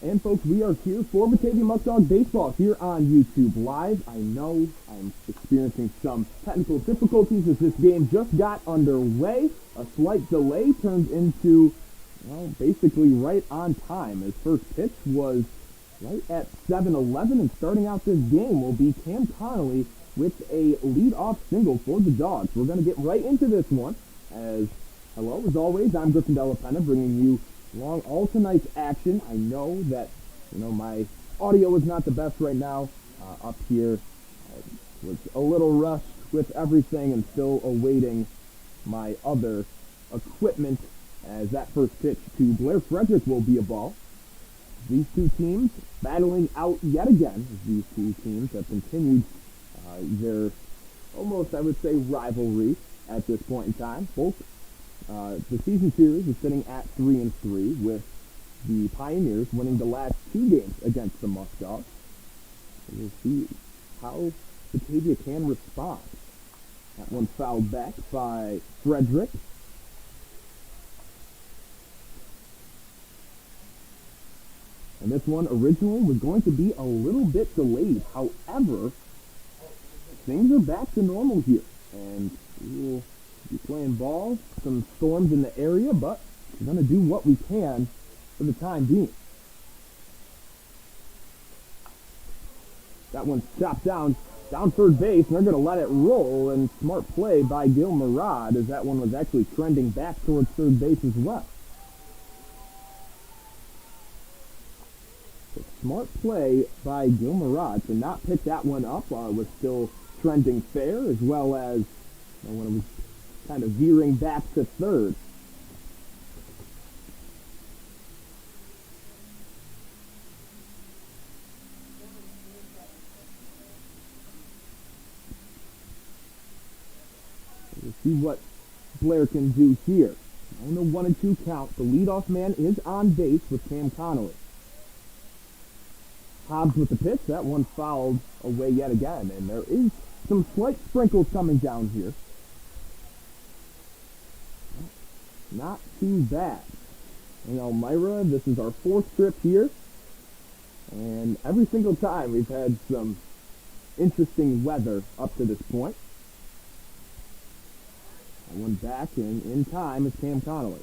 And folks, we are here for Batavia Muckdogs baseball here on YouTube Live. I know I'm experiencing some technical difficulties as this game just got underway. A slight delay turned into, well, basically right on time. His first pitch was right at 7:11, and starting out this game will be Cam Connolly with a lead-off single for the Dogs. We're going to get right into this one. As always, I'm Griffin Della Penna, bringing you along all tonight's action. I know that my audio is not the best right now up here. I was a little rushed with everything and still awaiting my other equipment, as that first pitch to Blair Frederick will be a ball. These two teams battling out yet again. These two teams have continued their almost, I would say, rivalry at this point in time. Both the season series is sitting at 3-3, with the Pioneers winning the last two games against the Muckdogs. We'll see how Batavia can respond. That one fouled back by Frederick. And this one originally was going to be a little bit delayed. However, things are back to normal here. And we will be playing ball. Some storms in the area, but we're going to do what we can for the time being. That one's chopped down third base, and they're going to let it roll. And smart play by Elmira, as that one was actually trending back towards third base as well. Smart play by Elmira to not pick that one up while it was still trending fair, as well as when it was kind of veering back to third. We'll see what Blair can do here. On the 1-2 count, the leadoff man is on base with Cam Connolly. Hobbs with the pitch. That one fouled away yet again, and there is some slight sprinkles coming down here. Not too bad. In Elmira, this is our fourth trip here, and every single time we've had some interesting weather up to this point. That one back in time is Cam Connolly.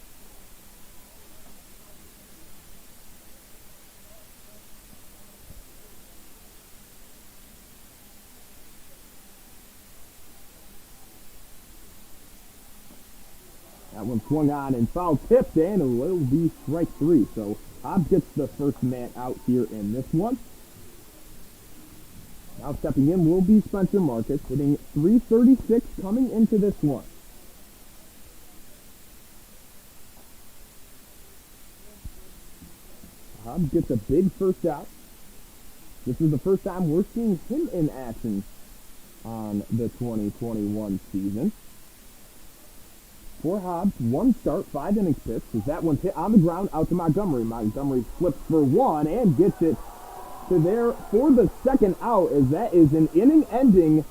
That one swung on and foul tipped, and it will be strike three. So Hobbs gets the first man out here in this one. Now stepping in will be Spencer Marcus, hitting .336 coming into this one. Hobbs gets a big first out. This is the first time we're seeing him in action on the 2021 season. For Hobbs, one start, 5 innings pitched, as that one's hit on the ground out to Montgomery. Montgomery flips for one and gets it to there for the second out, as that is an inning-ending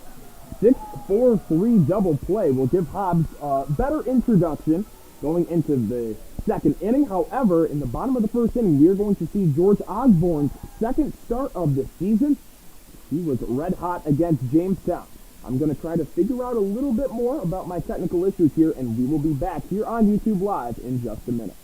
6-4-3 double play. Will give Hobbs a better introduction going into the second inning. However, in the bottom of the first inning, we are going to see George Osborne's second start of the season. He was red hot against Jamestown. I'm going to try to figure out a little bit more about my technical issues here, and we will be back here on YouTube Live in just a minute.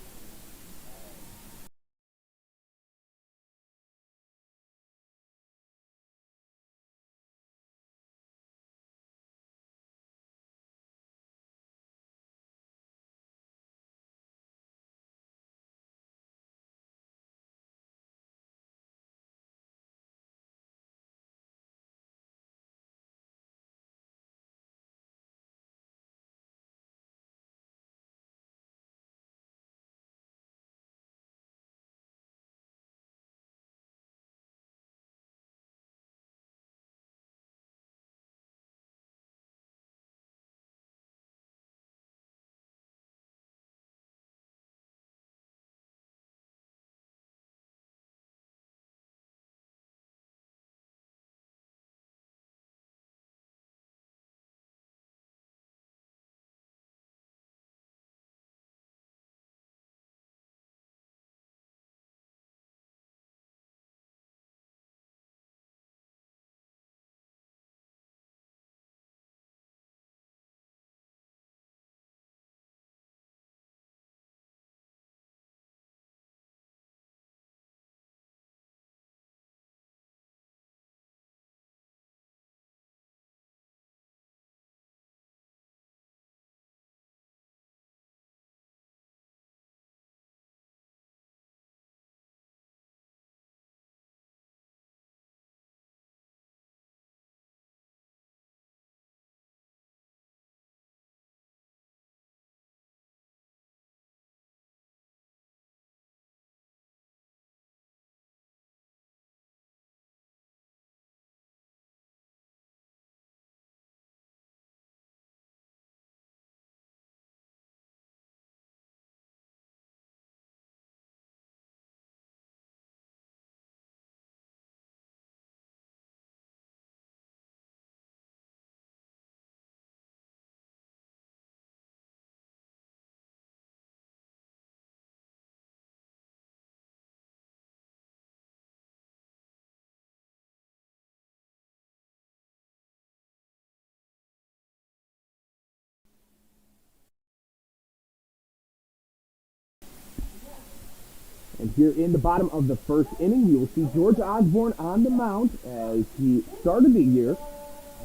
And here in the bottom of the first inning, we will see George Osborne on the mound as he started the year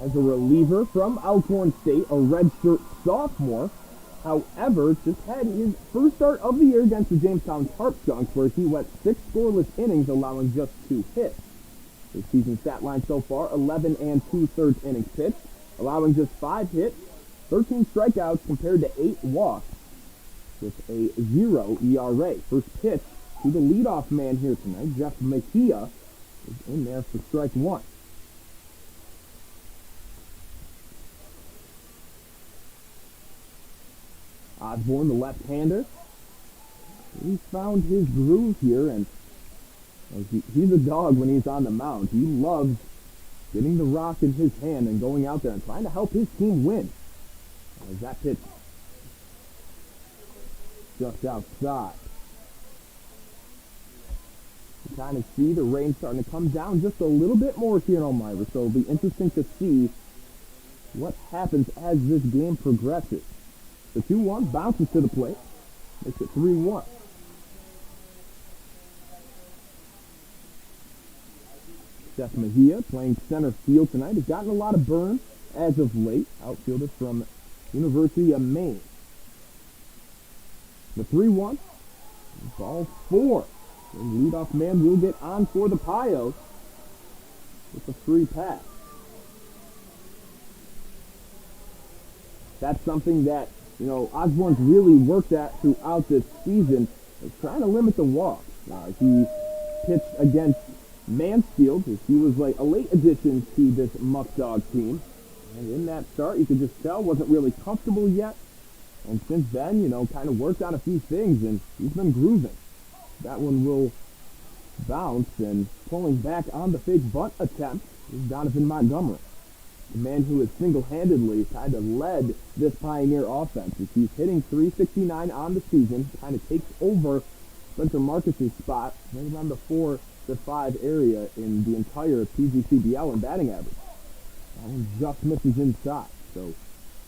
as a reliever from Alcorn State, a redshirt sophomore. However, just had his first start of the year against the Jamestown Tarp Skunks, where he went 6 scoreless innings, allowing just 2 hits. His season stat line so far, 11 2/3 innings pitched, allowing just 5 hits, 13 strikeouts compared to 8 walks, with a 0 ERA. First pitch to the leadoff man here tonight, Jeff Mejia, is in there for strike 1. Osborne, the left-hander, he found his groove here, and he's a dog when he's on the mound. He loves getting the rock in his hand and going out there and trying to help his team win. As that pitch just outside. You kind of see the rain starting to come down just a little bit more here in Elmira, so it'll be interesting to see what happens as this game progresses. The 2-1 bounces to the plate, makes it 3-1. Jeff Mejia playing center field tonight. Has gotten a lot of burn as of late. Outfielder from University of Maine. The 3-1. Ball 4. And leadoff man will get on for the Pios with a free pass. That's something that, Osborne's really worked at throughout this season, is trying to limit the walks. He pitched against Mansfield, as he was like a late addition to this Muckdog team. And in that start, you could just tell wasn't really comfortable yet. And since then, kind of worked on a few things, and he's been grooving. That one will bounce, and pulling back on the fake bunt attempt is Donovan Montgomery, the man who has single-handedly kind of led this Pioneer offense. As he's hitting .369 on the season, kind of takes over Spencer Marcus's spot, right around the 4 to 5 area in the entire PGCBL in batting average. That one just misses inside. So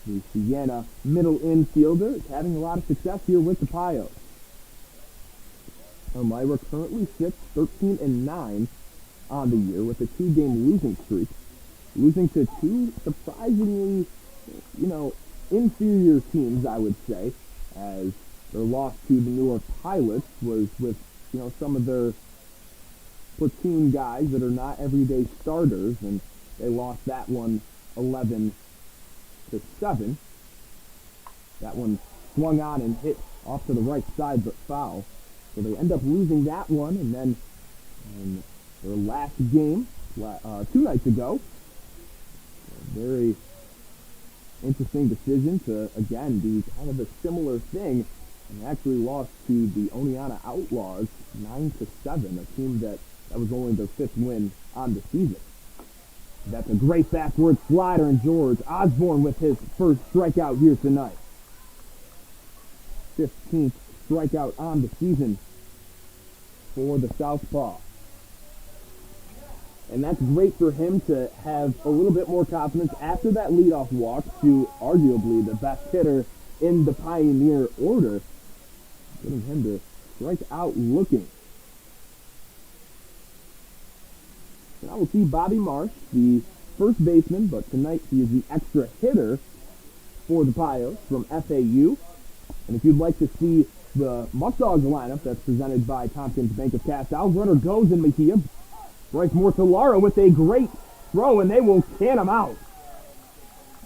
the Siena middle infielder is having a lot of success here with the Pios. Elmira currently sits 13-9 on the year with a 2-game losing streak, losing to 2 surprisingly, inferior teams, I would say, as their loss to the Newark Pilots was with, some of their platoon guys that are not everyday starters, and they lost that one 11-7. That one swung on and hit off to the right side, but foul. So they end up losing that one, and then in their last game, 2 nights ago, a very interesting decision to, again, do kind of a similar thing, and actually lost to the Oneonta Outlaws 9-7, a team that was only their 5th win on the season. That's a great backward slider, and George Osborne with his first strikeout here tonight. 15th strikeout on the season for the Southpaw. And that's great for him to have a little bit more confidence after that leadoff walk to arguably the best hitter in the Pioneer order, getting him to strike out looking. Now we'll see Bobby Marsh, the first baseman, but tonight he is the extra hitter for the Pios from FAU. And if you'd like to see the Muckdogs lineup that's presented by Tompkins Bank of Castile, runner goes in Mejia. Bryce Mortellaro with a great throw, and they will can him out.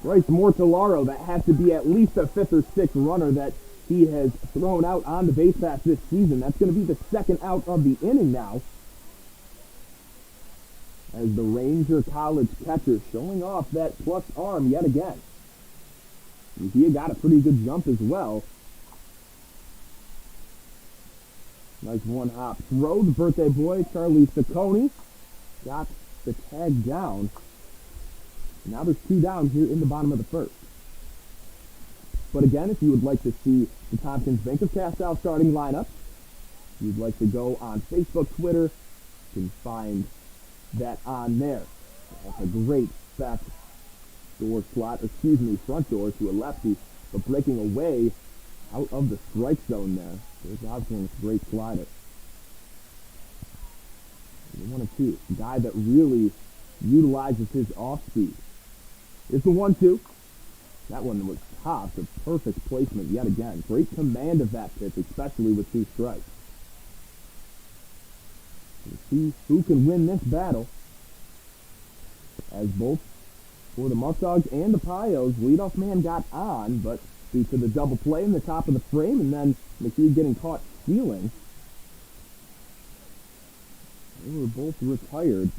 Bryce Mortellaro, that has to be at least a 5th or 6th runner that he has thrown out on the base pass this season. That's going to be the 2nd out of the inning now, as the Ranger College catcher showing off that plus arm yet again. He got a pretty good jump as well. Nice one-hop throw. The birthday boy, Charlie Saccone, got the tag down. Now there's 2 down here in the bottom of the 1st. But again, if you would like to see the Tompkins Bank of Castile starting lineup, if you'd like to go on Facebook, Twitter, you can find that on there. That's a great back door slot, front door to a lefty, but breaking away out of the strike zone there. There's Osborne with a great slider. 1-2. A guy that really utilizes his off speed. It's the 1-2. That one was topped. A perfect placement yet again. Great command of that pitch, especially with 2 strikes. We'll see who can win this battle. As both for the Muckdogs and the Pios, leadoff man got on, but due to the double play in the top of the frame, and then McHugh getting caught stealing, they were both retired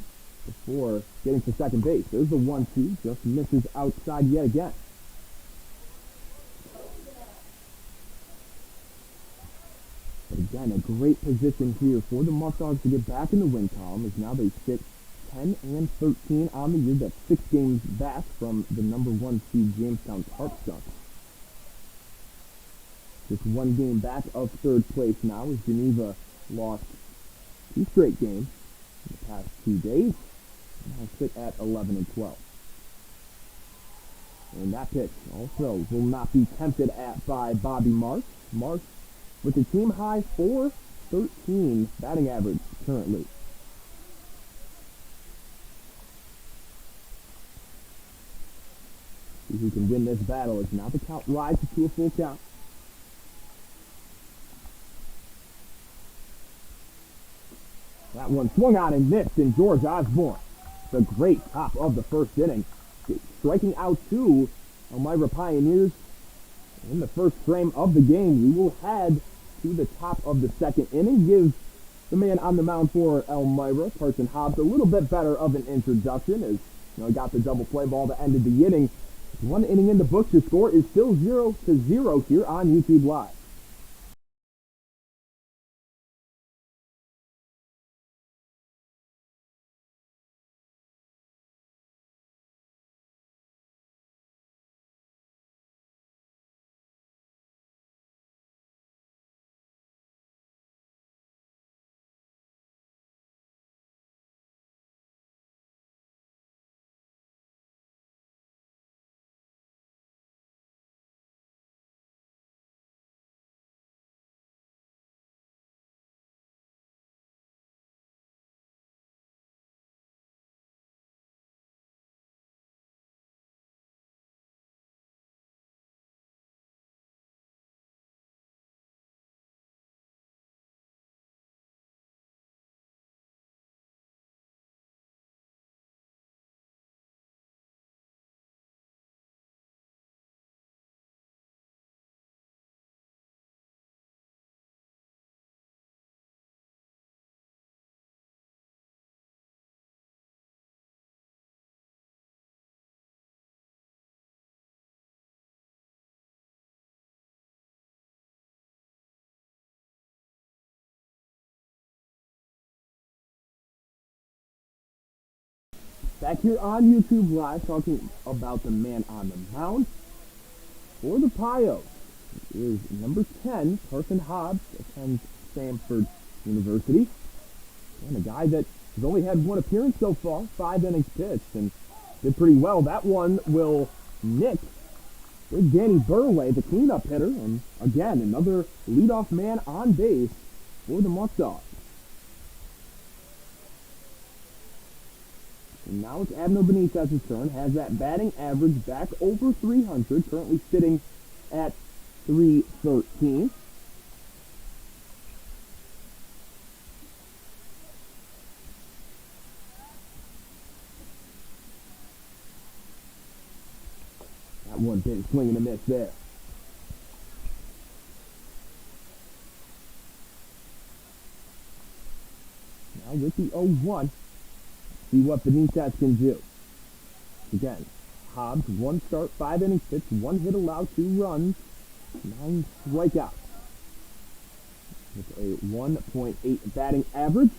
before getting to second base. There's the 1-2, just misses outside yet again. But again, a great position here for the Muckdogs to get back in the win column, as now they sit 10-13 on the year. That's 6 games back from the number 1 seed Jamestown Tarp Skunks. Just 1 game back of 3rd place now, as Geneva lost 2 straight games in the past 2 days. Now sit at 11-12. And that pitch also will not be tempted at by Bobby Marsh. Marsh with a team high .413 batting average currently. See who can win this battle, as now the count rises to a full count. That one swung on and missed, and George Osborne, the great top of the 1st inning, striking out 2 Elmira Pioneers in the 1st frame of the game. We will head to the top of the 2nd inning, gives the man on the mound for Elmira, Carson Hobbs, a little bit better of an introduction, as he got the double play ball that ended the inning. 1 inning in the books. The score is still 0-0 here on YouTube Live. Back here on YouTube Live, talking about the man on the mound. For the Pios is number 10, Carson Hobbs, attends Samford University. And a guy that has only had 1 appearance so far, 5 innings pitched, and did pretty well. That one will nick Big Danny Burway, the cleanup hitter, and again, another leadoff man on base for the Muckdogs. And now it's Abner Benitez's turn. Has that batting average back over 300. Currently sitting at 313. That one big swing and a miss there. Now with the 0-1. See what Benitez can do. Again, Hobbs, 1 start, 5 innings pitched, 1 hit allowed, 2 runs, 9 strikeouts. With a 1.8 batting average.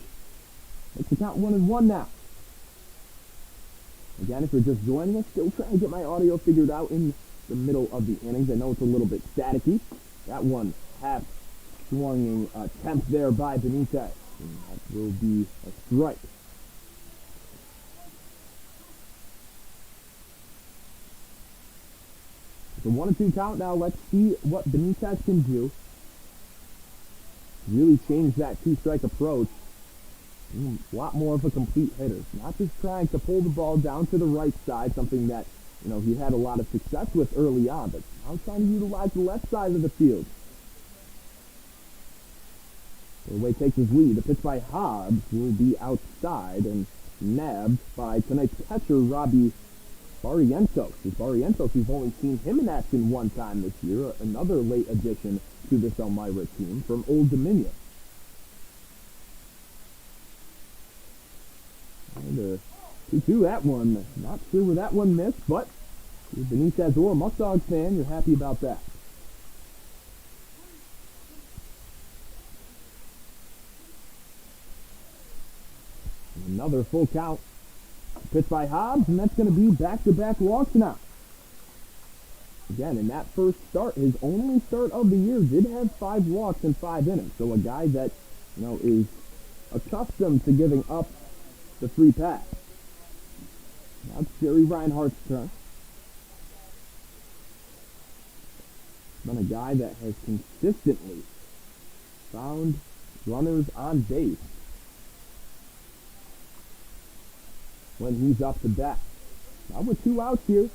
Makes the count 1-1 now. Again, if you're just joining us, still trying to get my audio figured out in the middle of the innings. I know it's a little bit staticky. That one half swinging attempt there by Benitez. And that will be a strike. The 1-2 count now. Let's see what Benitez can do. Really change that 2-strike approach A lot more of a complete hitter. Not just trying to pull the ball down to the right side, something that, he had a lot of success with early on, but now trying to utilize the left side of the field. Way takes his lead. The pitch by Hobbs will be outside and nabbed by tonight's catcher, Robbie Barrientos. Barrientos, we've only seen him in action one time this year, another late addition to this Elmira team from Old Dominion. And 2-2 that one. Not sure where that one missed, but if you're Benitez or a Muckdogs fan, you're happy about that. And another full count. Pitch by Hobbs, and that's going to be back-to-back walks now. Again, in that first start, his only start of the year, did have 5 walks in 5 innings. So a guy that, is accustomed to giving up the free pass. Now it's Jerry Reinhardt's turn. Been a guy that has consistently found runners on base when he's up to bat. Now with 2 outs here,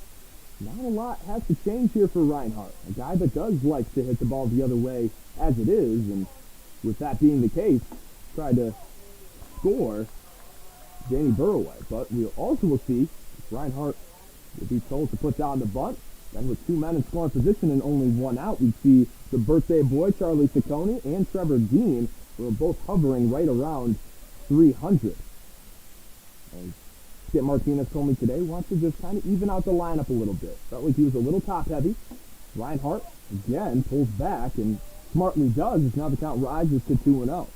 not a lot has to change here for Reinhardt. A guy that does like to hit the ball the other way as it is, and with that being the case, try to score Danny Burroway. But we also will see if Reinhardt will be told to put down the bunt. Then with 2 men in scoring position and only 1 out, we see the birthday boy, Charlie Ciccone, and Trevor Dean, who are both hovering right around 300. And Skip Martinez told me today wants to just kind of even out the lineup a little bit. Felt like he was a little top-heavy. Reinhardt, again, pulls back and smartly does, as now the count rises to 2-0.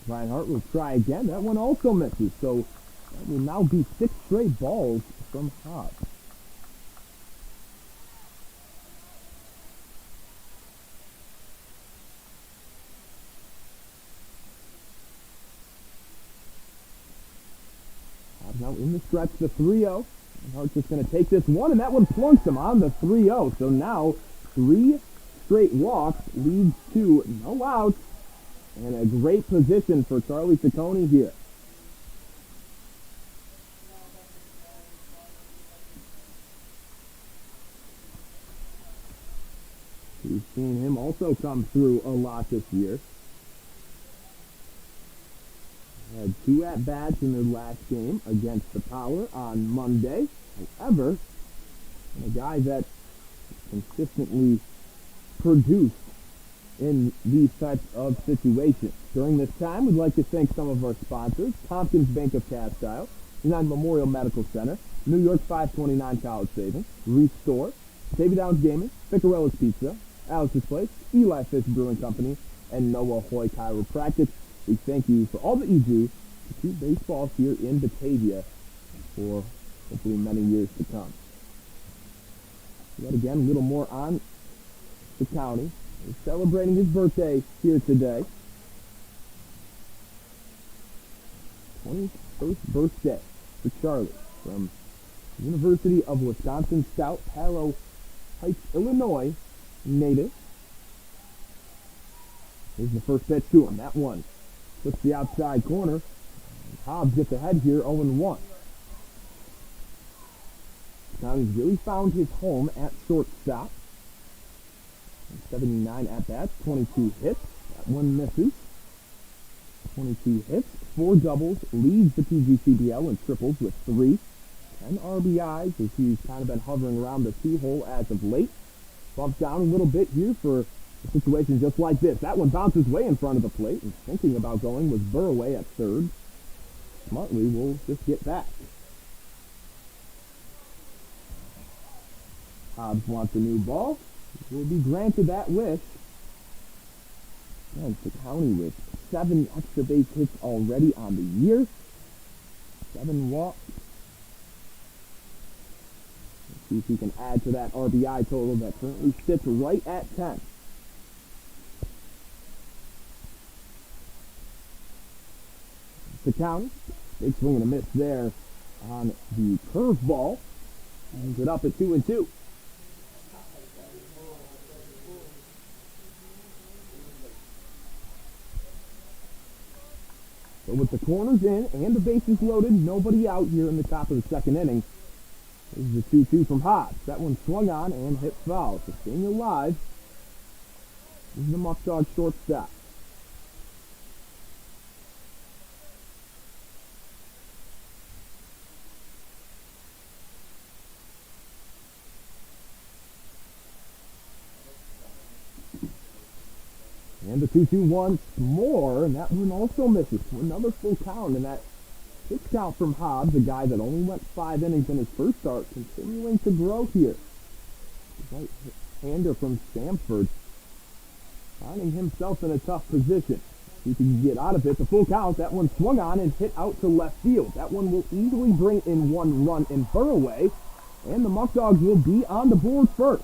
Reinhardt will try again. That one also misses. So that will now be 6 straight balls from Hobbs. Hobbs now in the stretch, the 3-0. Reinhardt's just going to take this one, and that one plunks him on the 3-0. So now 3 straight walks leads to no outs. And a great position for Charlie Ciccone here. We've seen him also come through a lot this year. Had 2 at-bats in their last game against the Power on Monday. However, a guy that consistently produced in these types of situations. During this time, we'd like to thank some of our sponsors: Tompkins Bank of Castile, United Memorial Medical Center, New York 529 College Savings, Restore, Davy Downs Gaming, Picarella's Pizza, Alice's Place, Eli Fish Brewing Company, and Noah Hoy Chiropractic. We thank you for all that you do to keep baseball here in Batavia for hopefully many years to come. Yet again, a little more on the county. He's celebrating his birthday here today. 21st birthday for Charlie from University of Wisconsin Scout, Palo Heights, Illinois native. Here's the first pitch to him. That one puts the outside corner. Hobbs gets ahead here, 0-1. Now he's really found his home at shortstop. 79 at-bats, 22 hits. That one misses. 22 hits, 4 doubles, leads the PGCBL in triples with 3. 10 RBIs as he's kind of been hovering around the 2-hole as of late. Bumped down a little bit here for a situation just like this. That one bounces way in front of the plate, and thinking about going was Burroway at third. Smartly will just get back. Hobbs wants a new ball. Will be granted that wish. And Ciccone with 7 extra base hits already on the year. 7 walks. Let's see if he can add to that RBI total that currently sits right at 10. to count. Big swing and a miss there on the curveball. Ends it up at 2-2. So with the corners in and the bases loaded, nobody out here in the top of the second inning. This is the 2-2 from Hobbs. That one swung on and hit foul. So staying alive is the Muckdog shortstop. And the 2-2 once more, and that one also misses. Another full count, and that pitch count from Hobbs, a guy that only went 5 innings in his first start, continuing to grow here. Right-hander from Stamford, finding himself in a tough position. He can get out of it. The full count, that one swung on and hit out to left field. That one will easily bring in 1 run in Burraway, and the Muckdogs will be on the board first.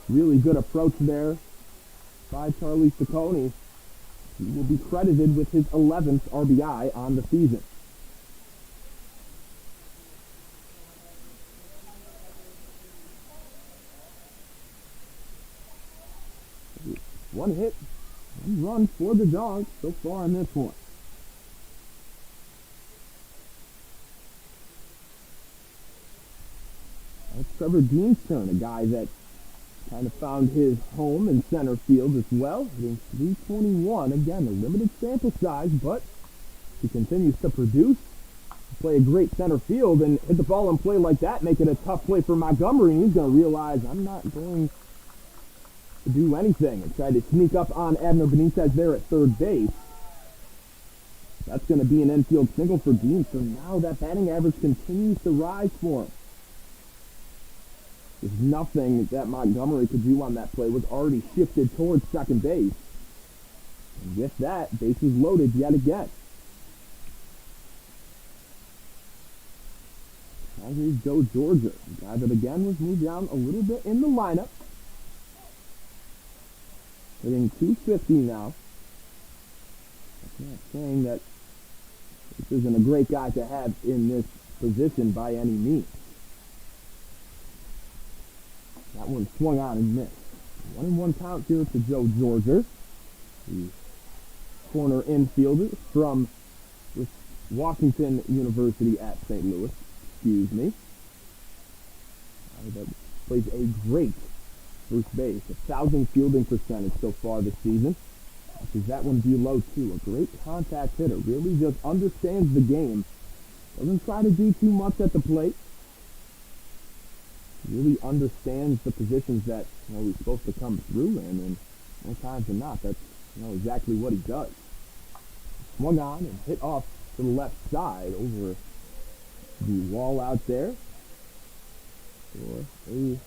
Really good approach there by Charlie Ciccone. He will be credited with his 11th RBI on the season. One hit, 1 run for the Dogs so far in this one. That's Trevor Dean's turn, a guy that kind of found his home in center field as well, hitting .321. Again, a limited sample size, but he continues to produce, play a great center field, and hit the ball in play like that, make it a tough play for Montgomery, and he's going to realize, I'm not going to do anything, and try to sneak up on Abner Benitez there at third base. That's going to be an infield single for Dean, so now that batting average continues to rise for him. There's nothing that Montgomery could do on that play. Was already shifted towards second base. And with that, bases loaded yet again. Now here's Joe Georgia, a guy that again was moved down a little bit in the lineup. Hitting .250 now. I'm not saying that this isn't a great guy to have in this position by any means. That one swung on and missed. 1-1 count here to Joe Georgia, the corner infielder from Washington University at St. Louis. Excuse me. That plays a great first base. 1,000 fielding percentage so far this season. Because that one below too. A great contact hitter. Really just understands the game. Doesn't try to do too much at the plate. Really understands the positions that he's supposed to come through in, and more times than not, that's exactly what he does. Swung on and hit off to the left side over the wall out there for a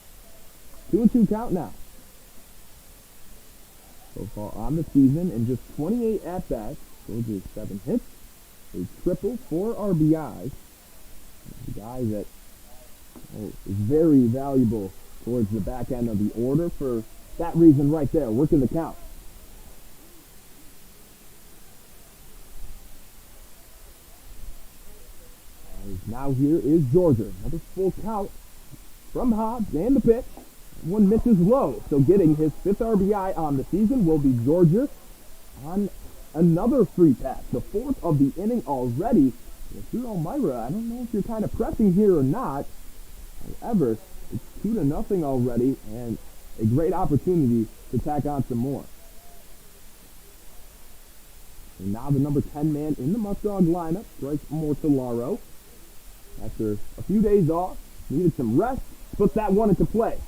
2-2 count now. So far on the season, in just 28 at-bats, Georgia 7 hits, a triple, 4 RBIs. The guy that is very valuable towards the back end of the order for that reason right there, working the count. Now here is Georgia. Another full count from Hobbs and the pitch. One misses low, so getting his 5th RBI on the season will be Georgia on another free pass. The 4th of the inning already. If you're Elmira, I don't know if you're kind of pressing here or not. However, it's 2-0 already, and a great opportunity to tack on some more. And now the number 10 man in the Muckdog lineup, Bryce Mortellaro. After a few days off, needed some rest, puts that one into play.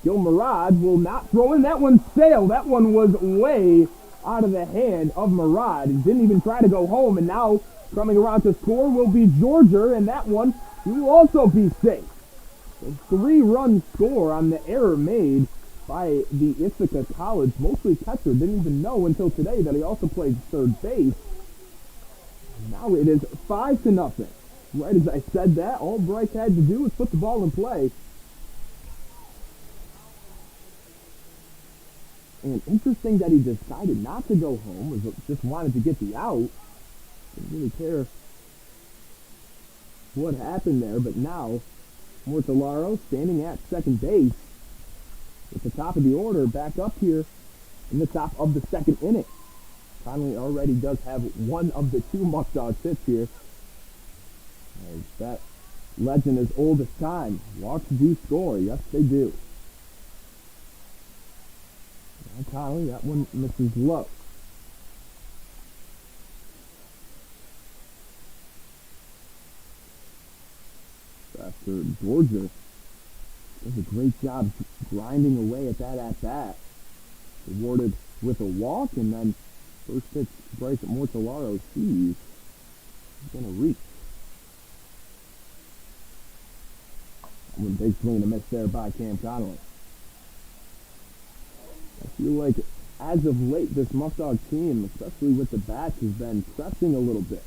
Gil Murad will not throw in. That one sailed. That one was way out of the hand of Murad. He didn't even try to go home, and now coming around to score will be Georgia, and that one he will also be safe. A 3-run score on the error made by the Ithaca College, mostly catcher. Didn't even know until today that he also played third base. Now it is 5-0. Right as I said that, all Bryce had to do was put the ball in play. And interesting that he decided not to go home, was just wanted to get the out. Didn't really care what happened there, but now Mortellaro standing at second base at the top of the order, back up here in the top of the second inning. Connolly already does have one of the two Muckdogs hits here. As that legend is old as time. Walks do score, yes they do. Now Connolly, that one misses low. After Georgia does a great job grinding away at that at-bat. Rewarded with a walk, and then first pitch Bryce Mortellaro sees. He's going to reach. One big swing and a miss there by Cam Connolly. I feel like as of late, this Muckdog team, especially with the bats, has been pressing a little bit.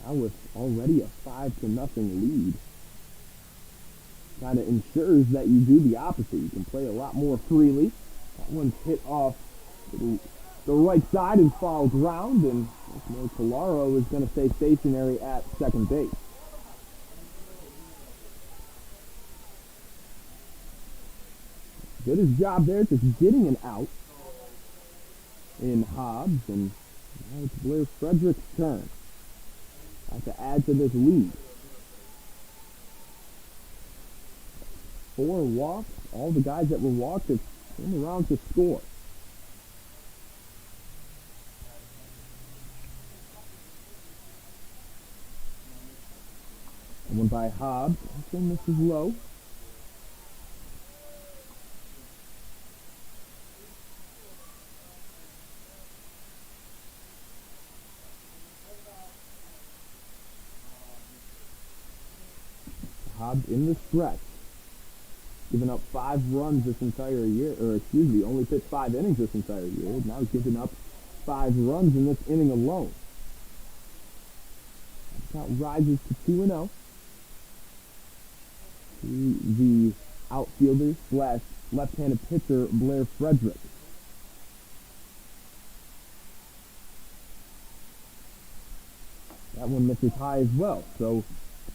Now with already a 5-0 lead, kind of ensures that you do the opposite. You can play a lot more freely. That one's hit off the right side and foul ground, and Mortellaro is going to stay stationary at second base. Did his job there, just getting an out in Hobbs, and now it's Blair Frederick's turn. Have to add to this lead. 4 walks. All the guys that were walked have come around to score. And one by Hobbs. Also misses low. Hobbs in the stretch. Given up 5 runs this entire year, only pitched 5 innings this entire year. Now he's given up 5 runs in this inning alone. Count rises to 2-0. To the outfielder slash left-handed pitcher, Blair Frederick. That one misses high as well. So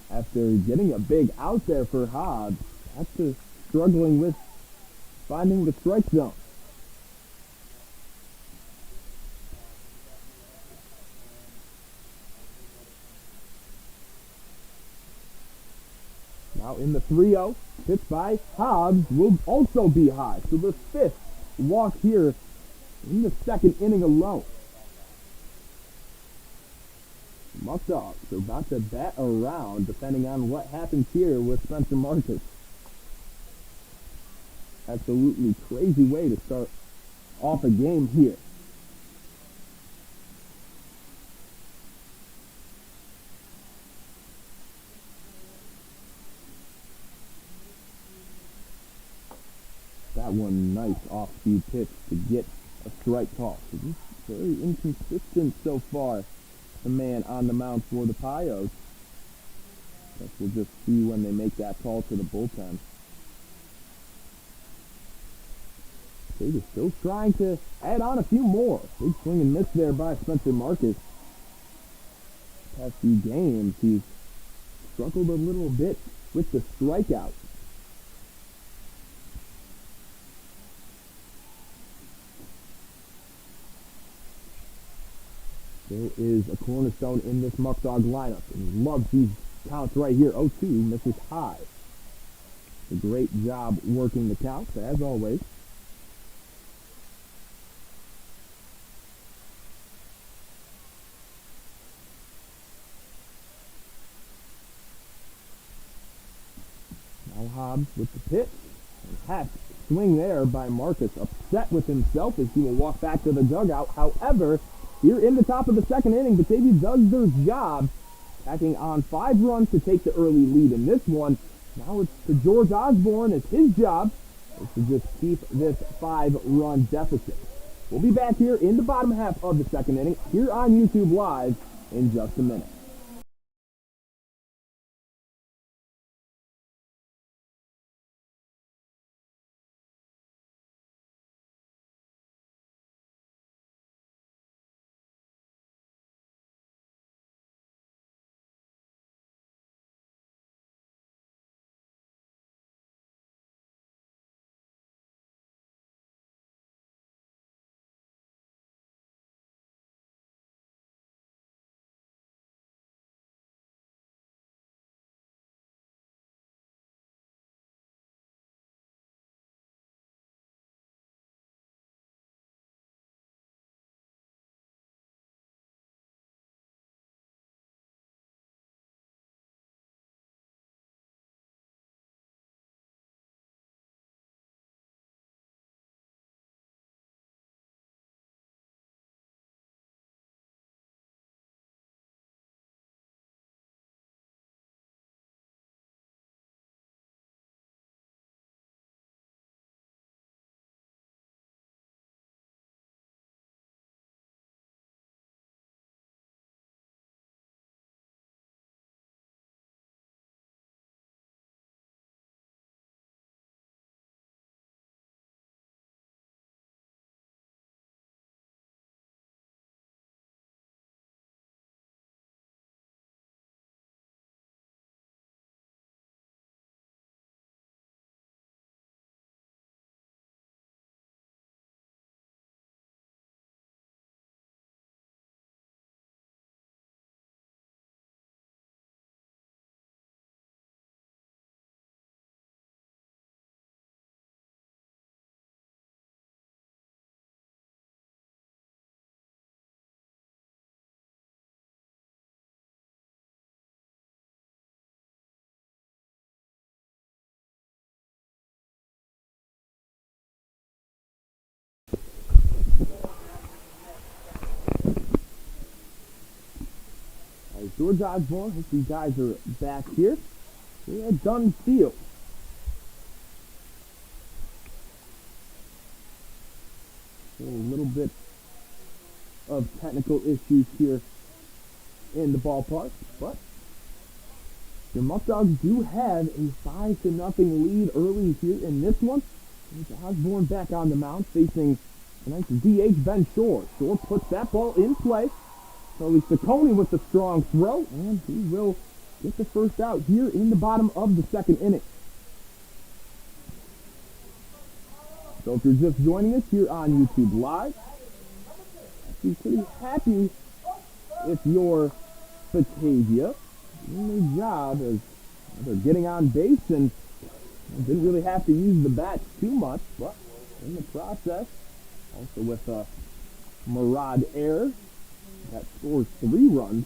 after getting a big out there for Hobbs, that's struggling with finding the strike zone. Now in the 3-0, pitched by Hobbs will also be high. So the 5th walk here in the second inning alone. Muckdogs are about to bat around depending on what happens here with Spencer Marcus. Absolutely crazy way to start off a game here. That one nice off-speed pitch to get a strike call. So just very inconsistent so far, the man on the mound for the Pios. Guess we'll just see when they make that call to the bullpen. They're still trying to add on a few more. Big swing and miss there by Spencer Marcus. Past few games, he's struggled a little bit with the strikeout. There is a cornerstone in this Muckdog lineup, and he loves these counts right here. 0-2, misses high. A great job working the counts, as always. Now Hobbs with the pitch. And half swing there by Marcus, upset with himself as he will walk back to the dugout. However, here in the top of the second inning, Batavia does their job, tacking on 5 runs to take the early lead in this one. Now it's to George Osborne. It's his job is to just keep this 5-run deficit. We'll be back here in the bottom half of the second inning, here on YouTube Live in just a minute. George Osborne, if these guys are back here. We had done field. A little bit of technical issues here in the ballpark, but the Muckdogs do have a 5-0 lead early here in this one. It's Osborne back on the mound facing tonight's DH Ben Shore. Shore puts that ball in play. So he's Saccone with the strong throw, and he will get the first out here in the bottom of the second inning. So if you're just joining us here on YouTube Live, I'd be pretty happy if you're Batavia doing their job as they're getting on base and didn't really have to use the bat too much, but in the process, also with a Murad error that scores 3 runs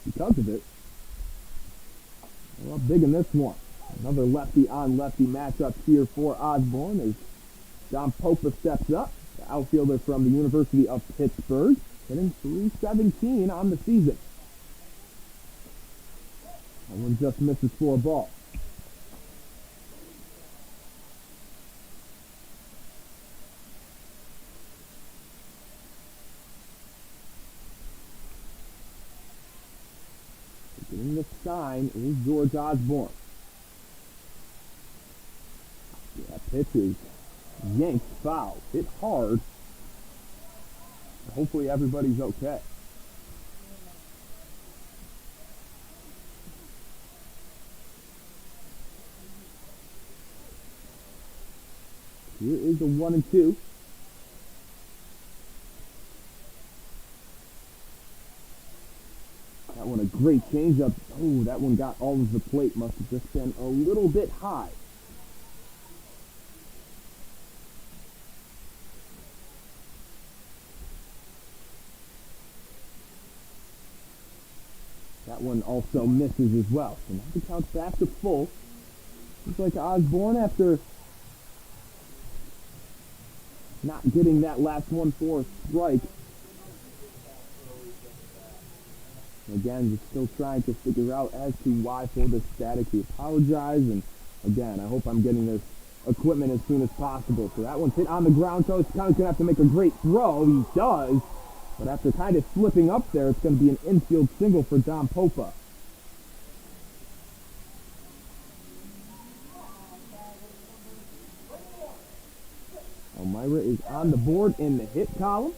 because of it. Well, big in this one. Another lefty on lefty matchup here for Osborne as John Popa steps up, the outfielder from the University of Pittsburgh, hitting .317 on the season. That one just misses for a ball. Getting the sign is George Osborne. That pitch is yanked foul. Hit hard. Hopefully everybody's okay. Here is a 1-2. That one a great changeup. Oh, that one got all of the plate. Must have just been a little bit high. That one also misses as well. So now the count's back to full. Looks like Osborne, after not getting that last one for a strike. Again, just still trying to figure out as to why for the static. We apologize, and again, I hope I'm getting this equipment as soon as possible. So that one's hit on the ground, so it's kind of going to have to make a great throw. He does, but after kind of slipping up there, it's going to be an infield single for Don Popa. Elmira is on the board in the hit column.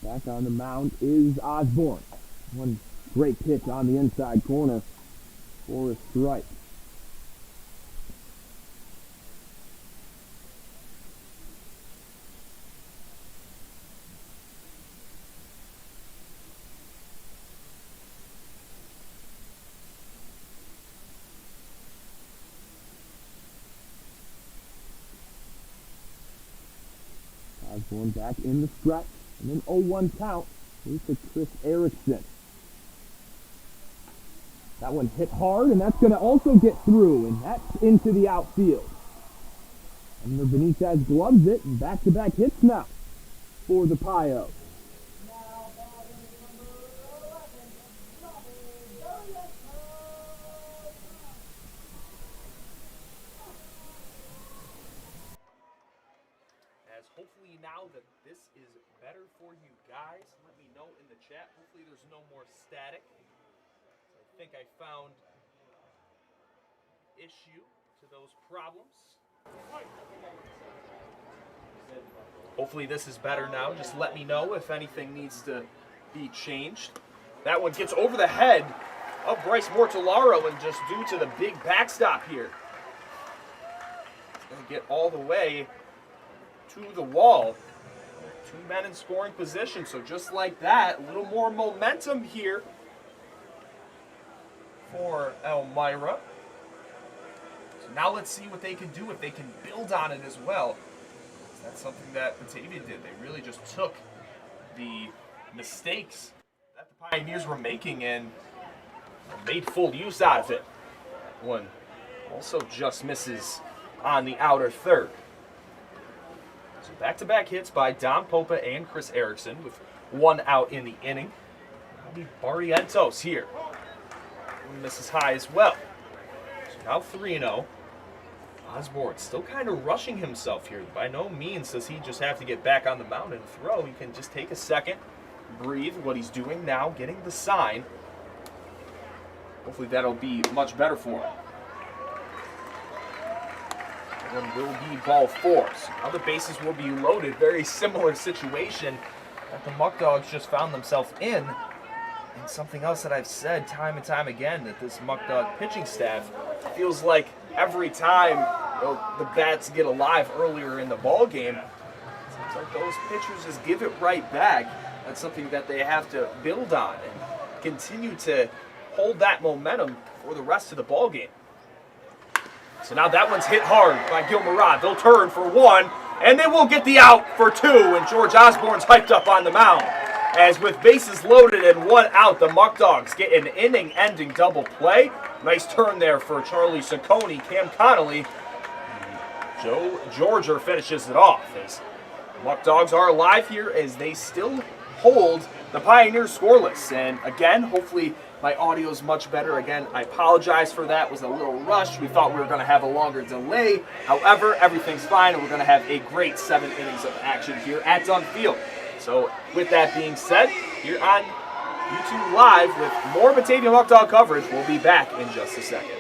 Back on the mound is Osborne. One great pitch on the inside corner for a strike. Osborne back in the stretch. And then 0-1 count. Here's to Chris Erickson. That one hit hard, and that's going to also get through, and that's into the outfield. And Benitez gloves it, and back-to-back hits now for the Pios. As hopefully now that this is better for you guys, let me know in the chat. Hopefully there's no more static. I think I found issue to those problems. Hopefully this is better now. Just let me know if anything needs to be changed. That one gets over the head of Bryce Mortellaro, and just due to the big backstop here, it's going to get all the way to the wall. 2 men in scoring position, so just like that, a little more momentum here for Elmira. So now let's see what they can do, if they can build on it as well. That's something that Batavia did. They really just took the mistakes that the Pioneers were making and made full use out of it. One also just misses on the outer third. So back-to-back hits by Don Popa and Chris Erickson with one out in the inning. That'll be Barrientos here. One misses high as well. So now 3-0. Osborne still kind of rushing himself here. By no means does he just have to get back on the mound and throw. He can just take a second, breathe what he's doing now, getting the sign. Hopefully that'll be much better for him. That one will be ball 4. So now the bases will be loaded. Very similar situation that the Muckdogs just found themselves in. And something else that I've said time and time again, that this Muckdog pitching staff feels like every time the bats get alive earlier in the ball game, it seems like those pitchers just give it right back. That's something that they have to build on and continue to hold that momentum for the rest of the ball game. So now that one's hit hard by Gilmarad. They'll turn for 1, and they will get the out for 2, and George Osborne's hyped up on the mound. As with bases loaded and 1 out, the Muckdogs get an inning-ending double play. Nice turn there for Charlie Ciccone. Cam Connolly, Joe Georger finishes it off. As Muckdogs are alive here as they still hold the Pioneers scoreless. And again, hopefully my audio is much better. Again, I apologize for that. It was a little rushed. We thought we were going to have a longer delay. However, everything's fine, and we're going to have a great 7 innings of action here at Dunn Field. So with that being said, you're on YouTube Live with more Batavia Muckdog coverage. We'll be back in just a second.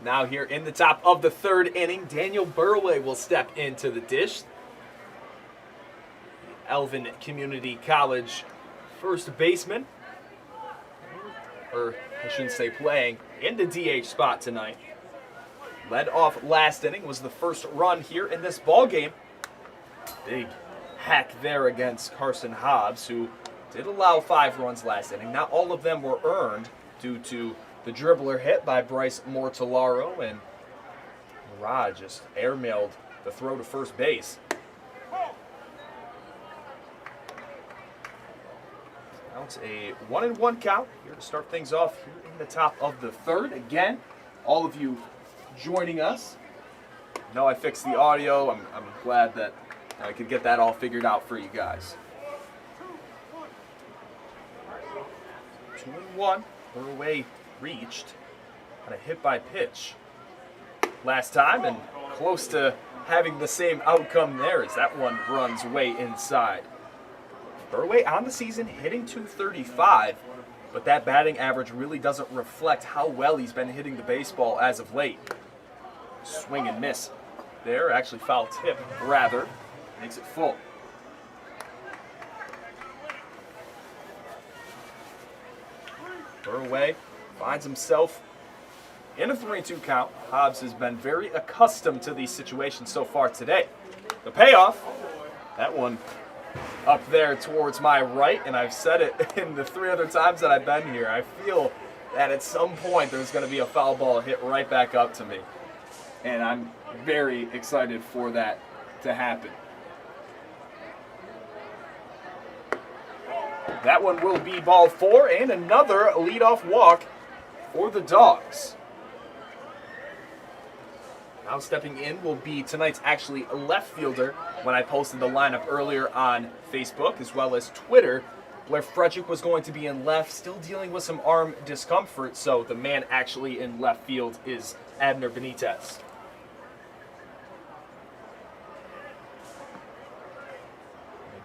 Now here in the top of the 3rd inning, Daniel Burway will step into the dish. Elvin Community College first baseman, or I shouldn't say playing, in the DH spot tonight. Led off last inning, was the first run here in this ball game. Big hack there against Carson Hobbs, who did allow 5 runs last inning. Not all of them were earned due to the dribbler hit by Bryce Mortellaro, and Rod just airmailed the throw to first base. Now it's a 1-1 count here to start things off here in the top of the 3rd. Again, all of you joining us. I know I fixed the audio. I'm glad that I could get that all figured out for you guys. 2-1. Burway reached on a hit by pitch last time, and close to having the same outcome there as that one runs way inside. Burway on the season hitting .235, but that batting average really doesn't reflect how well he's been hitting the baseball as of late. Swing and miss there, actually foul tip rather, makes it full. Burway finds himself in a 3-2 count. Hobbs has been very accustomed to these situations so far today. The payoff, that one up there towards my right, and I've said it in the 3 other times that I've been here. I feel that at some point there's going to be a foul ball hit right back up to me. And I'm very excited for that to happen. That one will be ball 4, and another leadoff walk for the Dogs. Now stepping in will be tonight's actually left fielder. When I posted the lineup earlier on Facebook as well as Twitter, Blair Frederick was going to be in left, still dealing with some arm discomfort, so the man actually in left field is Abner Benitez.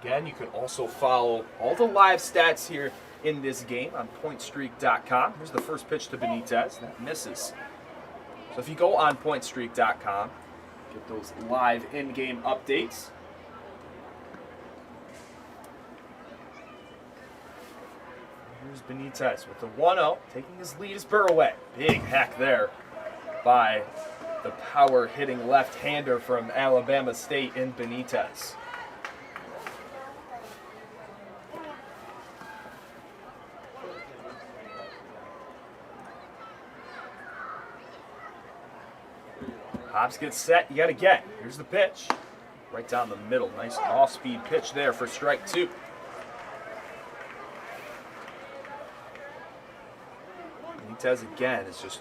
Again, you can also follow all the live stats here in this game on PointStreak.com. Here's the first pitch to Benitez. That misses. So if you go on PointStreak.com, get those live in-game updates. Here's Benitez with the 1-0. Taking his lead is Burway. Big hack there by the power-hitting left-hander from Alabama State in Benitez. Hobbs gets set yet again. Here's the pitch. Right down the middle. Nice off-speed pitch there for strike 2. Benitez again has just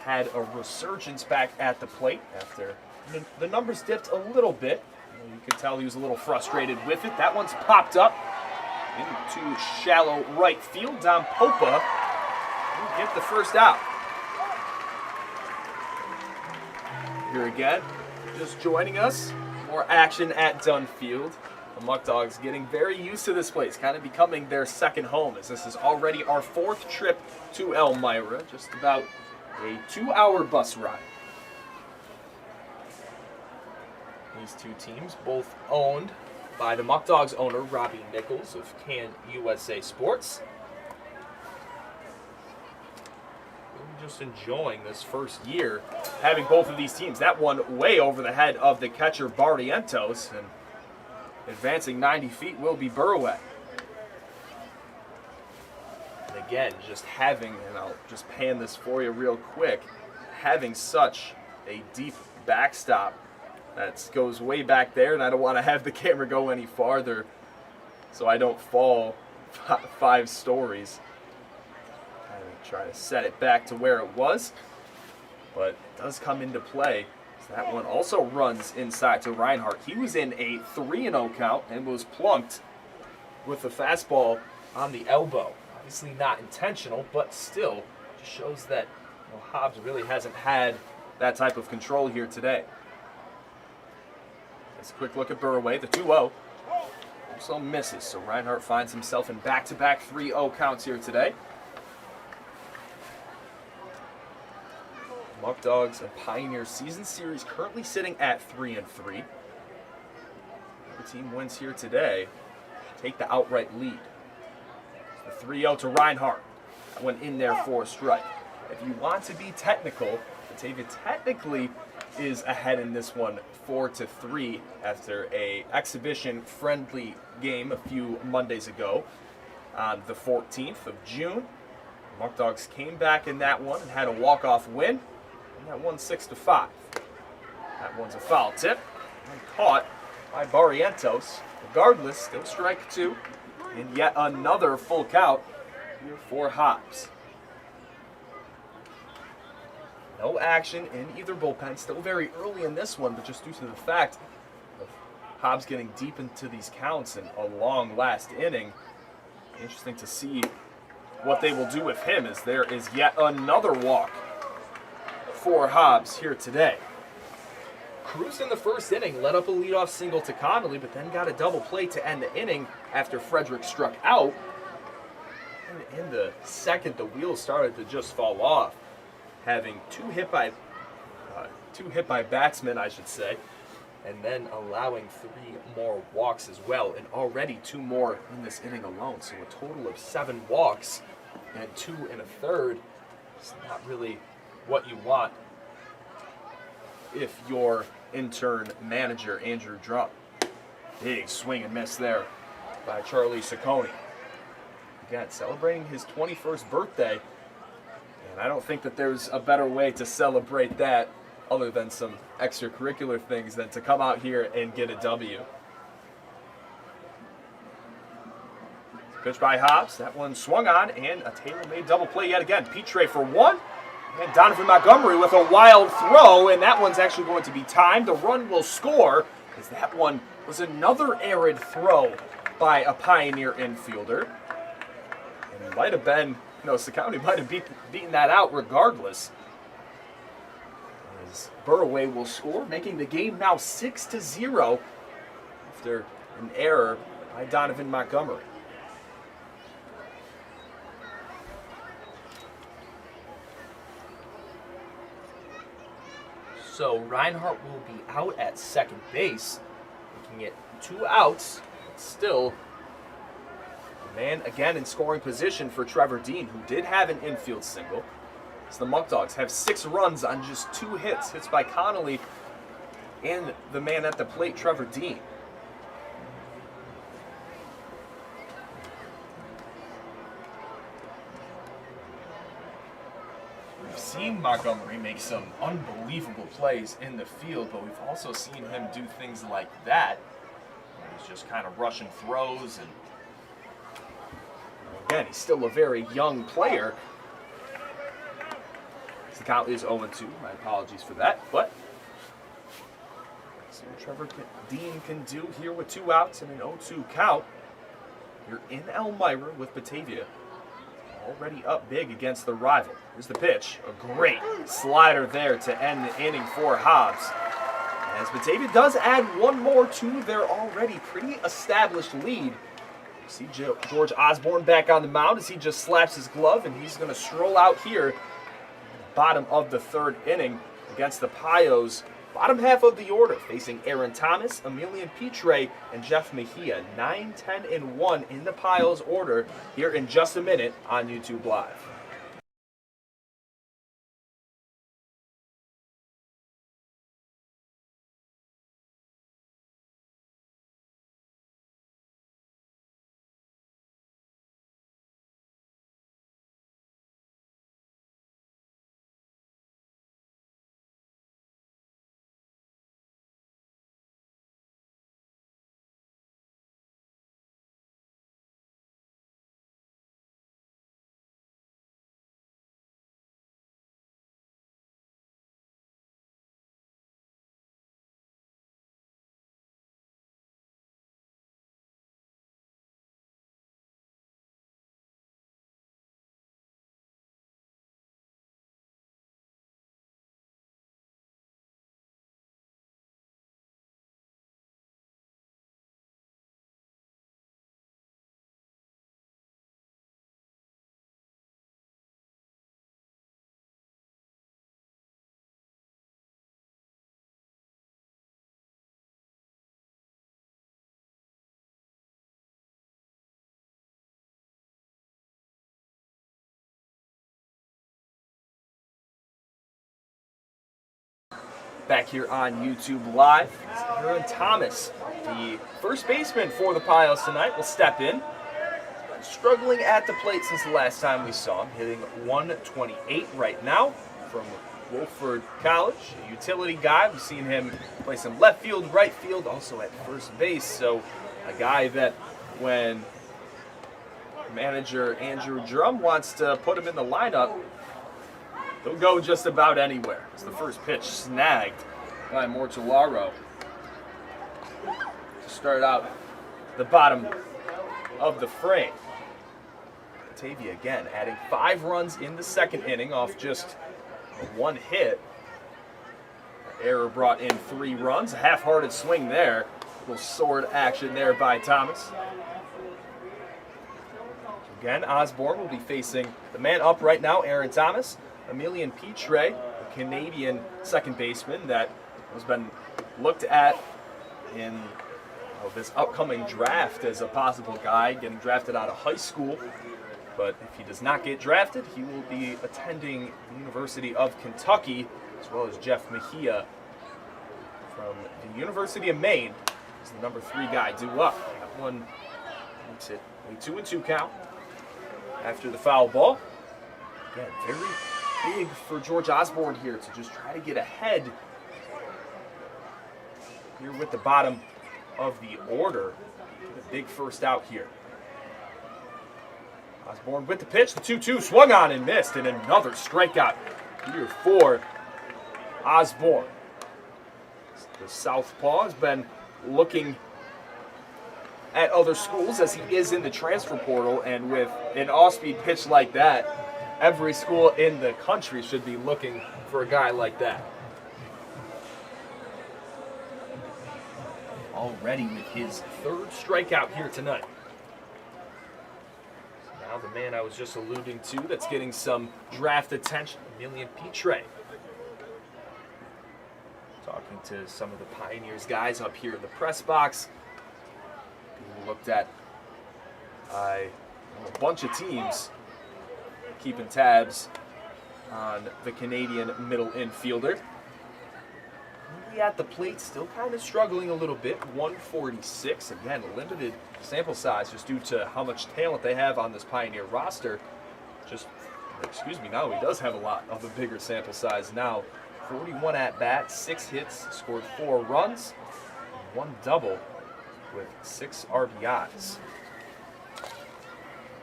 had a resurgence back at the plate after the numbers dipped a little bit. You could tell he was a little frustrated with it. That one's popped up into shallow right field. Don Popa will get the first out. Here again, just joining us, more action at Dunn Field. The Muckdogs getting very used to this place, kind of becoming their second home, as this is already our 4th trip to Elmira, just about a 2-hour bus ride. These two teams, both owned by the Muckdogs owner, Robbie Nichols of Can USA Sports. Just enjoying this first year, having both of these teams. That one way over the head of the catcher Barrientos, and advancing 90 feet will be Burway. And again, just having, and I'll just pan this for you real quick, having such a deep backstop that goes way back there, and I don't want to have the camera go any farther so I don't fall 5 stories. Try to set it back to where it was, but it does come into play. So that one also runs inside to Reinhardt. He was in a 3-0 count and was plunked with the fastball on the elbow. Obviously not intentional, but still just shows that Hobbs really hasn't had that type of control here today. Let's a quick look at Burway, the 2-0. Also misses, so Reinhardt finds himself in back-to-back 3-0 counts here today. Muckdogs and Pioneer Season Series currently sitting at 3-3. The team wins here today, take the outright lead. The 3-0 to Reinhardt. That went in there for a strike. If you want to be technical, Batavia technically is ahead in this one 4-3 after a exhibition friendly game a few Mondays ago on the 14th of June. Muckdogs came back in that one and had a walk-off win. And that one's 6-5. That one's a foul tip. And caught by Barrientos. Regardless, still strike 2. And yet another full count here for Hobbs. No action in either bullpen. Still very early in this one, but just due to the fact of Hobbs getting deep into these counts and a long last inning. Interesting to see what they will do with him, as there is yet another walk for Hobbs here today. cruised in the first inning, led up a leadoff single to Connolly, but then got a double play to end the inning after Frederick struck out. And in the second, the wheels started to just fall off, having two hit by batsmen, I should say, and then allowing 3 more walks as well, and already 2 more in this inning alone. So a total of 7 walks and 2 1/3. It's not really what you want if you're intern manager Andrew Drum. Big swing and miss there by Charlie Ciccone. Again, celebrating his 21st birthday, and I don't think that there's a better way to celebrate that other than some extracurricular things than to come out here and get a W. Pitch by Hobbs, that one swung on, and a tailor-made double play yet again. Petre for 1, and Donovan Montgomery with a wild throw, and that one's actually going to be timed. The run will score, as that one was another arid throw by a Pioneer infielder. And it might have been, Ciccone might have beaten that out regardless. As Burraway will score, making the game now 6-0 after an error by Donovan Montgomery. So Reinhardt will be out at second base, making it 2 outs. Still, a man again in scoring position for Trevor Dean, who did have an infield single. So the Muckdogs have 6 runs on just 2 hits by Connolly and the man at the plate, Trevor Dean. We've seen Montgomery make some unbelievable plays in the field, but we've also seen him do things like that. He's just kind of rushing throws, and again, he's still a very young player. The count is 0-2. My apologies for that, but see what Trevor Dean can do here with 2 outs and an 0-2 count. You're in Elmira with Batavia, already up big against the rival. Here's the pitch. A great slider there to end the inning for Hobbs. As Batavia does add 1 more to their already pretty established lead. See George Osborne back on the mound as he just slaps his glove, and he's going to stroll out here bottom of the 3rd inning against the Pios. Bottom half of the order, facing Aaron Thomas, Emilian Petre, and Jeff Mejia. 9, 10, and 1 in the Pios order here in just a minute on YouTube Live. Back here on YouTube Live, Aaron Thomas, the first baseman for the Pios tonight, will step in. Struggling at the plate since the last time we saw him, hitting 128 right now from Wolford College. A utility guy. We've seen him play some left field, right field, also at first base. So a guy that when manager Andrew Drum wants to put him in the lineup, he'll go just about anywhere. It's the first pitch snagged by Mortellaro to start out the bottom of the frame. Batavia again adding 5 runs in the 2nd inning off just 1 hit. error brought in 3 runs. A half-hearted swing there. Little sword action there by Thomas. Again, Osborne will be facing the man up right now, Aaron Thomas. Emilian Pitre, a Canadian second baseman that has been looked at in this upcoming draft as a possible guy getting drafted out of high school. But if he does not get drafted, he will be attending the University of Kentucky, as well as Jeff Mejia from the University of Maine. Is the number 3 guy due up. That one makes it a 2-2 count after the foul ball. Again, very big for George Osborne here to just try to get ahead here with the bottom of the order. Get a big first out here. Osborne with the pitch, the 2-2 swung on and missed, and another strikeout here for Osborne. The southpaw has been looking at other schools as he is in the transfer portal, and with an off-speed pitch like that, every school in the country should be looking for a guy like that. Already with his 3rd strikeout here tonight. Now the man I was just alluding to that's getting some draft attention, Emilian Pitre. Talking to some of the Pioneers guys up here in the press box. Being looked at by a bunch of teams keeping tabs on the Canadian middle infielder. At the plate, still kind of struggling a little bit. 146, again, limited sample size just due to how much talent they have on this Pioneer roster. Now he does have a lot of a bigger sample size now. 41 at-bats, 6 hits, scored 4 runs, 1 double with 6 RBIs.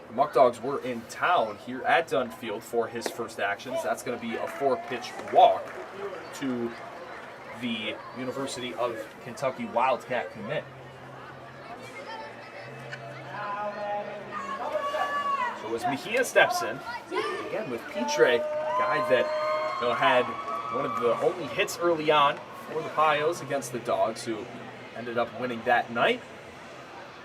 The Muckdogs were in town here at Dunfield for his first actions. That's going to be a 4-pitch walk to the University of Kentucky Wildcat commit. So as Mejia steps in, again with Pitre, a guy that had one of the only hits early on for the Pios against the Dogs, who ended up winning that night.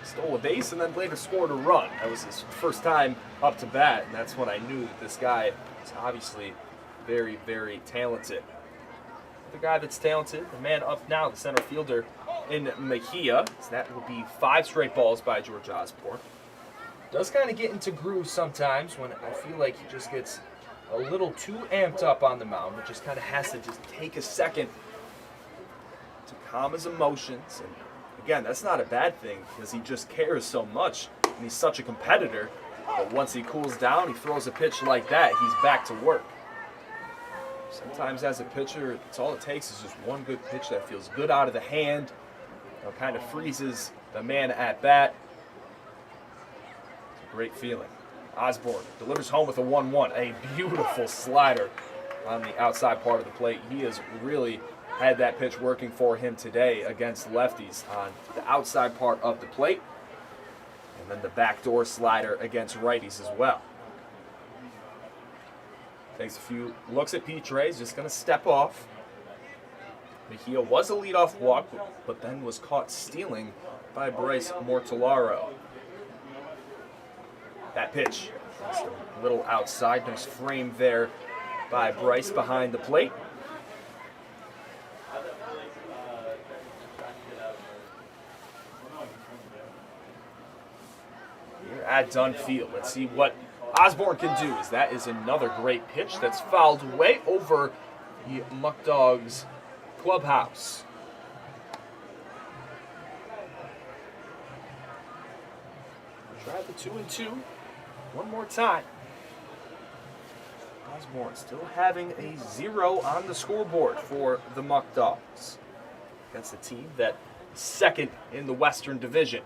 Stole a base and then later scored a run. That was his first time up to bat, and that's when I knew that this guy is obviously very, very talented. The guy that's talented, the man up now, the center fielder in Mejia. So that will be 5 straight balls by George Osborne. Does kind of get into grooves sometimes when I feel like he just gets a little too amped up on the mound. It just kind of has to just take a second to calm his emotions. And again, that's not a bad thing because he just cares so much and he's such a competitor. But once he cools down, he throws a pitch like that, he's back to work. Sometimes as a pitcher, it's all it takes is just one good pitch that feels good out of the hand. Kind of freezes the man at bat. It's a great feeling. Osborne delivers home with a 1-1. A beautiful slider on the outside part of the plate. He has really had that pitch working for him today against lefties on the outside part of the plate. And then the backdoor slider against righties as well. Takes a few looks at Pitre. He's just going to step off. Mejia was a leadoff walk, but then was caught stealing by Bryce Mortellaro. That pitch, just a little outside. Nice frame there by Bryce behind the plate. Here at Dunfield, let's see what Osborne can do. As that is another great pitch that's fouled way over the Muckdogs clubhouse. Try the 2-2 one more time. Osborne still having a 0 on the scoreboard for the Muckdogs against a team that is second in the Western Division.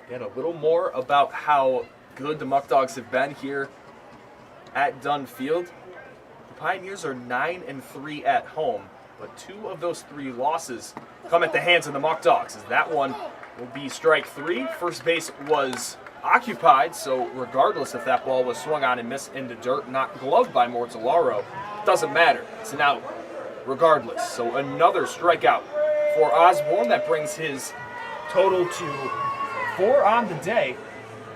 Again, a little more about how good the Muckdogs have been here at Dunfield. The Pioneers are 9-3 at home, but 2 of those 3 losses come at the hands of the Muckdogs. As that one will be strike 3. First base was occupied, so regardless if that ball was swung on and missed into dirt, not gloved by Mortellaro, doesn't matter. It's an out regardless. So another strikeout for Osborne. That brings his total to 4 on the day.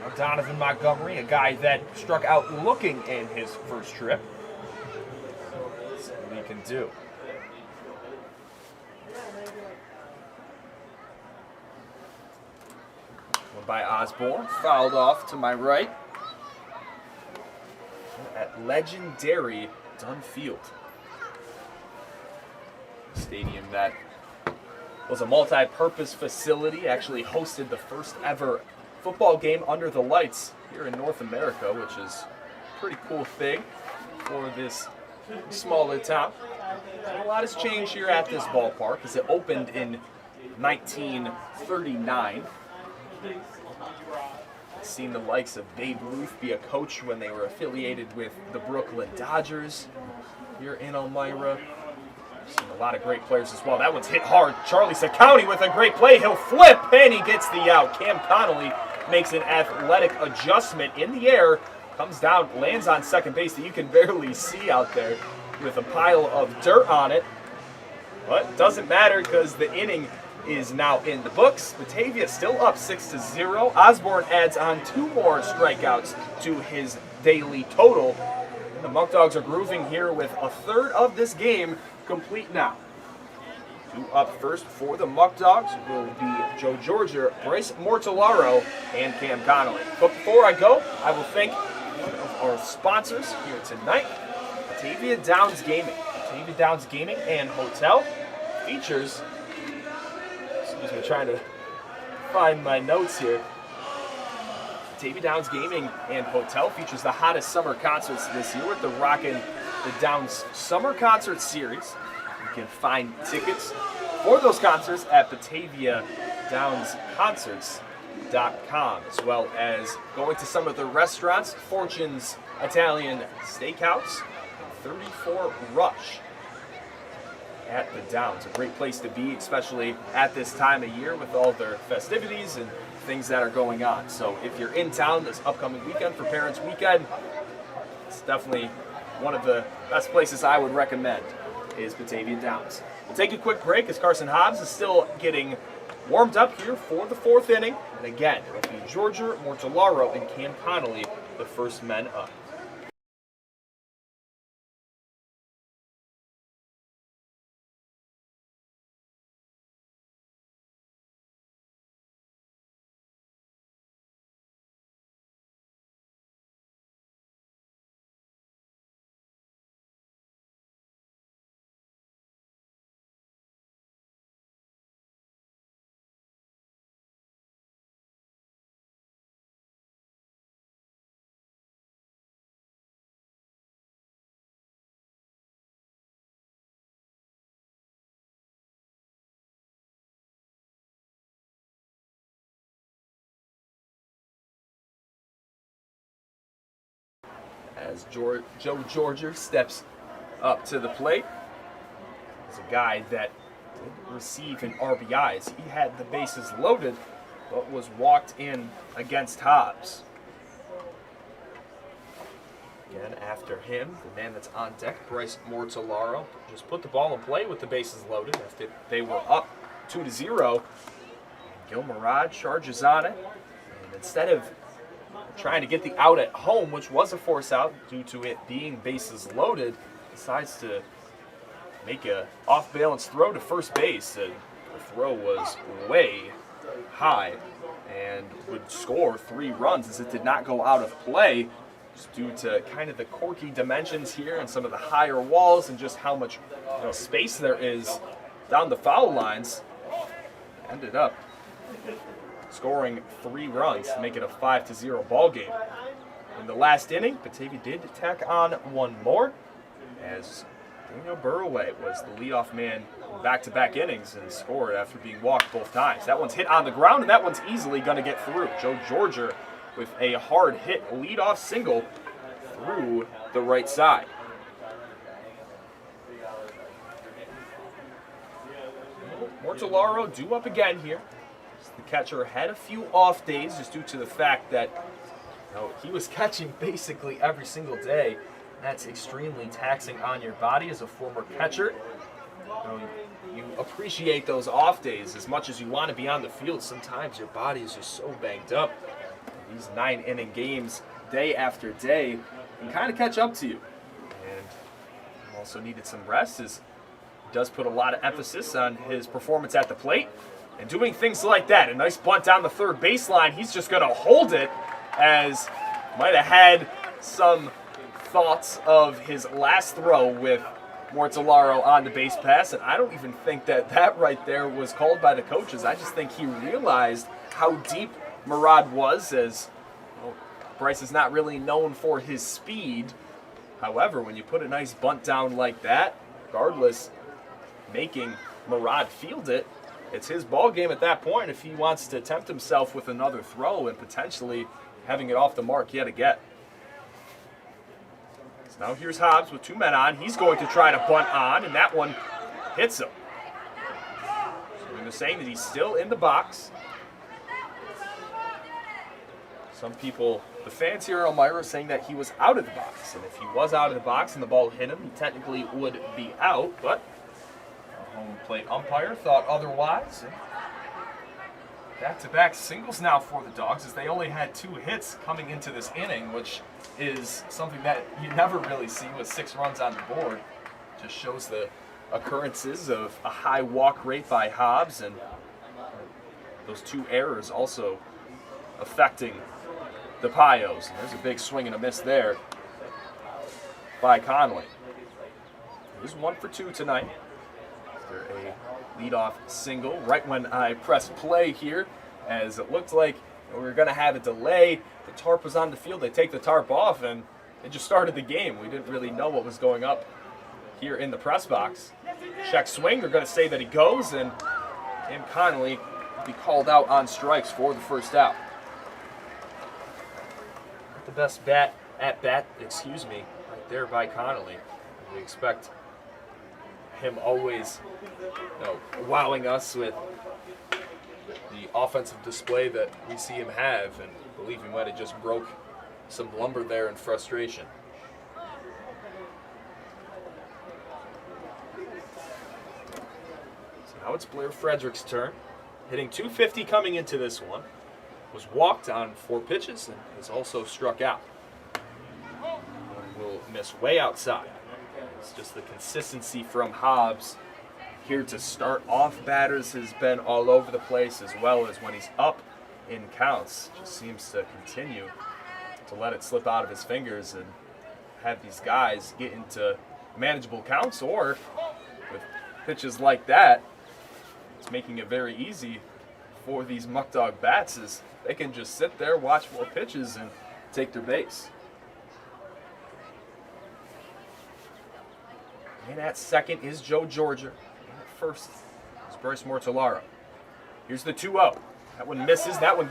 Now Donovan Montgomery, a guy that struck out looking in his first trip. Let's see what he can do. One by Osborne, fouled off to my right at legendary Dunn Field. Stadium that was a multi-purpose facility, actually hosted the first ever football game under the lights here in North America, which is a pretty cool thing for this smaller town. And a lot has changed here at this ballpark as it opened in 1939. Seen the likes of Babe Ruth be a coach when they were affiliated with the Brooklyn Dodgers here in Elmira. Seen a lot of great players as well. That one's hit hard. Charlie Sakowny with a great play. He'll flip, and he gets the out. Cam Connolly makes an athletic adjustment in the air, comes down, lands on second base that you can barely see out there with a pile of dirt on it. But doesn't matter because the inning is now in the books. Batavia still up 6-0. Osborne adds on 2 more strikeouts to his daily total. And the Muckdogs are grooving here with a third of this game complete now. 2 up first for the Muckdogs will be Joe Georgia, Bryce Mortellaro, and Cam Connolly. But before I go, I will thank one of our sponsors here tonight, Batavia Downs Gaming. Batavia Downs Gaming and Hotel features, excuse me, trying to find my notes here. Batavia Downs Gaming and Hotel features the hottest summer concerts this year with the Rockin' the Downs Summer Concert Series. You can find tickets for those concerts at BataviaDownsConcerts.com, as well as going to some of the restaurants, Fortune's Italian Steakhouse, and 34 Rush at the Downs. A great place to be, especially at this time of year with all their festivities and things that are going on. So if you're in town this upcoming weekend for Parents Weekend, it's definitely one of the best places I would recommend is Batavia Downs. We'll take a quick break as Carson Hobbs is still getting warmed up here for the 4th inning. And again, it'll be Georgia, Mortellaro, and Cam Connolly, the first men up. As Joe Georgia steps up to the plate, is a guy that did receive an RBIs. He had the bases loaded, but was walked in against Hobbs. Again, after him, the man that's on deck, Bryce Mortellaro, just put the ball in play with the bases loaded after they were up 2-0. Gil Murad charges on it, and instead of trying to get the out at home, which was a force out due to it being bases loaded, decides to make a off-balance throw to first base. The throw was way high and would score 3 runs as it did not go out of play, just due to kind of the quirky dimensions here and some of the higher walls and just how much space there is down the foul lines. Ended up scoring 3 runs to make it a 5-0 ball game. In the last inning, Batavia did tack on 1 more, as Daniel Burroway was the leadoff man in back-to-back innings and scored after being walked both times. That one's hit on the ground, and that one's easily going to get through. Joe Georgia with a hard hit leadoff single through the right side. Mortellaro due up again here. The catcher had a few off days just due to the fact that he was catching basically every single day. That's extremely taxing on your body as a former catcher. You appreciate those off days as much as you want to be on the field. Sometimes your body is just so banged up. These 9-inning games, day after day, can kind of catch up to you. And also needed some rest, as he does put a lot of emphasis on his performance at the plate. And doing things like that, a nice bunt down the third baseline, he's just going to hold it, as might have had some thoughts of his last throw with Mortellaro on the base pass, and I don't even think that right there was called by the coaches. I just think he realized how deep Murad was, as Bryce is not really known for his speed. However, when you put a nice bunt down like that, regardless, making Murad field it, it's his ball game at that point if he wants to tempt himself with another throw and potentially having it off the mark yet again. So now here's Hobbs with 2 men on. He's going to try to bunt on, and that one hits him. So they're saying that he's still in the box. Some people, the fans here at Elmira, are saying that he was out of the box. And if he was out of the box and the ball hit him, he technically would be out, but home plate umpire thought otherwise. Back-to-back singles now for the Dogs, as they only had 2 hits coming into this inning, which is something that you never really see with 6 runs on the board. Just shows the occurrences of a high walk rate by Hobbs, and those 2 errors also affecting the Pios. And there's a big swing and a miss there by Conley. He's 1 for 2 tonight. A leadoff single right when I pressed play here, as it looked like we were going to have a delay. The tarp was on the field. They take the tarp off, and it just started the game. We didn't really know what was going up here in the press box. Check swing. They're going to say that he goes, and Tim Connolly will be called out on strikes for the first out. The best at bat, right there by Connolly. We expect him always wowing us with the offensive display that we see him have, and I believe he might have just broke some lumber there in frustration. So now it's Blair Frederick's turn, hitting .250 coming into this one. Was walked on 4 pitches and has also struck out. Will miss way outside. It's just the consistency from Hobbs here to start off batters has been all over the place, as well as when he's up in counts. Just seems to continue to let it slip out of his fingers and have these guys get into manageable counts, or with pitches like that, it's making it very easy for these Muckdog bats, as they can just sit there, watch 4 pitches, and take their base. And at second is Joe Georgia. And at first is Bryce Mortellaro. Here's the 2-0. That one misses. That one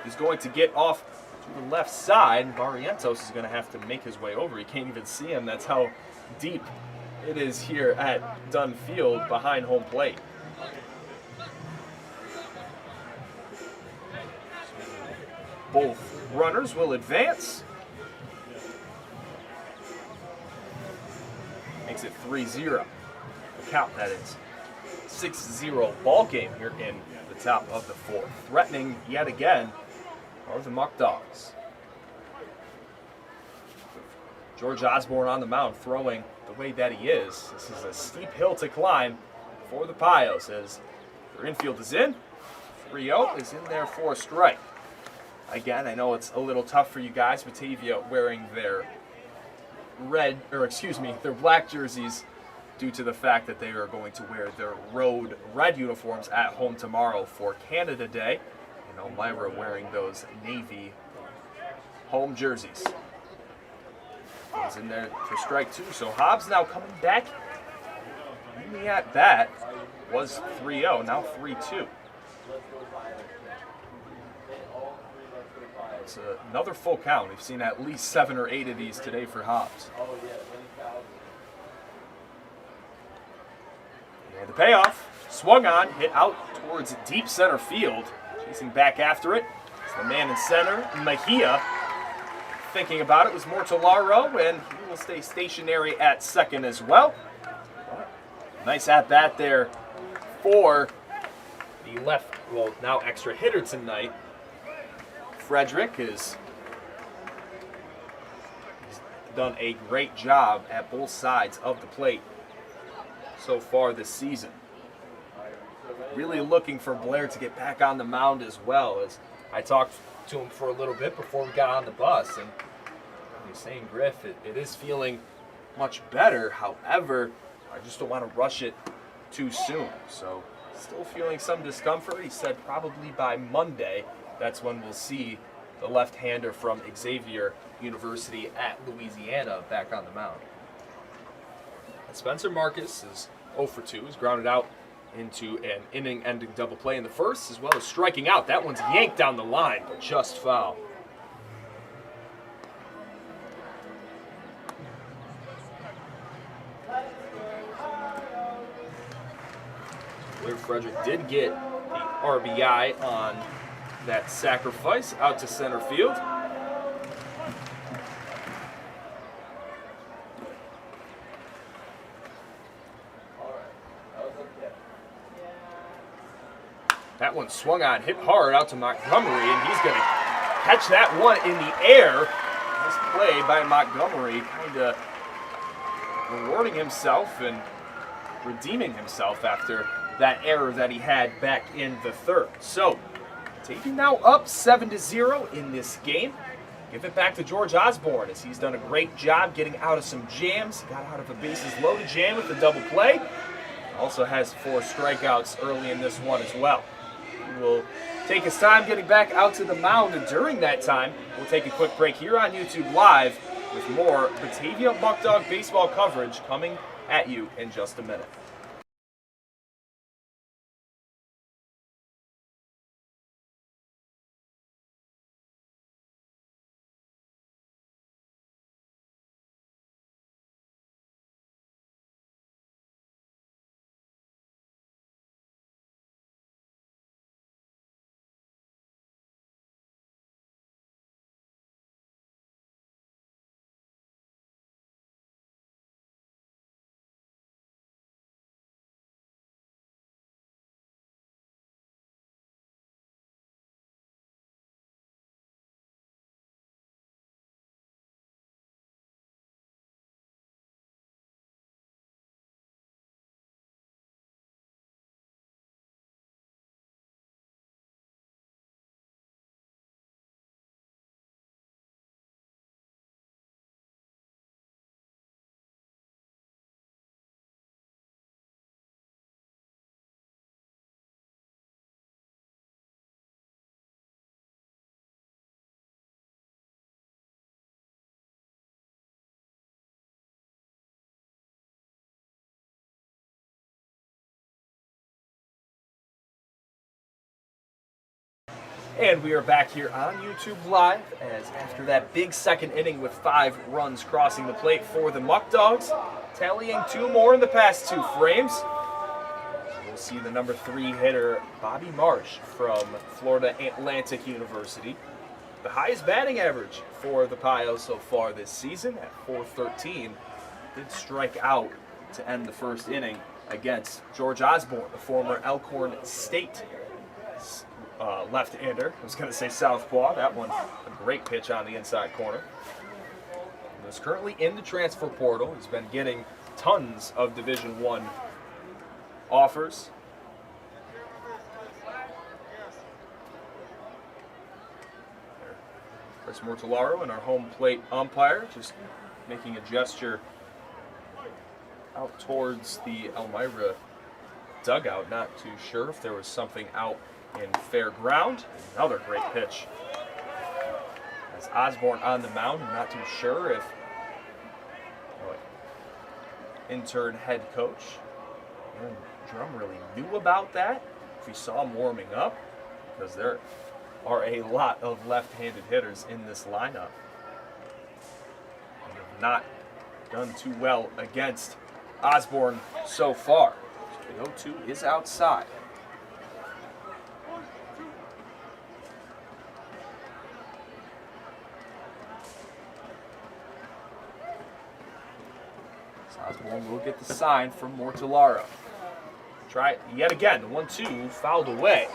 is going to get off to the left side. Barrientos is going to have to make his way over. You can't even see him. That's how deep it is here at Dunn Field behind home plate. Both runners will advance. Makes it 3-0. The count, that is. 6-0 ball game here in the top of the 4th. Threatening yet again are the Muckdogs. George Osborne on the mound, throwing the way that he is. This is a steep hill to climb for the Pios, as their infield is in. 3-0 is in there for a strike. Again, I know it's a little tough for you guys. Batavia wearing their their black jerseys, due to the fact that they are going to wear their road red uniforms at home tomorrow for Canada Day. And Elmira wearing those navy home jerseys. He's in there for strike 2. So Hobbs now coming back. In the at bat was 3-0, now 3-2. It's another full count. We've seen at least 7 or 8 of these today for Hobbs. And the payoff, swung on, hit out towards deep center field. Chasing back after it. It's the man in center, Mejia. Thinking about it was Mortellaro, and he will stay stationary at second as well. Nice at bat there for the left, well, now extra hitter tonight. Frederick has done a great job at both sides of the plate so far this season. Really looking for Blair to get back on the mound as well. As I talked to him for a little bit before we got on the bus, and he was saying, Griff, it is feeling much better. However, I just don't want to rush it too soon. So still feeling some discomfort. He said probably by Monday, that's when we'll see the left-hander from Xavier University at Louisiana back on the mound. And Spencer Marcus is 0 for 2. He's grounded out into an inning-ending double play in the first, as well as striking out. That one's yanked down the line, but just foul. Blair Frederick did get the RBI on that sacrifice out to center field. That one swung on, hit hard out to Montgomery, and he's going to catch that one in the air. Nice play by Montgomery, kind of rewarding himself and redeeming himself after that error that he had back in the third. So, taking now up 7-0 in this game. Give it back to George Osborne, as he's done a great job getting out of some jams. Got out of a bases loaded jam with the double play. Also has 4 strikeouts early in this one as well. He will take his time getting back out to the mound, and during that time, we'll take a quick break here on YouTube Live with more Batavia Muckdog baseball coverage coming at you in just a minute. And we are back here on YouTube Live, as after that big second inning with 5 runs crossing the plate for the Muckdogs, tallying 2 more in the past 2 frames. We'll see the number 3 hitter, Bobby Marsh from Florida Atlantic University. The highest batting average for the Pios so far this season at .413. Did strike out to end the first inning against George Osborne, the former Elkhorn State left-hander. I was going to say southpaw. That one, a great pitch on the inside corner. He's currently in the transfer portal. He's been getting tons of Division I offers. Chris Mortellaro and our home plate umpire just making a gesture out towards the Elmira dugout. Not too sure if there was something out in fair ground. Another great pitch. As Osborne on the mound, I'm not too sure if intern head coach Aaron Drum really knew about that, if he saw him warming up, because there are a lot of left-handed hitters in this lineup. They have not done too well against Osborne so far. The 0-2 is outside. Osborne will get the sign from Mortellaro. Try it yet again. The 1-2 fouled away.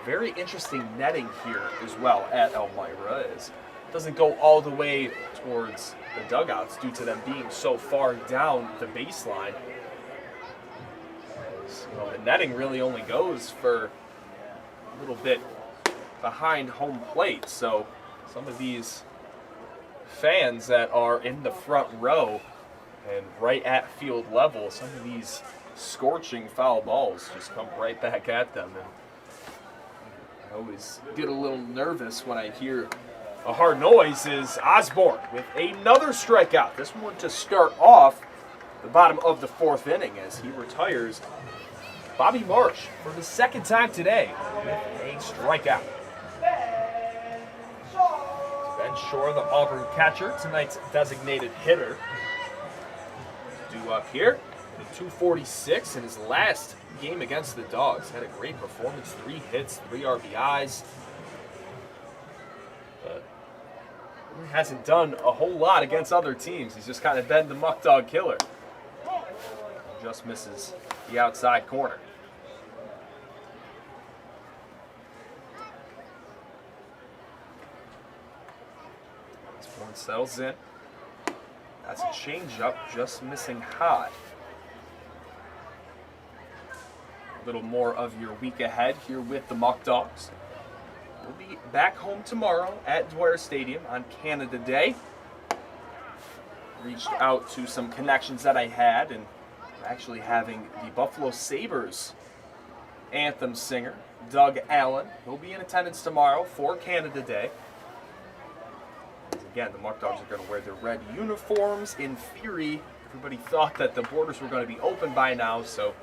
Very interesting netting here as well at Elmira. It doesn't go all the way towards the dugouts due to them being so far down the baseline. The netting really only goes for a little bit behind home plate. So some of these fans that are in the front row and right at field level, some of these scorching foul balls just come right back at them. And I always get a little nervous when I hear a hard noise. Is Osborne with another strikeout. This one to start off the bottom of the 4th inning as he retires Bobby Marsh for the 2nd time today with a strikeout. Ben Shore, the Auburn catcher, tonight's designated hitter. Due up here, the 246 in his last game against the Dogs. Had a great performance, 3 hits, 3 RBIs. But he hasn't done a whole lot against other teams. He's just kind of been the Muckdog killer. Just misses the outside corner. One settles in. That's a changeup, just missing high. A little more of your week ahead here with the Muckdogs. We'll be back home tomorrow at Dwyer Stadium on Canada Day. Reached out to some connections that I had, and actually having the Buffalo Sabres anthem singer, Doug Allen. He'll be in attendance tomorrow for Canada Day. Again, the Muckdogs are going to wear their red uniforms. In theory, everybody thought that the borders were going to be open by now, so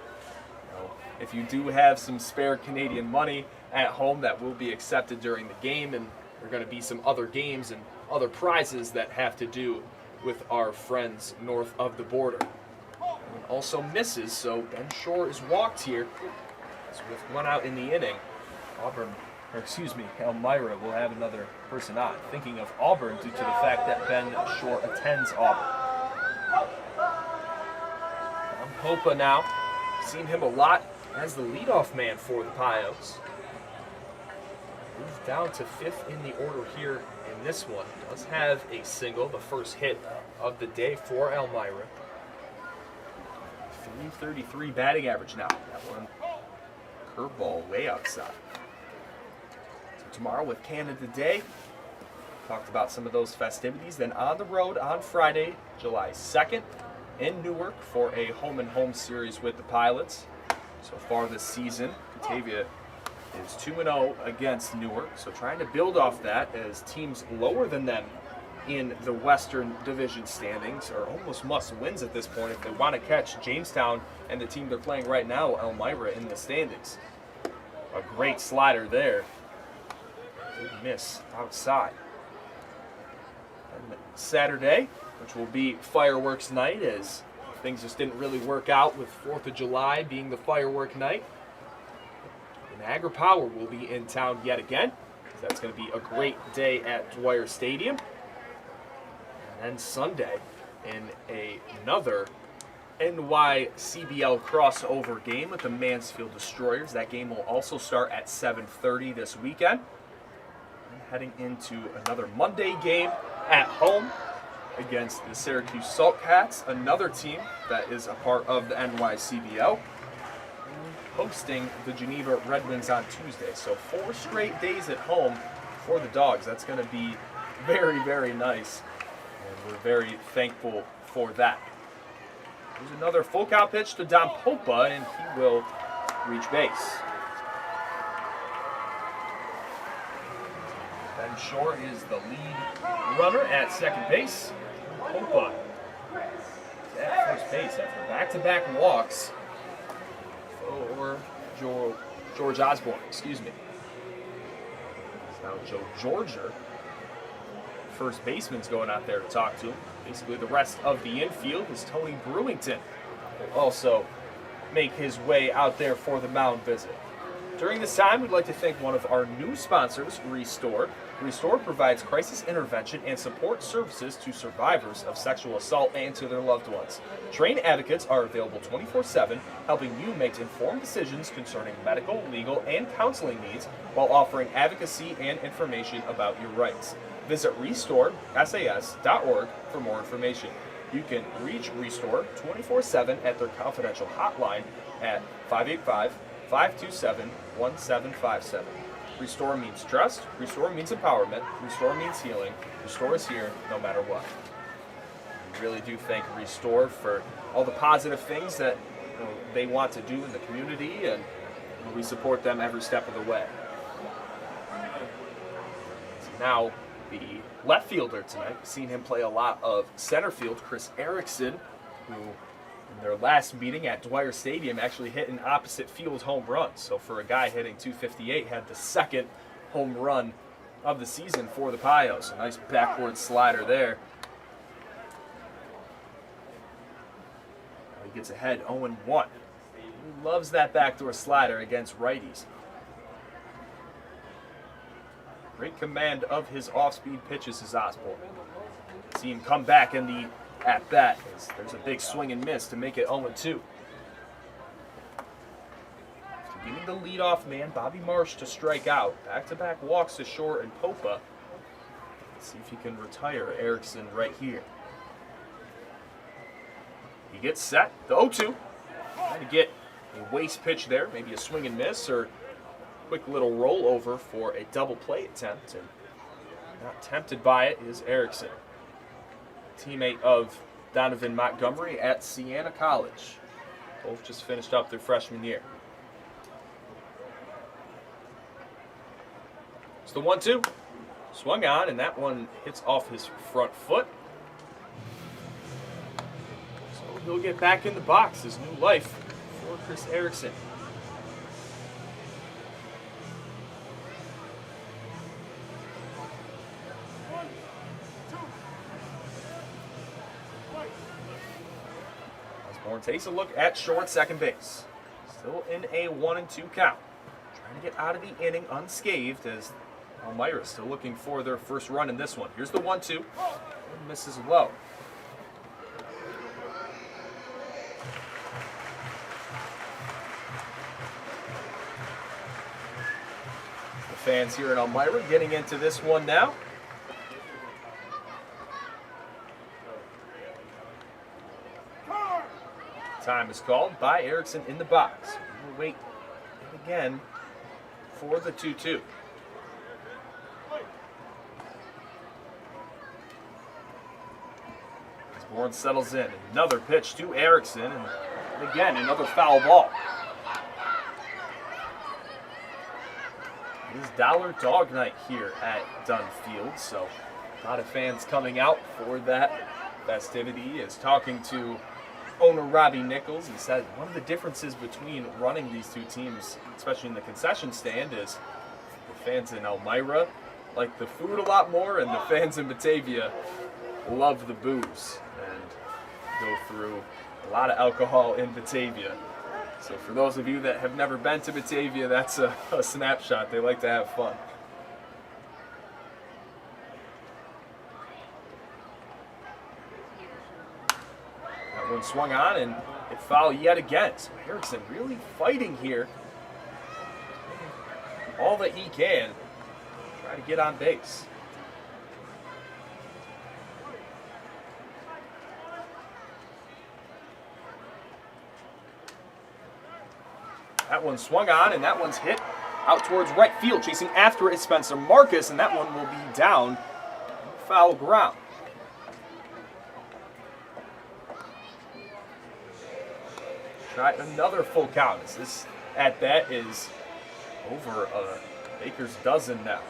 if you do have some spare Canadian money at home, that will be accepted during the game, and there are going to be some other games and other prizes that have to do with our friends north of the border. And also misses, so Ben Shore is walked here. So with 1 out in the inning, Elmira will have another person on. Thinking of Auburn due to the fact that Ben Shore attends Auburn. Popa now, seen him a lot as the leadoff man for the Pios. Moved down to 5th in the order here in this one. Does have a single, the first hit of the day for Elmira. 333 batting average now. That one curveball way outside. Tomorrow with Canada Day. Talked about some of those festivities. Then on the road on Friday, July 2nd in Newark for a home-and-home series with the Pilots. So far this season, Batavia is 2-0 against Newark. So trying to build off that as teams lower than them in the Western Division standings are almost must-wins at this point if they want to catch Jamestown and the team they're playing right now, Elmira, in the standings. A great slider there. Miss outside. And Saturday, which will be fireworks night, as things just didn't really work out with 4th of July being the firework night. Niagara Power will be in town yet again. So that's going to be a great day at Dwyer Stadium. And then Sunday in another NYCBL crossover game with the Mansfield Destroyers. That game will also start at 7:30 this weekend. Heading into another Monday game at home against the Syracuse Saltcats, another team that is a part of the NYCBL, hosting the Geneva Red Wings on Tuesday. So 4 straight days at home for the Dogs. That's going to be very, very nice, and we're very thankful for that. There's another full count pitch to Don Popa, and he will reach base. Ben Shore is the lead runner at second base. Popa is at first base after back-to-back walks for George Osborne, excuse me. It's now Joe Georger. First baseman's going out there to talk to him. Basically the rest of the infield is Tony Brewington. Will also make his way out there for the mound visit. During this time, we'd like to thank one of our new sponsors, Restore. Restore provides crisis intervention and support services to survivors of sexual assault and to their loved ones. Trained advocates are available 24/7, helping you make informed decisions concerning medical, legal, and counseling needs while offering advocacy and information about your rights. Visit RestoreSAS.org for more information. You can reach Restore 24/7 at their confidential hotline at 585-527-1757. Restore means trust, Restore means empowerment, Restore means healing. Restore is here no matter what. We really do thank Restore for all the positive things that they want to do in the community, and we support them every step of the way. So now, the left fielder tonight, we've seen him play a lot of center field, Chris Erickson, who in their last meeting at Dwyer Stadium actually hit an opposite field home run. So for a guy hitting .258, had the second home run of the season for the Pios. A nice backward slider there. He gets ahead 0-1. He loves that backdoor slider against righties. Great command of his off-speed pitches is Osborne. See him come back in the at-bat. There's a big swing and miss to make it 0-2. Getting the leadoff man, Bobby Marsh, to strike out. Back-to-back walks to short and Popa. Let's see if he can retire Erickson right here. He gets set. The 0-2. Trying to get a waste pitch there, maybe a swing and miss, or quick little rollover for a double play attempt. And not tempted by it is Erickson, teammate of Donovan Montgomery at Siena College. Both just finished up their freshman year. It's the 1-2. Swung on, and that one hits off his front foot. So he'll get back in the box. His new life for Chris Erickson. Osborne takes a look at short second base. Still in a 1-2 count. Trying to get out of the inning unscathed as Elmira still looking for their first run in this one. Here's the 1-2. And misses low. The fans here in Elmira getting into this one now. Time is called by Erickson in the box. We'll wait again for the 2-2. Osborne settles in. Another pitch to Erickson, and again another foul ball. It is Dollar Dog Night here at Dunn Field, so a lot of fans coming out for that festivity. Is talking to owner Robbie Nichols. He said one of the differences between running these two teams, especially in the concession stand, is the fans in Elmira like the food a lot more, and the fans in Batavia love the booze and go through a lot of alcohol in Batavia. So for those of you that have never been to Batavia, that's a snapshot. They like to have fun. One swung on and it foul yet again. So Erickson really fighting here. All that he can. Try to get on base. That one swung on and that one's hit out towards right field. Chasing after it is Spencer Marcus, and that one will be down foul ground. Try another full count. This at bat is over a Baker's dozen now.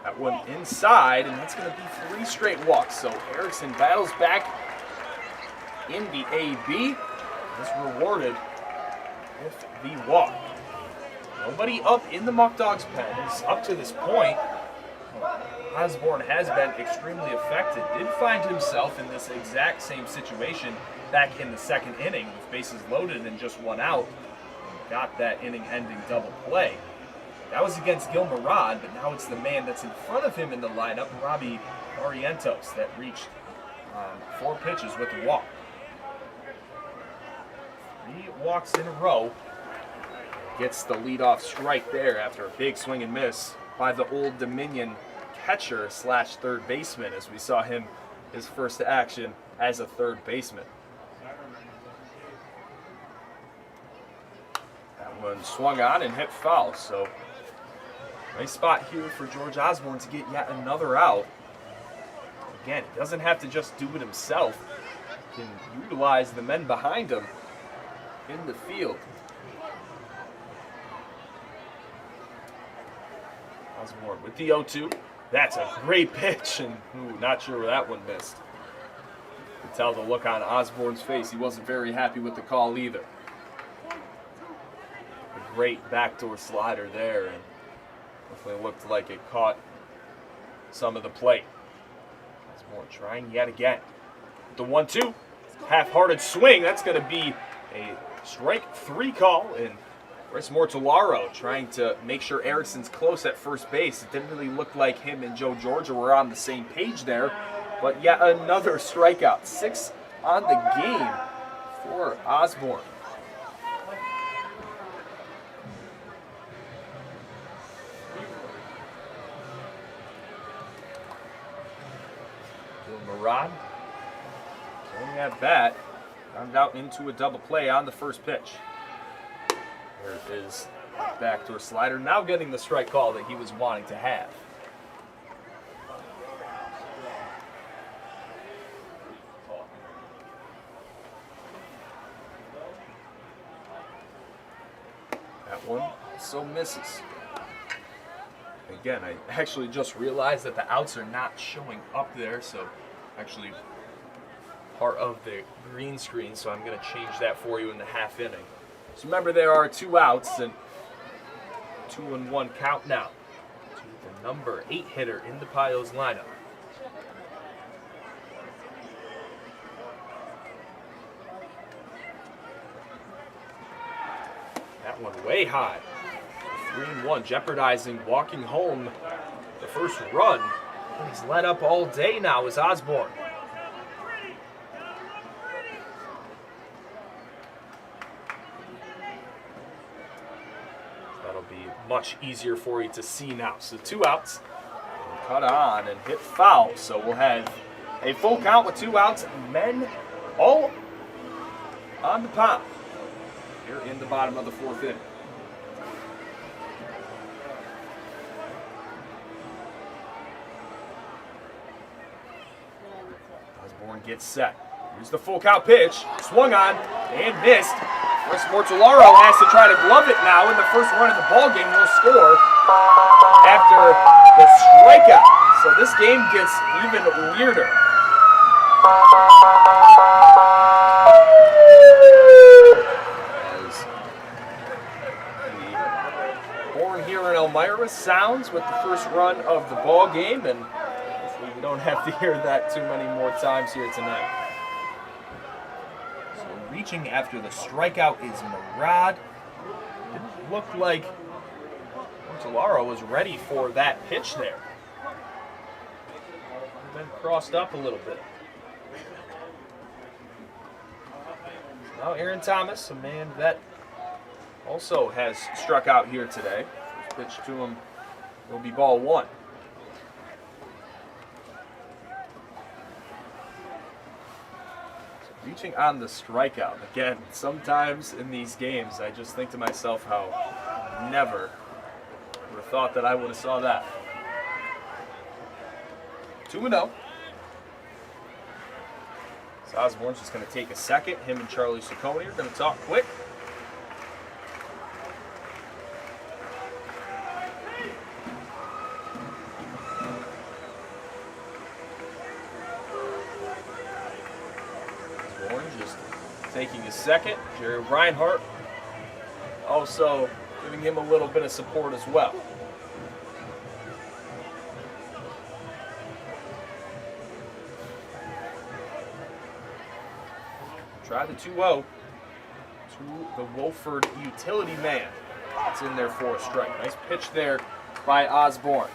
That one inside, and that's going to be 3 straight walks. So Erickson battles back in the AB. Is rewarded with the walk. Nobody up in the Muckdogs pen is up to this point. Osborne has been extremely effective. Did find himself in this exact same situation back in the second inning with bases loaded and just one out. Got that inning-ending double play. That was against Elmira, but now it's the man that's in front of him in the lineup, Robbie Barrientos, that reached 4 pitches with a walk. 3 walks in a row. Gets the leadoff strike there after a big swing and miss by the Old Dominion catcher slash third baseman, as we saw him his first action as a third baseman. That one swung on and hit foul, so nice spot here for George Osborne to get yet another out. Again, he doesn't have to just do it himself. He can utilize the men behind him in the field. Osborne with the 0-2. That's a great pitch, and not sure where that one missed. You can tell the look on Osborne's face. He wasn't very happy with the call either. A great backdoor slider there, and definitely looked like it caught some of the plate. Osborne trying yet again. The 1-2, half-hearted swing. That's going to be a strike 3 call, and Bryce Mortellaro trying to make sure Erickson's close at first base. It didn't really look like him and Joe Georgia were on the same page there, but yet another strikeout. 6 on the game for Osborne. Elmira, going at bat, rounded out into a double play on the first pitch. There is backdoor slider, now getting the strike call that he was wanting to have. That one also misses. Again, I actually just realized that the outs are not showing up there, so actually part of the green screen, so I'm going to change that for you in the half inning. So remember, there are 2 outs and 2-1 count now to the number 8 hitter in the Pios lineup. That one way high. 3-1, jeopardizing walking home the first run. He's led up all day now is Osborne. Much easier for you to see now. So 2 outs, cut on and hit foul. So we'll have a full count with 2 outs, men all on the pop here in the bottom of the 4th inning. Osborne gets set. Here's the full count pitch, swung on and missed. Bryce Mortellaro has to try to glove it now in the first run of the ballgame. Will score after the strikeout. So this game gets even weirder. As the horn here in Elmira sounds with the first run of the ballgame, and hopefully we don't have to hear that too many more times here tonight. Reaching after the strikeout is Murad. Didn't look like Mortellaro was ready for that pitch there. Been crossed up a little bit. Now Aaron Thomas, a man that also has struck out here today. First pitch to him will be ball 1. Reaching on the strikeout. Again, sometimes in these games, I just think to myself how never would have thought that I would have saw that. 2-0. So Osborne's just going to take a second. Him and Charlie Ciccone are going to talk quick. Taking a second. Jerry Reinhardt also giving him a little bit of support as well. try the 2-0 to the Wolford utility man. It's in there for a strike. Nice pitch there by Osborne.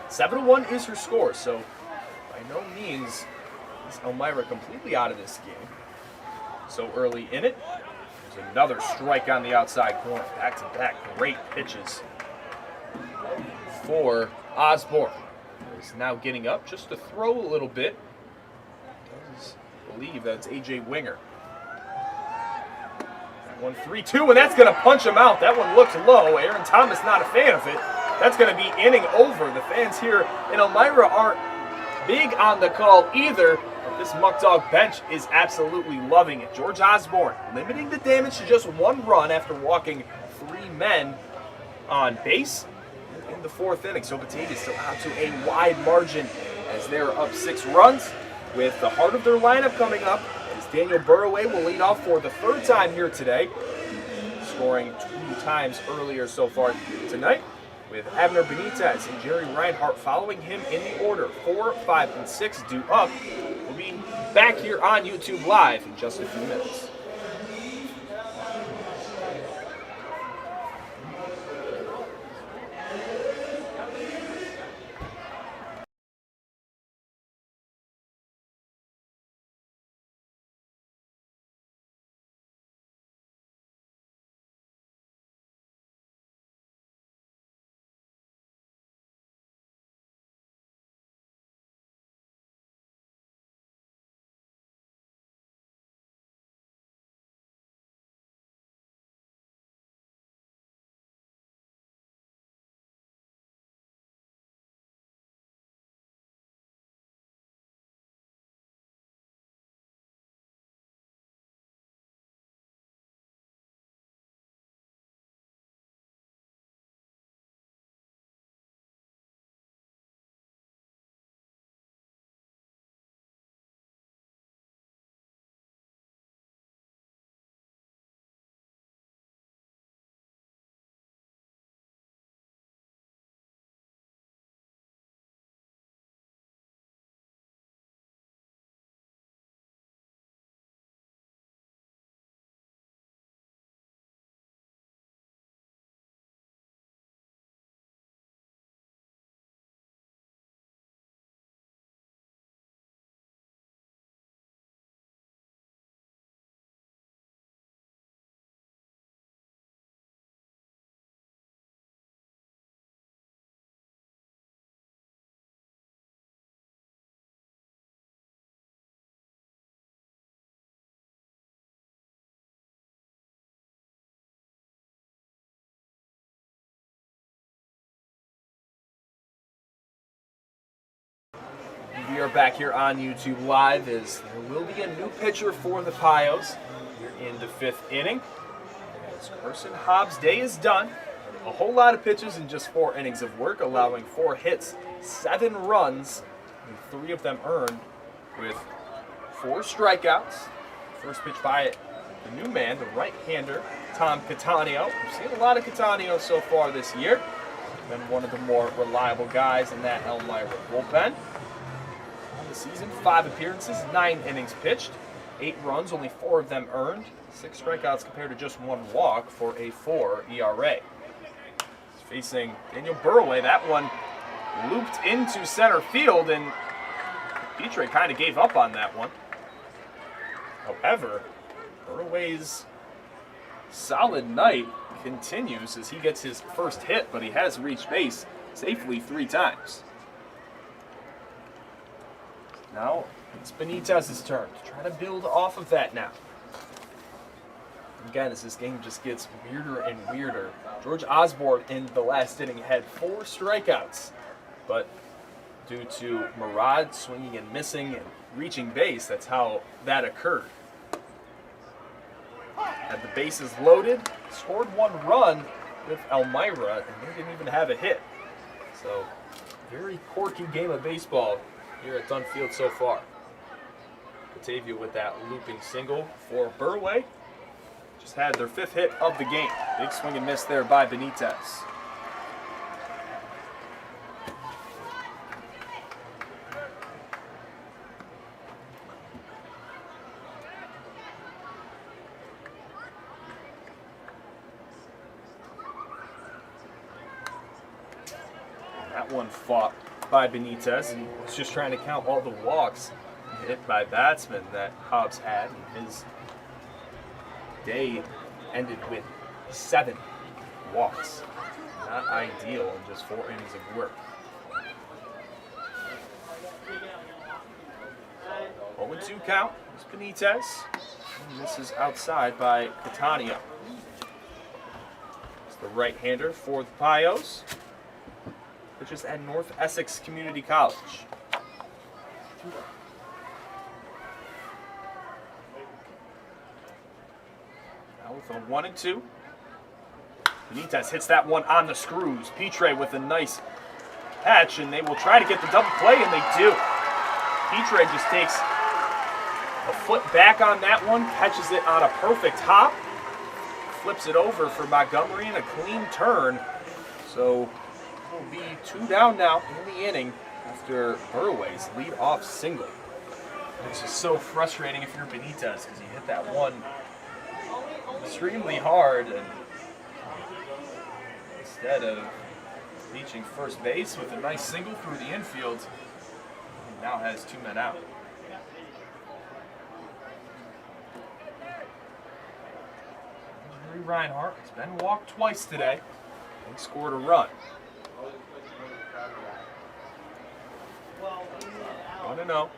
7-1 is her score, so by no means is Elmira completely out of this game. So early in it, there's another strike on the outside corner. Back-to-back great pitches for Osborne. He's now getting up just to throw a little bit. Does believe that's A.J. Winger. That one 3-2, and that's going to punch him out. That one looks low. Aaron Thomas not a fan of it. That's going to be inning over. The fans here in Elmira aren't big on the call either. But this Muckdog bench is absolutely loving it. George Osborne limiting the damage to just 1 run after walking 3 men on base in the 4th inning. So Batavia still out to a wide margin as they're up 6 runs. With the heart of their lineup coming up, as Daniel Burroway will lead off for the 3rd time here today, scoring 2 times earlier so far tonight, with Abner Benitez and Jerry Reinhart following him in the order. 4, 5, and 6 due up. We'll be back here on YouTube Live in just a few minutes. We are back here on YouTube Live as there will be a new pitcher for the Pios here in the 5th inning. As Carson Hobbs' day is done. A whole lot of pitches in just 4 innings of work, allowing 4 hits, 7 runs, and 3 of them earned with 4 strikeouts. First pitch by the new man, the right-hander, Tom Cattaneo. We've seen a lot of Cattaneo so far this year. Been one of the more reliable guys in that Elmira bullpen. The season, 5 appearances, 9 innings pitched, 8 runs, only 4 of them earned, 6 strikeouts compared to just 1 walk for a 4 ERA. He's facing Daniel Burroway. That one looped into center field, and Petrie kind of gave up on that one. However, Burroway's solid night continues as he gets his first hit, but he has reached base safely 3 times. Now, it's Benitez's turn to try to build off of that now. Again, as this game just gets weirder and weirder, George Osborne in the last inning had 4 strikeouts, but due to Murad swinging and missing and reaching base, that's how that occurred. Had the bases loaded, scored 1 run with Elmira, and they didn't even have a hit. So, very quirky game of baseball here at Dunfield so far. Batavia with that looping single for Burway. Just had their 5th hit of the game. Big swing and miss there by Benitez. that one fought by Benitez, and was just trying to count all the walks hit by batsmen that Hobbs had. And his day ended with 7 walks. Not ideal in just 4 innings of work. 0-2 count. It's Benitez. And this is outside by Catania. It's the right-hander for the Pios, which is at North Essex Community College. Now with a 1-2. Benitez hits that one on the screws. Pitre with a nice catch, and they will try to get the double play, and they do. Pitre just takes a foot back on that one, catches it on a perfect hop, flips it over for Montgomery in a clean turn. So we'll be 2 down now in the inning after Burway's lead-off single. It's just so frustrating if you're Benitez because you hit that one extremely hard, and instead of reaching first base with a nice single through the infield, he now has 2 men out. Henry Reinhardt has been walked twice today and scored a run. 1-0.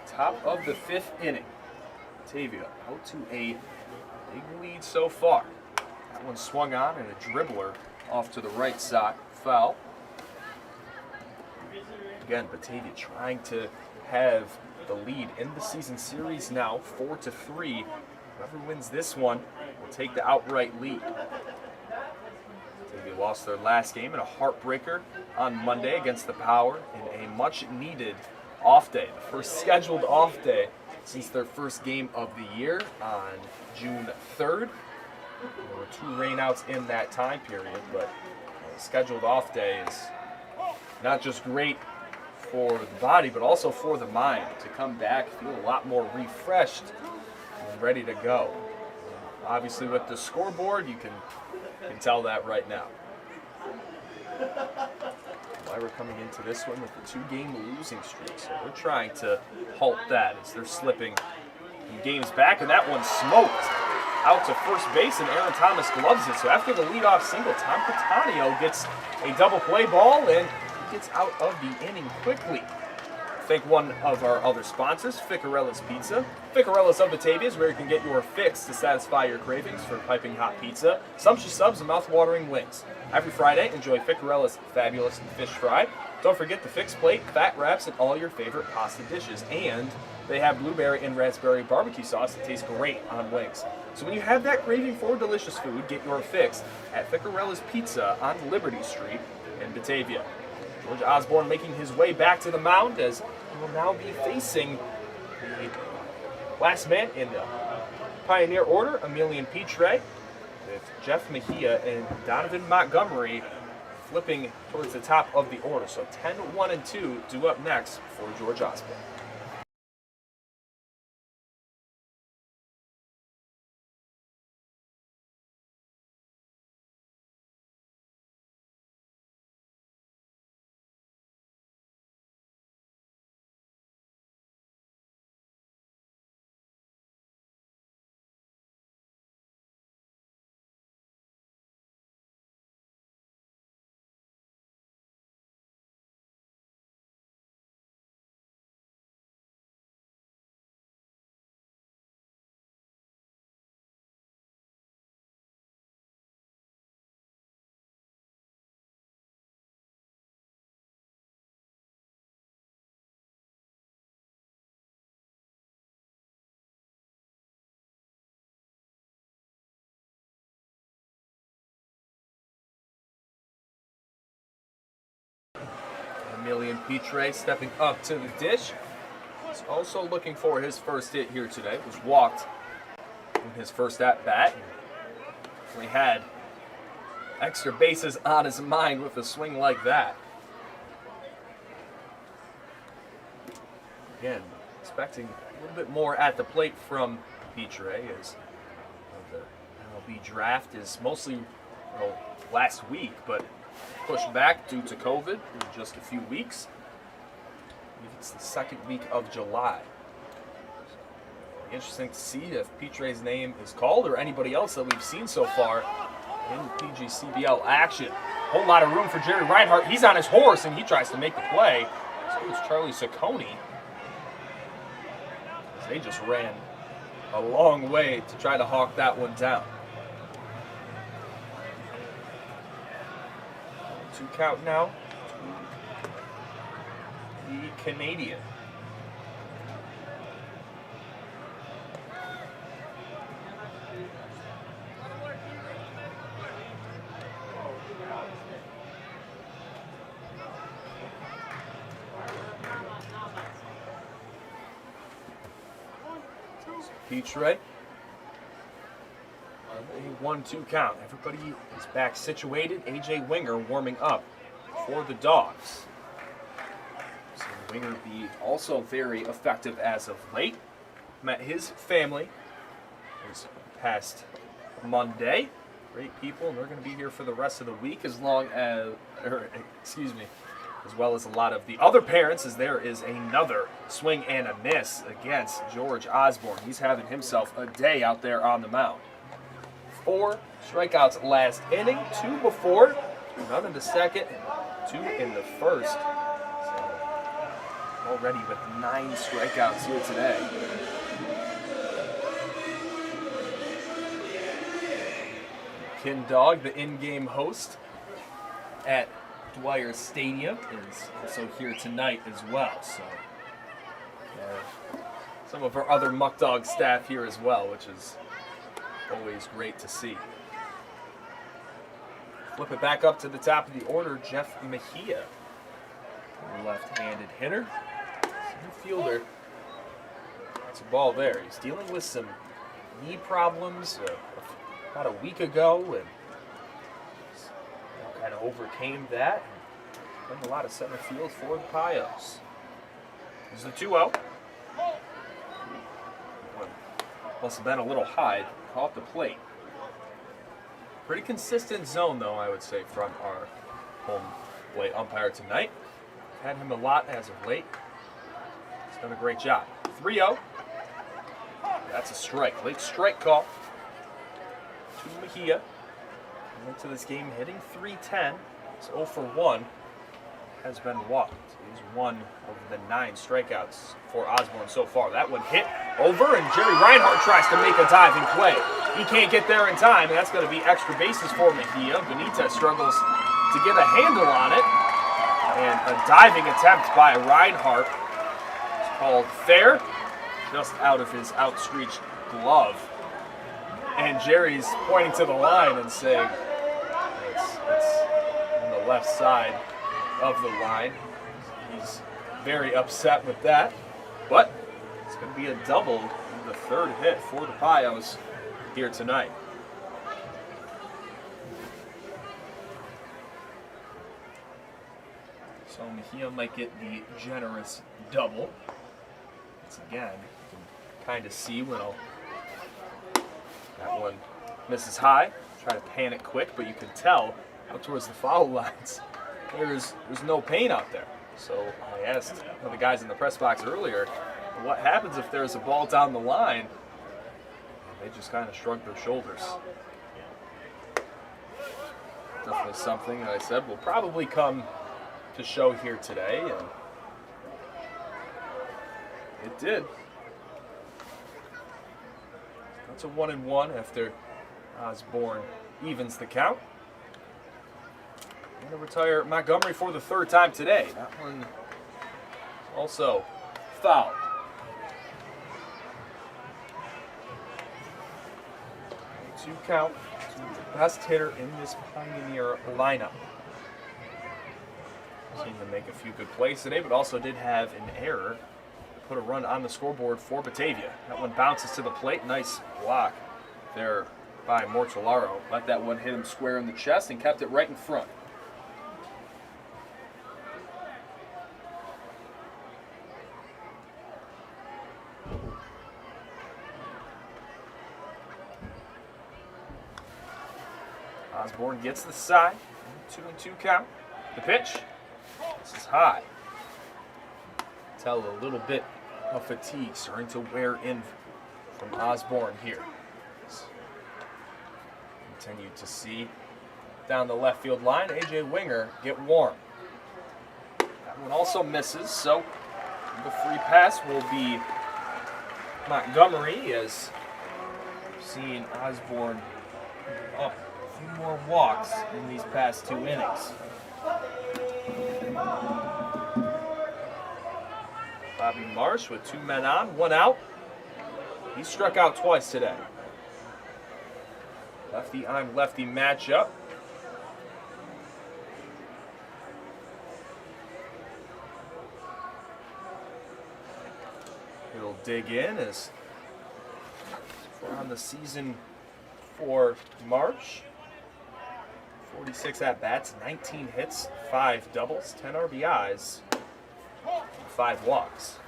Top of the 5th inning. Batavia out to a big lead so far. That one swung on and a dribbler off to the right side. Foul. Again, Batavia trying to have the lead in the season series now, 4-3. Whoever wins this one will take the outright lead. Batavia lost their last game in a heartbreaker on Monday against the Power in a much-needed off day, the first scheduled off day since their first game of the year on June 3rd. There were 2 rainouts in that time period, but a scheduled off day is not just great for the body, but also for the mind to come back, feel a lot more refreshed and ready to go. Obviously, with the scoreboard, you can tell that right now. Elmira coming into this one with a 2-game losing streak, so they're trying to halt that as they're slipping games back, and that one smoked out to first base, and Aaron Thomas gloves it. So after the leadoff single, Tom Catania gets a double play ball, and he gets out of the inning quickly. Thank one of our other sponsors, Ficarella's Pizza. Ficarella's of Batavia is where you can get your fix to satisfy your cravings for piping hot pizza, sumptuous subs, and mouth-watering wings. Every Friday, enjoy Ficarella's fabulous fish fry. Don't forget the fixed plate, fat wraps, and all your favorite pasta dishes. And they have blueberry and raspberry barbecue sauce that tastes great on wings. So when you have that craving for delicious food, get your fix at Ficarella's Pizza on Liberty Street in Batavia. George Osborne making his way back to the mound as he will now be facing the last man in the Pioneer order, Emilian Pitre, with Jeff Mejia and Donovan Montgomery flipping towards the top of the order. So 10-1-2 due up next for George Osborne. Emilian Pitre stepping up to the dish. He's also looking for his first hit here today. Was walked in his first at-bat. He had extra bases on his mind with a swing like that. Again, expecting a little bit more at the plate from Pitre as the MLB draft is mostly last week, but pushed back due to COVID in just a few weeks. I believe it's the second week of July. Interesting to see if Petre's name is called or anybody else that we've seen so far in PGCBL action. Whole lot of room for Jerry Reinhardt. He's on his horse and he tries to make the play. So is Charlie Saccone. They just ran a long way to try to hawk that one down. 2 count now to the Canadian. Petre. A 1-2 count. Everybody is back situated. AJ Winger warming up for the Dogs. So Winger be also very effective as of late. Met his family this past Monday. Great people, and they're going to be here for the rest of the week as well as a lot of the other parents, as there is another swing and a miss against George Osborne. He's having himself a day out there on the mound. 4 strikeouts last inning, 2 before, none in the second, 2 in the first. So already with 9 strikeouts here today. Kin Dog, the in-game host at Dwyer Stadium, is also here tonight as well. So some of our other Muckdog staff here as well, which is always great to see. Flip it back up to the top of the order, Jeff Mejia, left-handed hitter. Center fielder. That's a ball there. He's dealing with some knee problems about a week ago, and kind of overcame that. Playing a lot of center field for the Pios. This is the 2-0. Must have been a little high. Caught the plate. Pretty consistent zone, though, I would say, from our home plate umpire tonight. Had him a lot as of late. He's done a great job. 3-0. That's a strike. Late strike call to Mejia. Into this game hitting .310. It's 0 for 1. Has been walked. He's 1 of the 9 strikeouts for Osborne so far. That one hit over, and Jerry Reinhardt tries to make a diving play. He can't get there in time, and that's going to be extra bases for Mejia. Benitez struggles to get a handle on it. And a diving attempt by Reinhardt is called fair, just out of his outstretched glove. And Jerry's pointing to the line and saying it's on the left side of the line. He's very upset with that, but it's going to be a double in the 3rd hit for the Pios here tonight. So Mejia might get the generous double. Once again, you can kind of see when that one misses high. Try to pan it quick, but you can tell up towards the foul lines, there's no pain out there. So I asked one of the guys in the press box earlier, what happens if there's a ball down the line? They just kind of shrugged their shoulders. Definitely something that I said will probably come to show here today, and it did. That's a 1-1 after Osborne evens the count. Going to retire Montgomery for the 3rd time today. That one also fouled. 2 count to the best hitter in this Pioneer lineup. Seemed to make a few good plays today, but also did have an error to put a run on the scoreboard for Batavia. That one bounces to the plate. Nice block there by Mortellaro. Let that one hit him square in the chest and kept it right in front. Osborne gets the side. 2-2 count. The pitch. This is high. Tell a little bit of fatigue starting to wear in from Osborne here. Continue to see down the left field line, AJ Winger get warm. That one also misses, so the free pass will be Montgomery, as we've seen Osborne up a few more walks in these past 2 innings. Bobby Marsh with 2 men on, 1 out. He struck out twice today. Lefty on lefty matchup. He'll dig in as we're on the season for March. 46 at-bats, 19 hits, 5 doubles, 10 RBIs, 5 walks.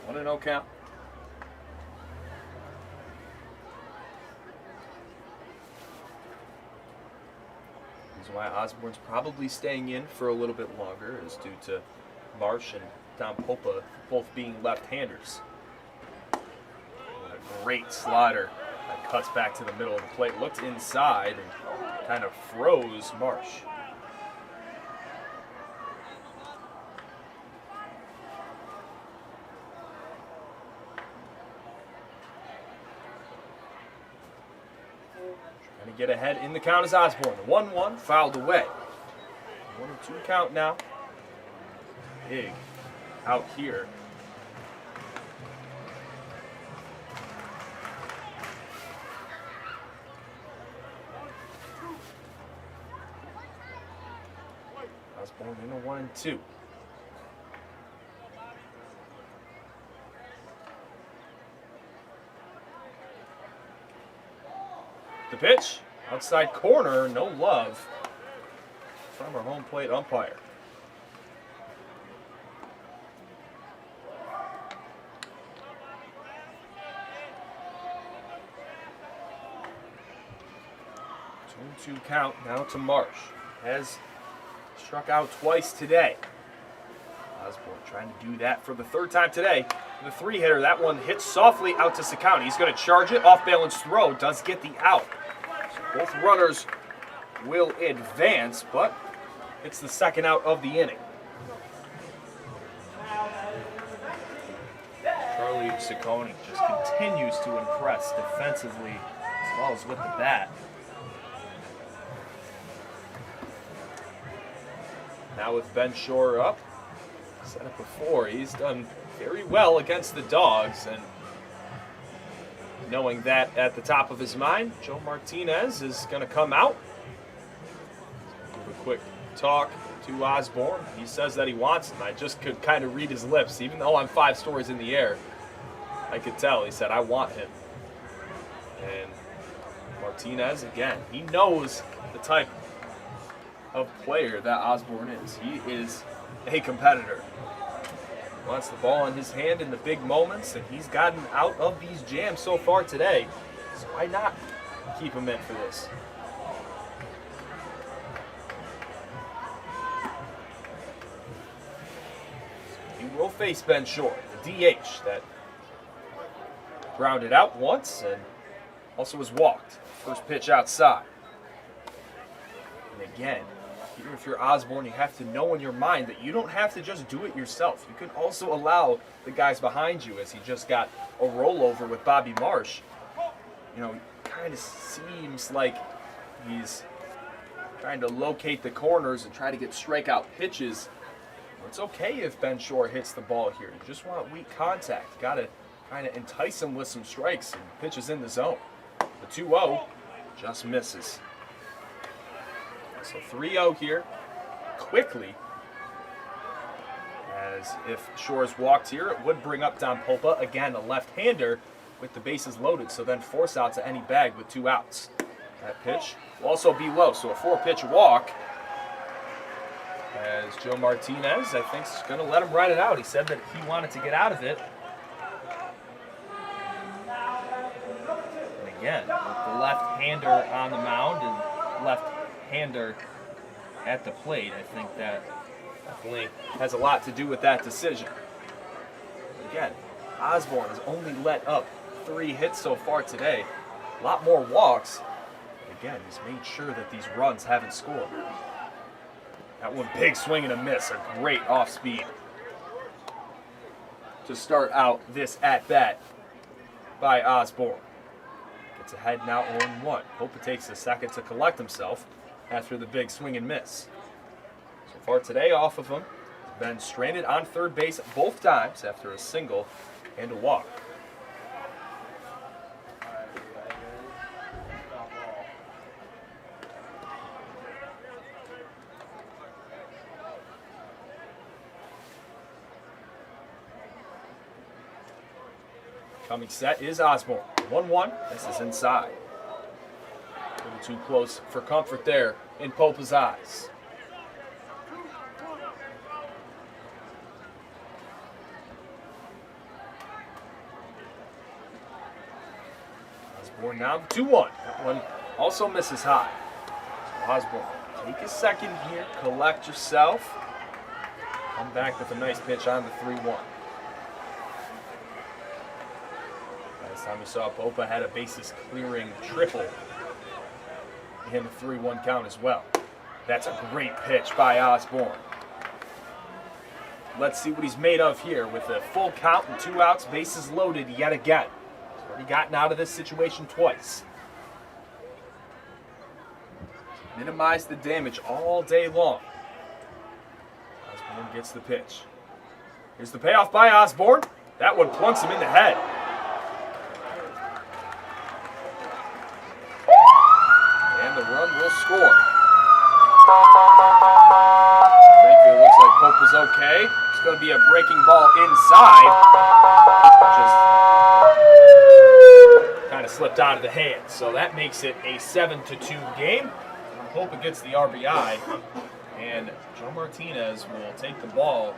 1-0 count. Reason why Osborne's probably staying in for a little bit longer is due to Marsh and Don Popa both being left-handers. A great slider that cuts back to the middle of the plate, looked inside and kind of froze Marsh. Trying to get ahead in the count is Osborne. 1-1, fouled away. 1-2 count now. Big out here. Osborne in a 1-2. The pitch, outside corner, no love from our home plate umpire. Two count now to Marsh. Has struck out twice today. Osborne trying to do that for the 3rd time today. The 3-hitter, that one hits softly out to Sakauti. He's going to charge it, off balance throw, does get the out. So both runners will advance, but it's the 2nd out of the inning. Charlie Sakauti just continues to impress defensively as well as with the bat. Now with Ben Shore up, said it before, he's done very well against the Dogs, and knowing that at the top of his mind, Joe Martinez is going to come out. Give a quick talk to Osborne. He says that he wants him. I just could kind of read his lips. Even though I'm 5 stories in the air, I could tell. He said, I want him. And Martinez, again, he knows the type of player that Osborne is. He is a competitor. He wants the ball in his hand in the big moments, and he's gotten out of these jams so far today. So why not keep him in for this? He will face Ben Shore, the DH that grounded out once and also was walked. First pitch outside. And again, here if you're Osborne, you have to know in your mind that you don't have to just do it yourself. You can also allow the guys behind you, as he just got a rollover with Bobby Marsh. You know, kind of seems like he's trying to locate the corners and try to get strikeout pitches. It's okay if Ben Shore hits the ball here. You just want weak contact. Got to kind of entice him with some strikes and pitches in the zone. The 2-0 just misses. So 3-0 here, quickly, as if Shore's walked here, it would bring up Don Popa, again a left-hander with the bases loaded, so then force out to any bag with 2 outs. That pitch will also be low, so a 4-pitch walk, as Joe Martinez, I think, is going to let him ride it out. He said that he wanted to get out of it. And Again, with the left-hander on the mound and left-hander at the plate, I think that definitely has a lot to do with that decision. Again, Osborne has only let up 3 hits so far today. A lot more walks. Again, he's made sure that these runs haven't scored. That one big swing and a miss, a great off-speed to start out this at-bat by Osborne. Gets ahead now 0-1. Hope it takes a second to collect himself after the big swing and miss. So far today, off of him, he's been stranded on third base both times after a single and a walk. Coming set is Osborne. 1-1. This is inside. A little too close for comfort there in Popa's eyes. Osborne now 2-1. That one also misses high. So Osborne, take a second here, collect yourself. Come back with a nice pitch on the 3-1. Last time we saw Popa had a bases clearing triple in the 3-1 count as well. That's a great pitch by Osborne. Let's see what he's made of here with a full count and 2 outs, bases loaded yet again. He's already gotten out of this situation twice. Minimize the damage all day long. Osborne gets the pitch. Here's the payoff by Osborne. That one plunks him in the head. And the run will score. Frankly, it looks like Pope was okay. It's going to be a breaking ball inside. Just kind of slipped out of the hand. So that makes it a 7-2 game. Pope gets the RBI. And Joe Martinez will take the ball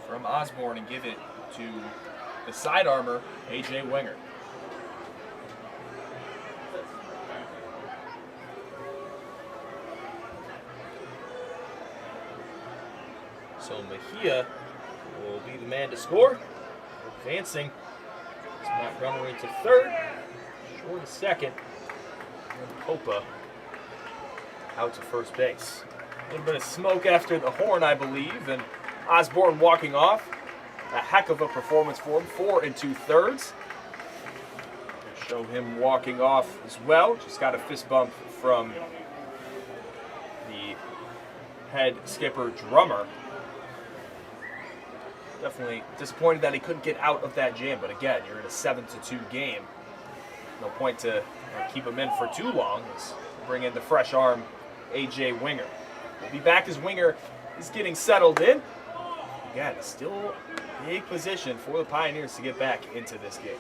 from Osborne and give it to the side armor, A.J. Winger. So Mejia will be the man to score. Advancing is Montgomery to third, short of second, and Popa out to first base. A little bit of smoke after the horn, I believe, and Osborne walking off. A heck of a performance for him, 4 2/3. Show him walking off as well. Just got a fist bump from the head skipper Drummer. Definitely disappointed that he couldn't get out of that jam, but again, you're in a 7-2 game. No point to keep him in for too long. Let's bring in the fresh arm, A.J. Winger. We'll be back as Winger is getting settled in. Again, still a big position for the Pioneers to get back into this game.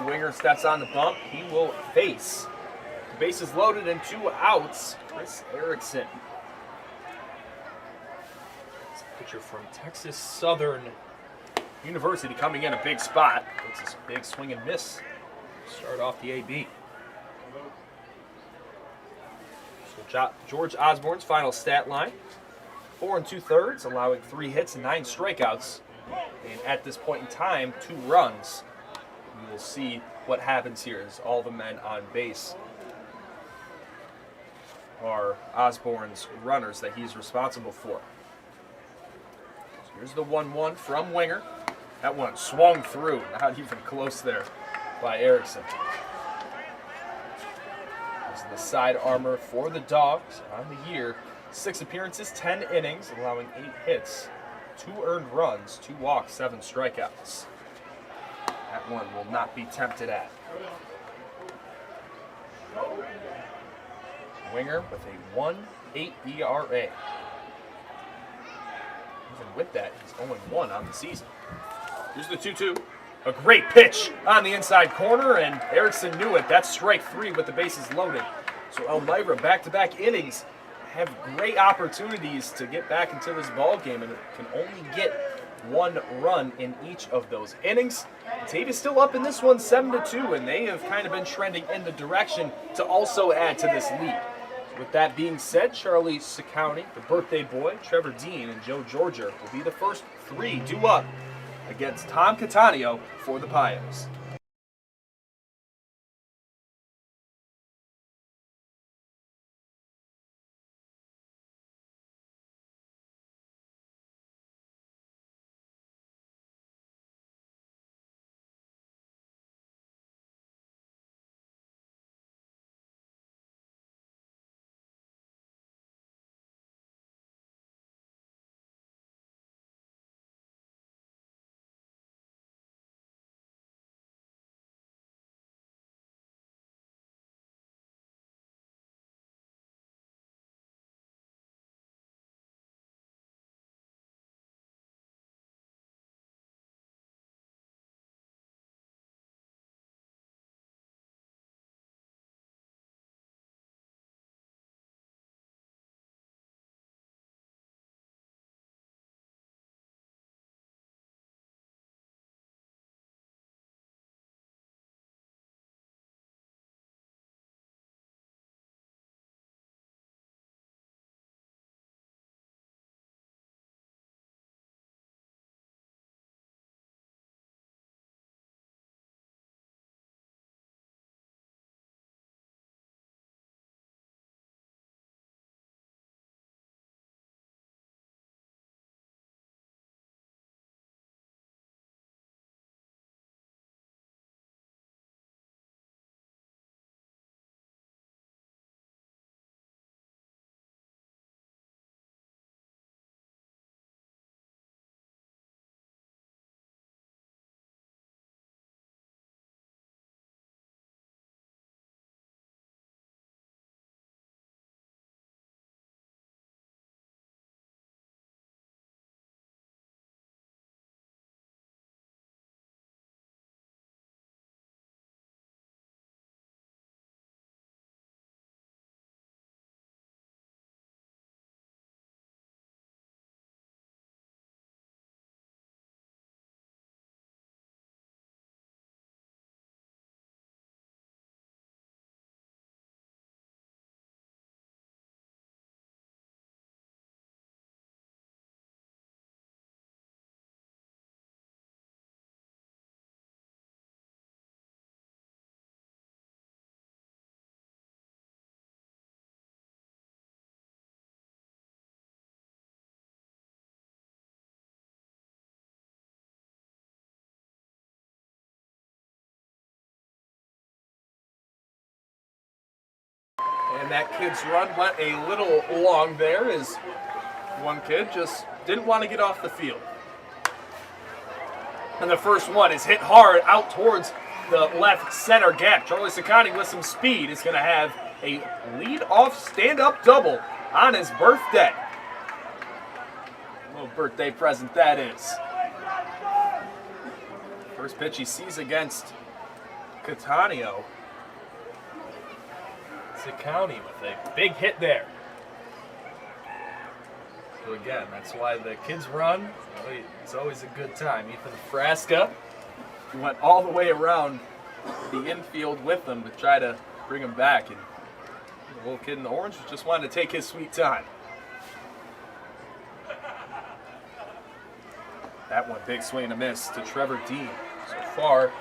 Winger steps on the bump. He will face. The bases loaded and 2 outs. Chris Erickson. It's a pitcher from Texas Southern University coming in a big spot. It's this big swing and miss. Start off the AB. So George Osborne's final stat line: 4 2/3, allowing 3 hits and 9 strikeouts. And at this point in time, 2 runs. We will see what happens here as all the men on base are Osborne's runners that he's responsible for. So here's the 1-1 from Winger. That one swung through, not even close there by Erickson. This is the side armor for the Dogs on the year. 6 appearances, 10 innings, allowing 8 hits, 2 earned runs, 2 walks, 7 strikeouts. That one will not be tempted at. Winger with a 1.8 ERA. Even with that, he's 0-1 on the season. Here's the 2-2. A great pitch on the inside corner, and Erickson knew it. That's strike 3 with the bases loaded. So Elmira, back-to-back innings, have great opportunities to get back into this ball game, and can only get 1 run in each of those innings. Batavia's still up in this one, 7-2, and they have kind of been trending in the direction to also add to this lead. With that being said, Charlie Ciccone, the birthday boy, Trevor Dean, and Joe Georgia will be the first 3 due up against Tom Cattaneo for the Pios. And that kid's run went a little long there as one kid just didn't want to get off the field. And the first one is hit hard out towards the left center gap. Charlie Ciccone with some speed is going to have a lead-off stand-up double on his birthday. Little birthday present that is. First pitch he sees against Catania. County with a big hit there. So again, that's why the kids run. It's always a good time. Ethan Frasca went all the way around the infield with them to try to bring him back. And the little kid in the orange just wanted to take his sweet time. That one, big swing and a miss to Trevor Dean. So far,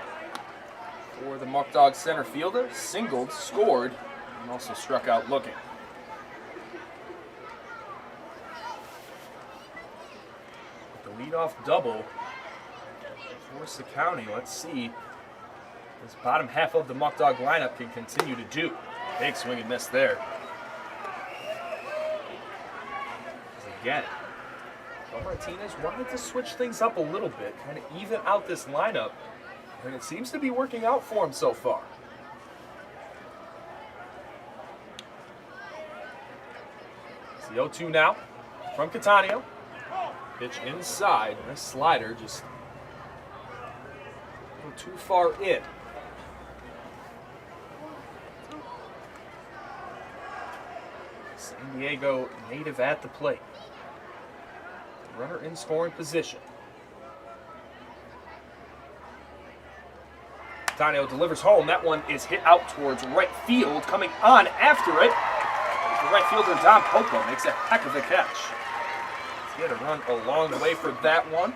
for the Muckdogs center fielder, singled, scored, and also struck out looking. The leadoff double for County. Let's see this bottom half of the Muckdog lineup can continue to do. Big swing and miss there. Again, Joe Martinez wanted to switch things up a little bit, kind of even out this lineup, and it seems to be working out for him so far. It's the 0-2 now from Catania. Pitch inside, and a slider just a little too far in. San Diego native at the plate. Runner in scoring position. Catania delivers home. That one is hit out towards right field. Coming on after it, the right fielder Don Poco makes a heck of a catch. He had to run a long way for that one.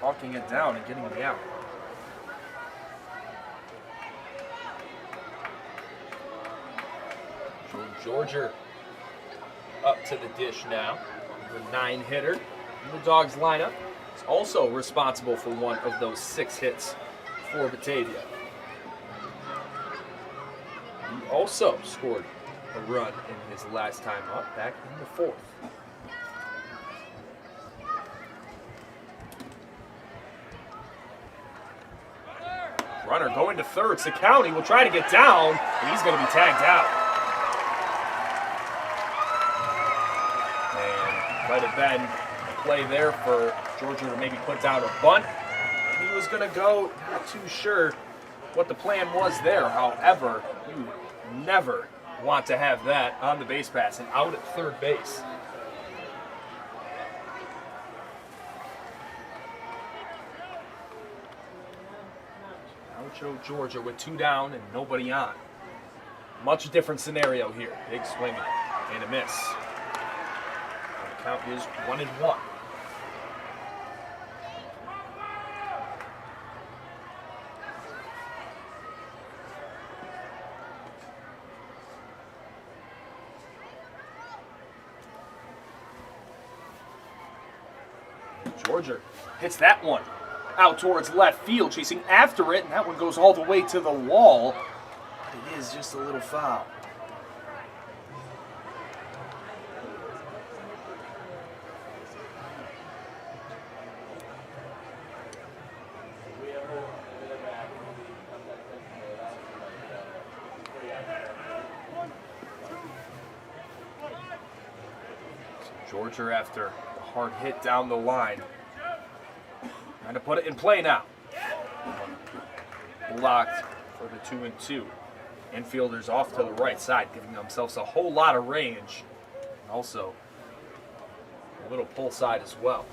Walking it down and getting the out. Georgia up to the dish now. The 9-hitter in the Dogs lineup. He's also responsible for one of those 6 hits for Batavia. He also scored a run in his last time up, back in the 4th. Runner going to third. County will try to get down, and he's going to be tagged out. And might have been a play there for Georgia to maybe put down a bunt. He was going to go, not too sure what the plan was there. However, you never want to have that on the base pass and out at third base. Joe Georgia with 2 down and nobody on. Much different scenario here. Big swing and a miss. The count is 1-1. Georgia hits that one out towards left field, chasing after it, and that one goes all the way to the wall. But it is just a little foul. So Georgia, after a hard hit down the line, trying to put it in play now. Blocked for the 2-2. Infielders off to the right side, giving themselves a whole lot of range. And also a little pull side as well.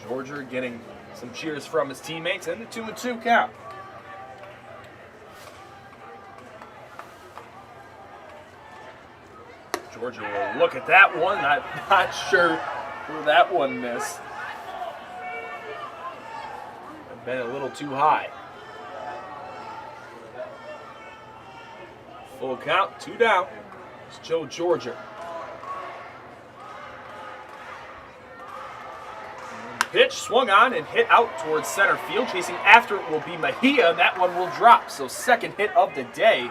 Georgia getting some cheers from his teammates, and the 2-2 count. Georgia will look at that one. I'm not sure where that one missed. Been a little too high. Full count, 2 down. It's Joe Georgia. Pitch swung on and hit out towards center field. Chasing after it will be Mejia. That one will drop. So second hit of the day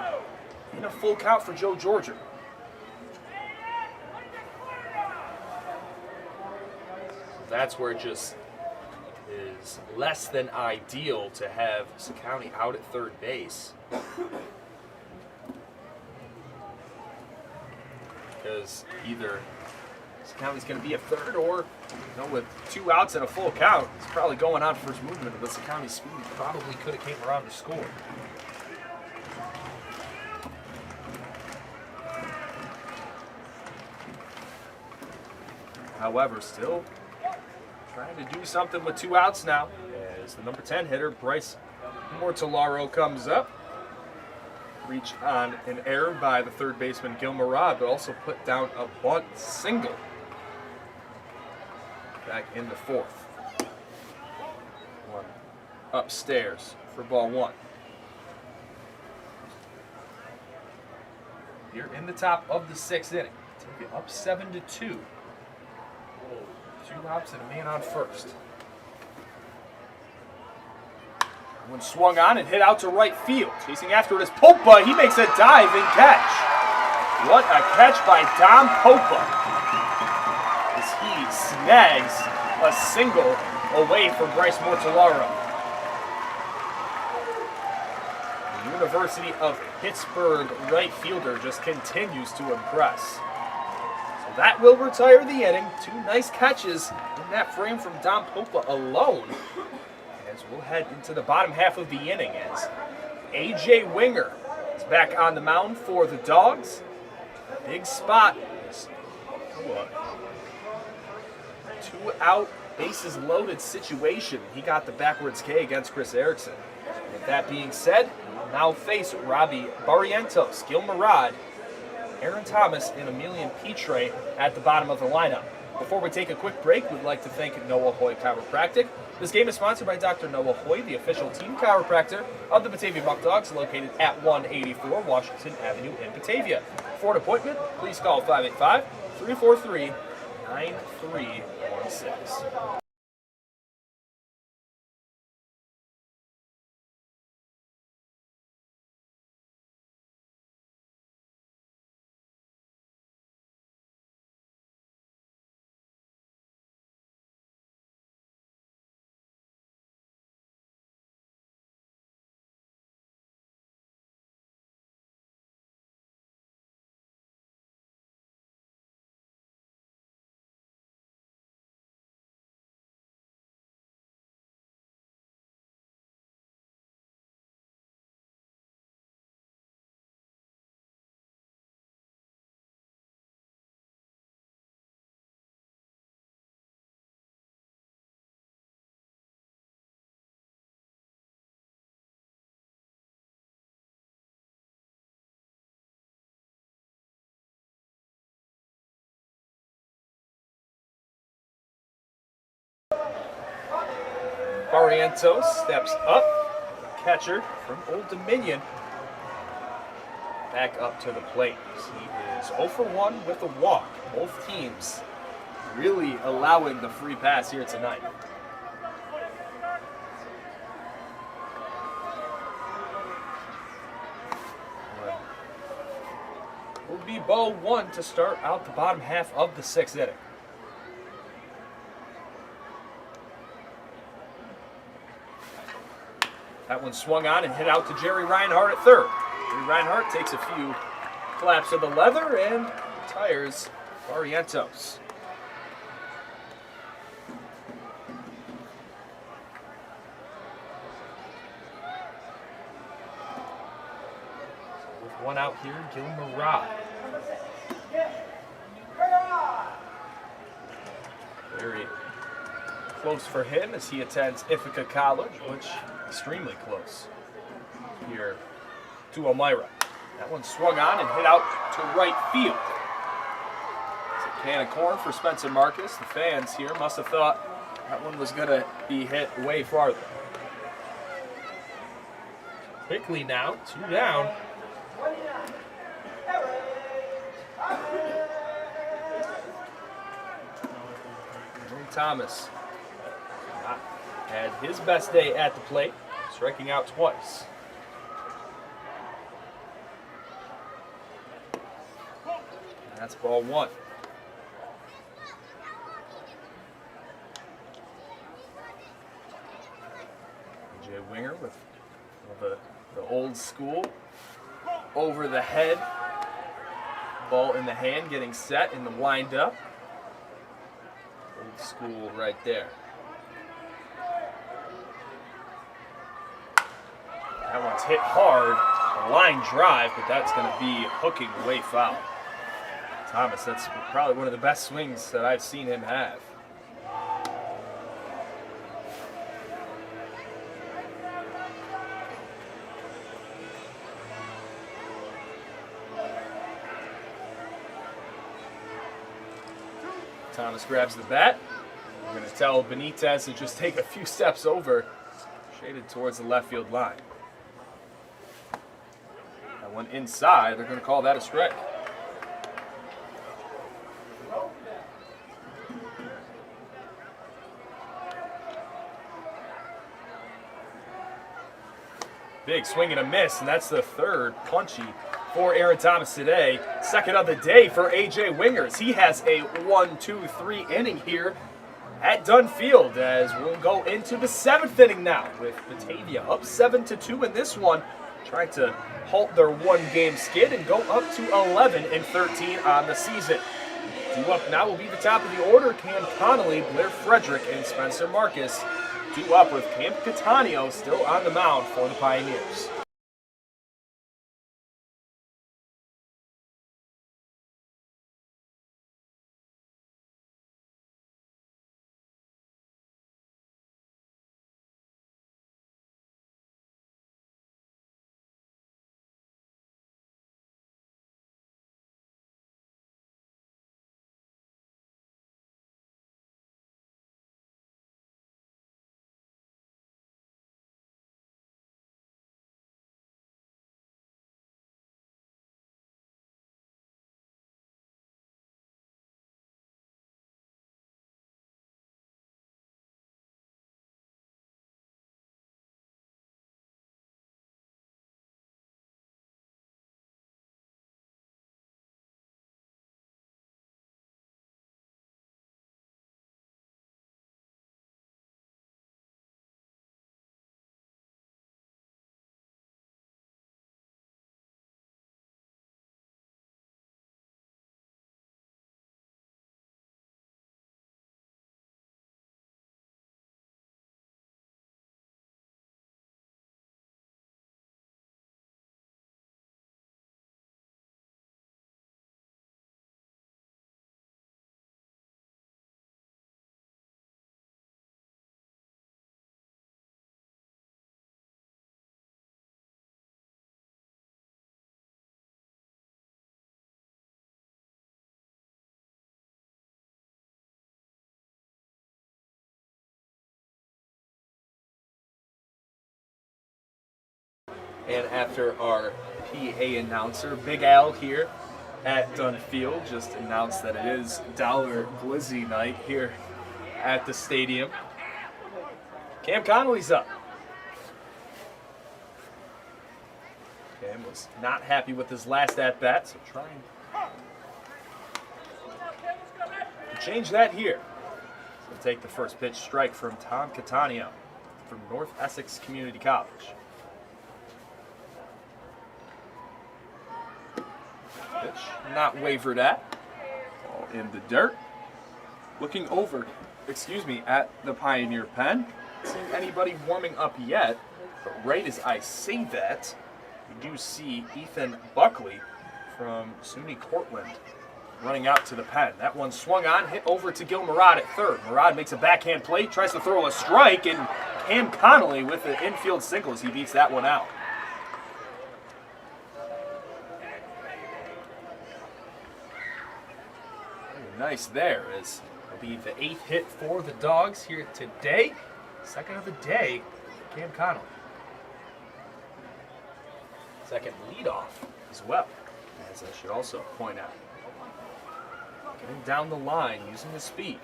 in a full count for Joe Georgia. That's where it just is less than ideal to have County out at third base. Because either County's going to be a third, or with 2 outs and a full count, it's probably going on first movement, but County's speed probably could have came around to score. However, still trying to do something with 2 outs now, as the number 10 hitter, Bryce Mortellaro, comes up. Reach on an error by the third baseman, Elmira, but also put down a bunt single back in the 4th. One upstairs for ball 1. Here in the top of the 6th inning. Take it up 7-2. 2 outs and a man on first. When swung on and hit out to right field. Chasing after it is Popa. He makes a diving catch. What a catch by Dom Popa, as he snags a single away from Bryce Mortellaro. The University of Pittsburgh right fielder just continues to impress. So that will retire the inning. 2 nice catches in that frame from Dom Popa alone. As we'll head into the bottom half of the inning, as A.J. Winger is back on the mound for the Dogs. Big spot. 2-out, bases loaded situation. He got the backwards K against Chris Erickson. With that being said, we'll now face Robbie Barrientos, Elmira, Aaron Thomas, and Emilian Petre at the bottom of the lineup. Before we take a quick break, we'd like to thank Noah Hoy Chiropractic. This game is sponsored by Dr. Noah Hoy, the official team chiropractor of the Batavia Muckdogs, located at 184 Washington Avenue in Batavia. For an appointment, please call 585-343-9316. Barrientos steps up, catcher from Old Dominion, back up to the plate. He is 0 for 1 with a walk. Both teams really allowing the free pass here tonight. Will be ball 1 to start out the bottom half of the 6th inning. That one swung on and hit out to Jerry Reinhardt at third. Jerry Reinhardt takes a few flaps of the leather and retires Barrientos. With 1 out here, Elmira. Very close for him as he attends Ithaca College, which extremely close here to Elmira. That one swung on and hit out to right field. It's a can of corn for Spencer Marcus. The fans here must have thought that one was going to be hit way farther. Quickly now, 2 down. Aaron Thomas had his best day at the plate, striking out twice. That's ball 1. A.J. Winger with the old school over the head. Ball in the hand, getting set in the wind-up. Old school right there. That one's hit hard. A line drive, but that's going to be hooking away foul. Thomas, that's probably one of the best swings that I've seen him have. Thomas grabs the bat. We're going to tell Benitez to just take a few steps over, shaded towards the left field line. That one inside, they're going to call that a strike. Big swing and a miss, and that's the third punchy for Aaron Thomas today. Second of the day for A.J. Wingers. He has a 1-2-3 inning here at Dunn Field, as we'll go into the 7th inning now with Batavia up 7-2 in this one, trying to halt their one-game skid and go up to 11-13 on the season. Due up now will be the top of the order: Cam Connolly, Blair Frederick, and Spencer Marcus. Due up with Camp Catania still on the mound for the Pioneers. And after our PA announcer, Big Al here at Dunn Field, just announced that it is Dollar Glizzy night here at the stadium. Cam Connolly's up. Cam was not happy with his last at-bat, so trying to change that here. So take the first pitch strike from Tom Catania from North Essex Community College. Pitch not wavered at. Ball in the dirt. Looking over, at the Pioneer pen. Not seeing anybody warming up yet, but right as I say that, we do see Ethan Buckley from SUNY Cortland running out to the pen. That one swung on, hit over to Gil Murad at third. Murad makes a backhand play, tries to throw a strike, and Cam Connolly with the infield single as he beats that one out. Nice there, as it'll be the 8th hit for the Dogs here today. Second of the day, Cam Connolly. Second leadoff as well, as I should also point out. Getting down the line, using his speed.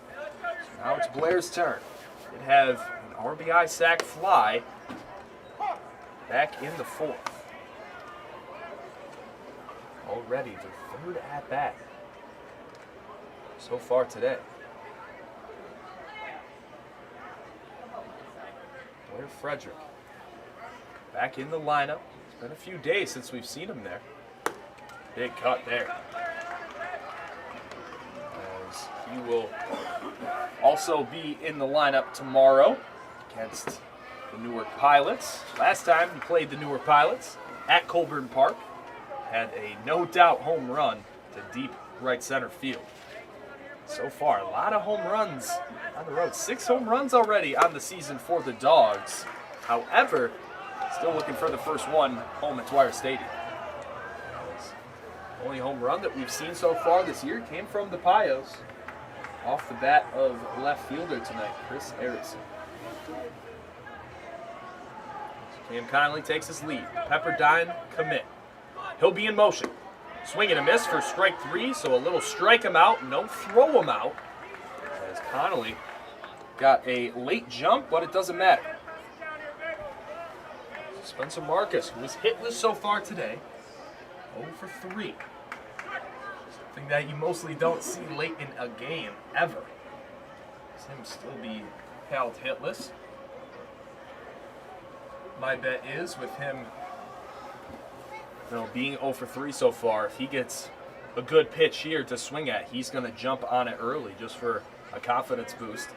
So now it's Blair's turn. Did have an RBI sac fly back in the 4th. Already the 3rd at-bat. so far today. Blair Frederick back in the lineup. It's been a few days since we've seen him there. Big cut there. As he will also be in the lineup tomorrow against the Newark Pilots. Last time he played the Newark Pilots at Colburn Park, had a no-doubt home run to deep right center field. So far, a lot of home runs on the road. 6 home runs already on the season for the Dogs. However, still looking for the first one home at Dwyer Stadium. The only home run that we've seen so far this year came from the Pios off the bat of left fielder tonight, Chris Erickson. Cam Connolly takes his lead. Pepperdine commit. He'll be in motion. Swing and a miss for strike 3, so a little strike him out, no throw him out. As Connolly got a late jump, but it doesn't matter. Spencer Marcus, who is hitless so far today, 0 for 3. Something that you mostly don't see late in a game, ever. See him still be held hitless. My bet is with him being 0 for 3 so far, if he gets a good pitch here to swing at, he's going to jump on it early just for a confidence boost.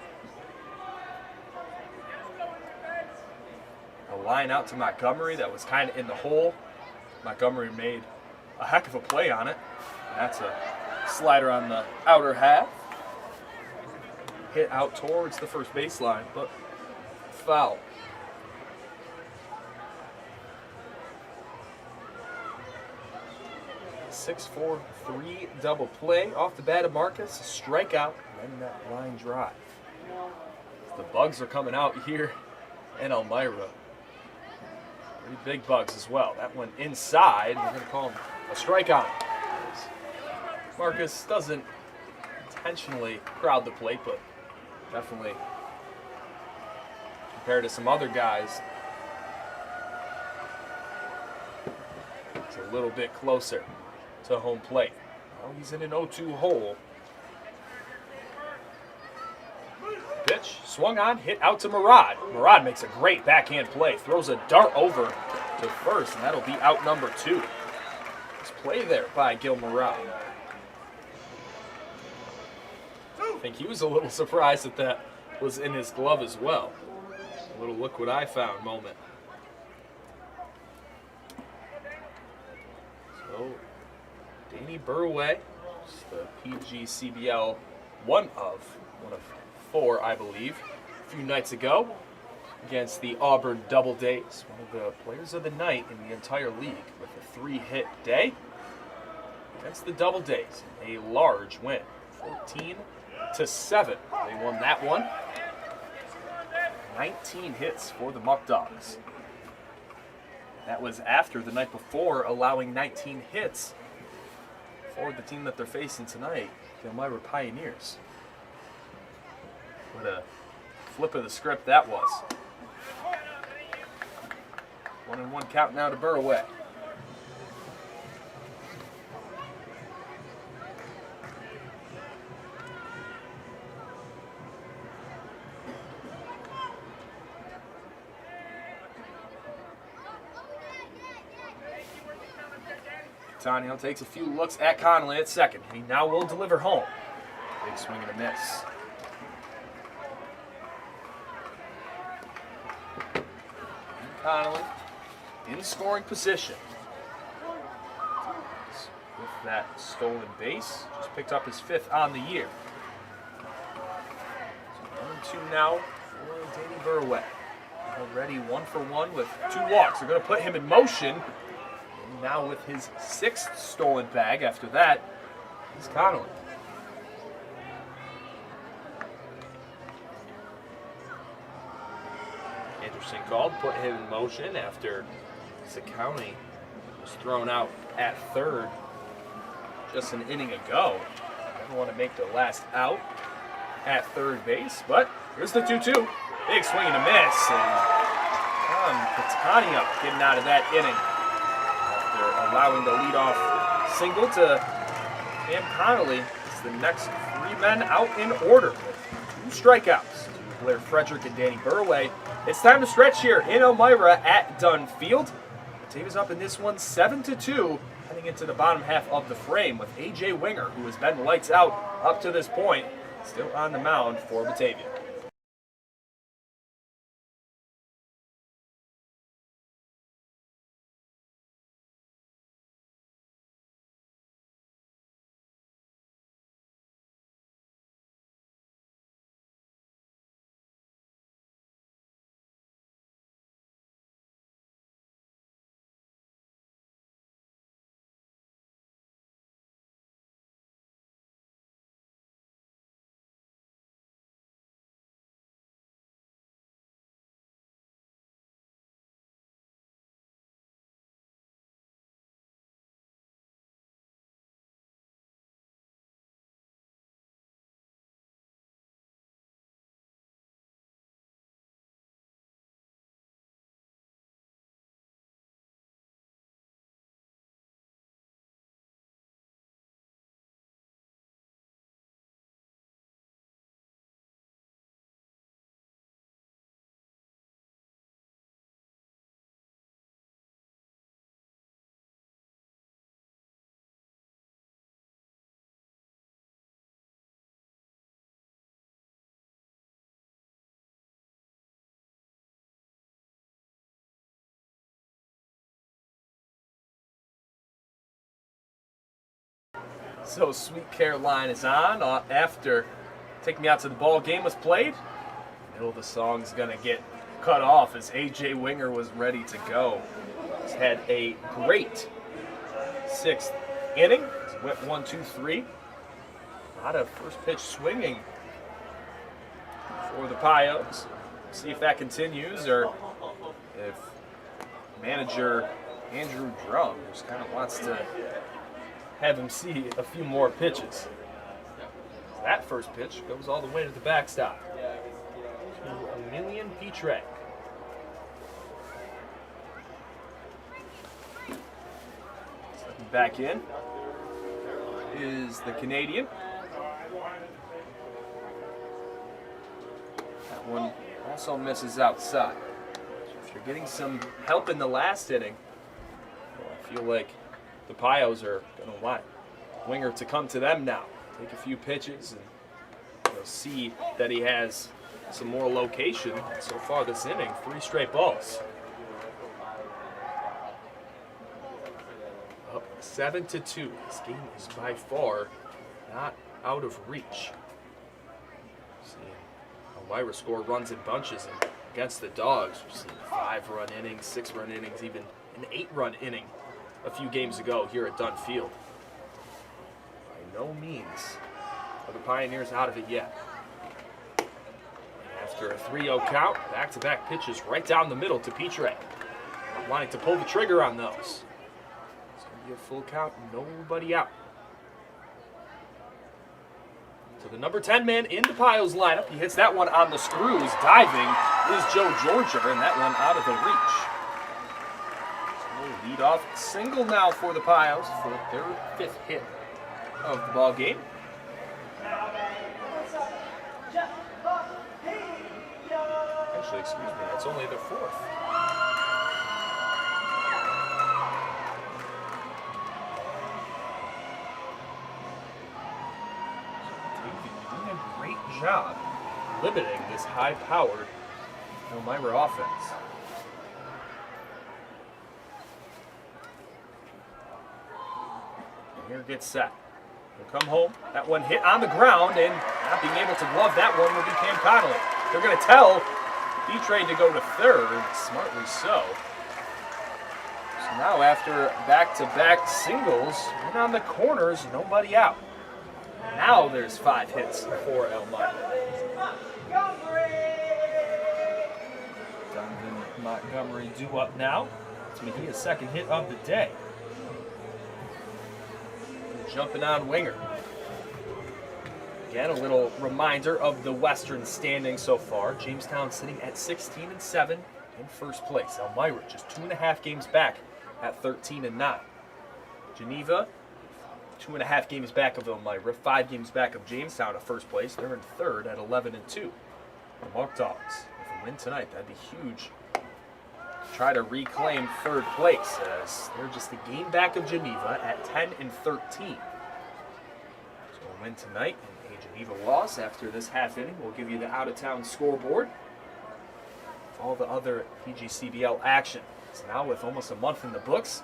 A line out to Montgomery that was kind of in the hole. Montgomery made a heck of a play on it. That's a slider on the outer half. Hit out towards the first baseline, but foul. 6-4-3 double play off the bat of Marcus. Strikeout, letting that line drive. The bugs are coming out here in Elmira. Pretty big bugs as well. That one inside. We're going to call him a strikeout. Marcus doesn't intentionally crowd the plate, but definitely compared to some other guys, it's a little bit closer to home plate. Now he's in an 0-2 hole. Pitch, swung on, hit out to Murad. Murad makes a great backhand play, throws a dart over to first, and that'll be out number 2. Nice play there by Gil Murad. I think he was a little surprised that that was in his glove as well. A little look what I found moment. So, Danny Burway, the PGCBL one of 4, I believe, a few nights ago against the Auburn Double Days. One of the players of the night in the entire league with a 3-hit day against the Double Days. A large win, 14-7. They won that one. 19 hits for the Muckdogs. That was after the night before allowing 19 hits for the team that they're facing tonight, the Elmira Pioneers. What a flip of the script that was. 1-1 count now to Burway. Catania takes a few looks at Connolly at second. He now will deliver home. Big swing and a miss. Connolly in scoring position. With that stolen base, just picked up his 5th on the year. So 1-2 now for Danny Burway. Already 1 for 1 with 2 walks. They're going to put him in motion. And now with his 6th stolen bag after that is Connolly. Anderson called, put him in motion after County was thrown out at third just an inning ago. Never want to make the last out at third base, but here's the 2-2. Big swing and a miss, and Catania getting out of that inning after allowing the leadoff single to Cam Connolly. It's the next Three men out in order. Two strikeouts. Blair Frederick and Danny Burway. It's time to stretch here in Elmira at Dunn Field. Batavia's up in this one 7-2, heading into the bottom half of the frame with A.J. Winger, who has been lights out up to this point, still on the mound for Batavia. So Sweet Caroline is on after Take Me Out to the Ball game was played. Middle of the song's gonna get cut off as A.J. Winger was ready to go. He's had a great sixth inning. He went 1-2-3. A lot of first pitch swinging for the Pios. See if that continues or if manager Andrew Drum just kind of wants to have him see a few more pitches. That first pitch goes all the way to the backstop. To Emilian Petre. Stepping back in is the Canadian. That one also misses outside. So if you're getting some help in the last inning, I feel like the Pios are going to want Winger to come to them now. Take a few pitches and see that he has some more location. So far this inning, 3 straight balls. Up 7-2. This game is by far not out of reach. See, Elmira score runs in bunches, and against the Dogs, we've seen 5-run innings, 6-run innings, even an 8-run inning a few games ago here at Dunn Field. By no means are the Pioneers out of it yet. After a 3-0 count, back-to-back pitches right down the middle to Petre. Wanting to pull the trigger on those. It's going to be a full count, nobody out. So the number 10 man in the Pios lineup. He hits that one on the screws. Diving is Joe Georgia, and that one out of the reach. Lead off single now for the Pios for their 5th hit of the ball game. Actually, excuse me, that's only their 4th. Doing a great job limiting this high-powered Elmira offense. Here gets set. He'll come home. That one hit on the ground, and not being able to glove that one will be Cam Connolly. They're going to tell Petre to go to third, smartly so. So now after back-to-back singles, and on the corners, nobody out. Now there's 5 hits for Elmira. Donovan Montgomery due up now. It's going to be his 2nd hit of the day. Jumping on Winger. Again, a little reminder of the Western standing so far. Jamestown sitting at 16-7 in first place. Elmira just 2.5 games back at 13-9. Geneva 2.5 games back of Elmira, 5 games back of Jamestown at first place. They're in third at 11-2. The Muckdogs, if a win tonight, that'd be huge. Try to reclaim third place as they're just a game back of Geneva at 10-13. So a win tonight and a Geneva loss after this half inning. We'll give you the out-of-town scoreboard. All the other PGCBL action. So now with almost a month in the books,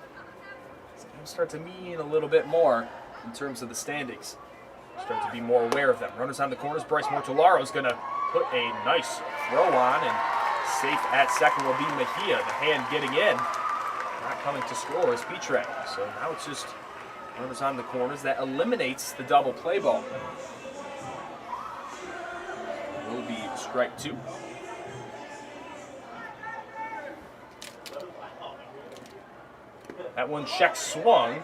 it's going to start to mean a little bit more in terms of the standings. Start to be more aware of them. Runners on the corners. Bryce Mortellaro is going to put a nice throw on, and safe at second will be Mejia. The hand getting in. Not coming to score is Petray. So now it's just runners on the corners. That eliminates the double play ball. It will be strike 2. That one check swung.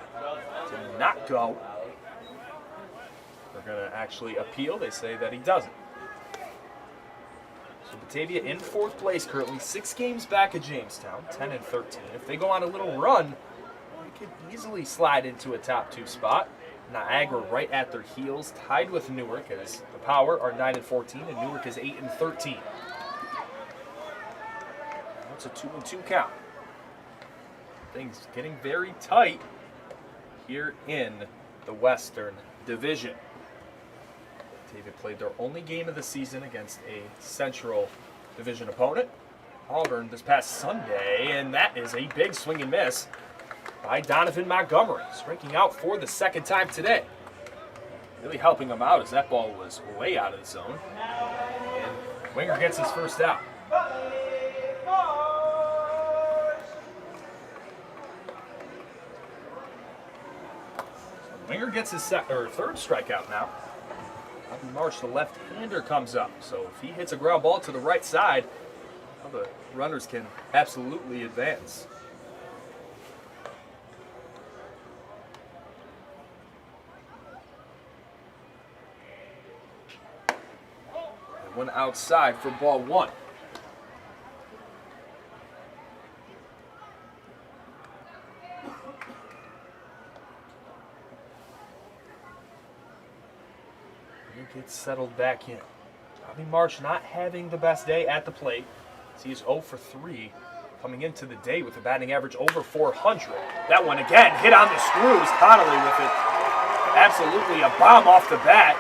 Did not go. They're going to actually appeal. They say that he doesn't. So Batavia in 4th place currently, 6 games back of Jamestown, 10-13. If they go on a little run, they could easily slide into a top 2 spot. Niagara right at their heels, tied with Newark, as the Power are 9-14 and Newark is 8-13. That's a 2-2 count. Things getting very tight here in the Western Division. Batavia played their only game of the season against a Central Division opponent, Auburn, this past Sunday, and that is a big swing and miss by Donovan Montgomery, striking out for the 2nd time today. Really helping him out as that ball was way out of the zone. And Winger gets his first out. Winger gets his 3rd strikeout now. Bobby Marsh, the left-hander, comes up. So if he hits a ground ball to the right side, well, the runners can absolutely advance. And one outside for ball 1. Gets settled back in. Bobby Marsh not having the best day at the plate. He is 0 for 3 coming into the day with a batting average over 400. That one again hit on the screws. Connolly with it. Absolutely a bomb off the bat.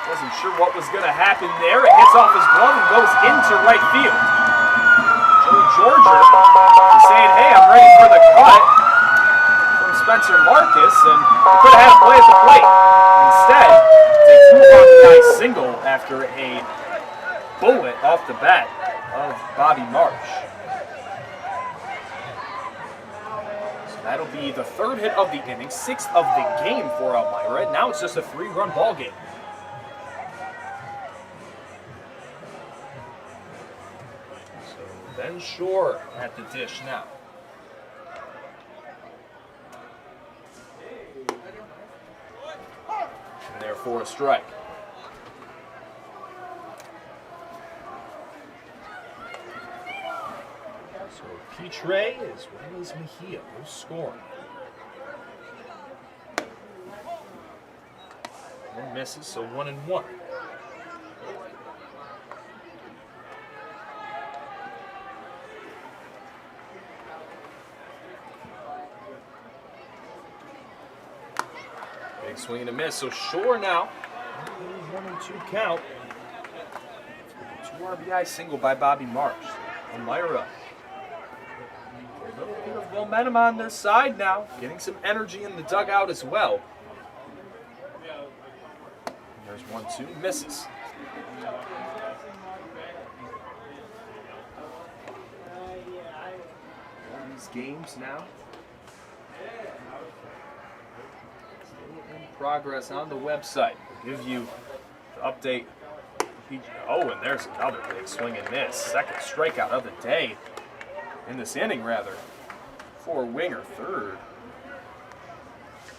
Wasn't sure what was going to happen there. It hits off his glove and goes into right field. Joe Georgia is saying, hey, I'm ready for the cut from Spencer Marcus, and he could have had a play at the plate. Instead, it's a 2-RBI single after a bullet off the bat of Bobby Marsh. So that'll be the 3rd hit of the inning, 6th of the game for Elmira. Now it's just a 3-run ball game. So Ben Shore at the dish now. And there for a strike. So Petray as well as Mejia, no scoring. One misses, so 1-1. Big swing and a miss, so Shore now. 1-2 count. 2 RBI single by Bobby Marsh. Elmira. A little bit of momentum on their side now. Getting some energy in the dugout as well. And there's 1-2, misses. All these games now. Progress on the website. We'll give you the update. Oh, and there's another big swing and miss. 2nd strikeout of the day in this inning, rather, for Winger. 3rd.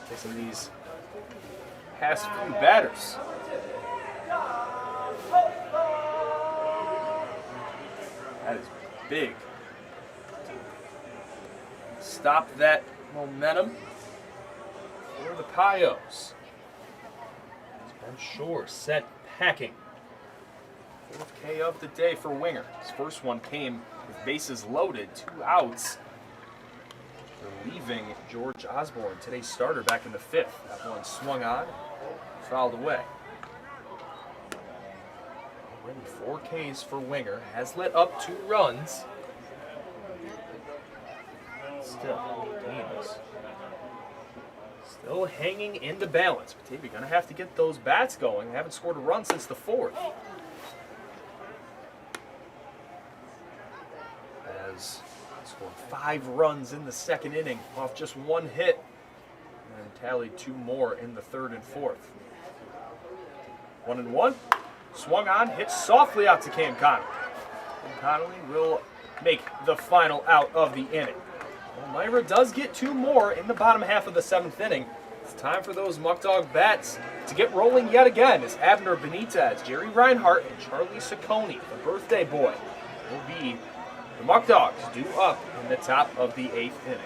Facing these past few batters. That is big. Stop that momentum. for the Pios. Ben Shore set packing. 4th K of the day for Winger. His first one came with bases loaded, 2 outs. Relieving George Osborne, today's starter, back in the 5th. That one swung on, fouled away. Already 4 Ks for Winger. Has let up 2 runs. Still, games still hanging in the balance. Batavia gonna have to get those bats going. They haven't scored a run since the 4th. As scored 5 runs in the 2nd inning off just 1 hit, and tallied 2 more in the 3rd and 4th. 1-1. Swung on, hit softly out to Cam Connolly. Cam Connolly will make the final out of the inning. Elmira does get 2 more in the bottom half of the 7th inning. It's time for those Muckdog bats to get rolling yet again as Abner Benitez, Jerry Reinhardt, and Charlie Ciccone, the birthday boy, will be the Muckdogs due up in the top of the 8th inning.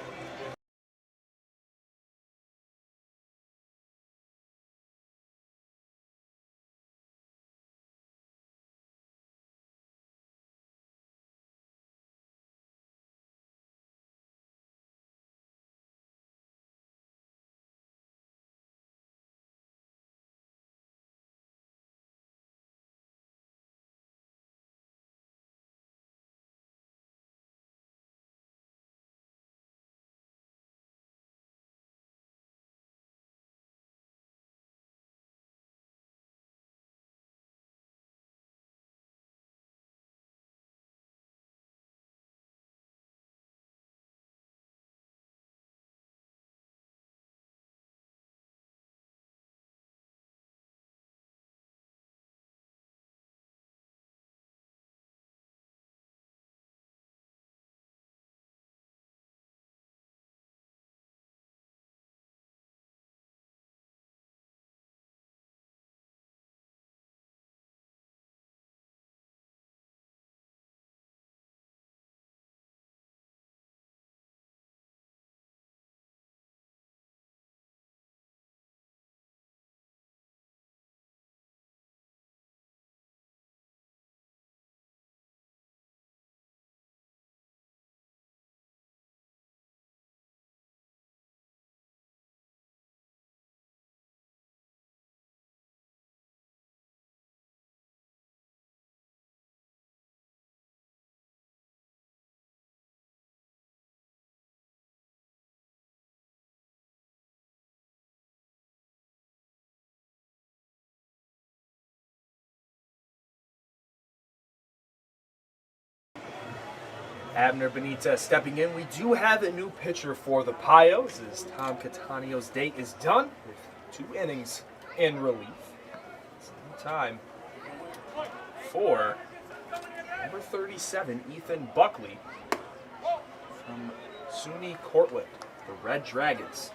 Abner Benitez stepping in. We do have a new pitcher for the Pios as Tom Cattanio's day is done with 2 innings in relief. It's time for number 37, Ethan Buckley from SUNY Cortland, the Red Dragons.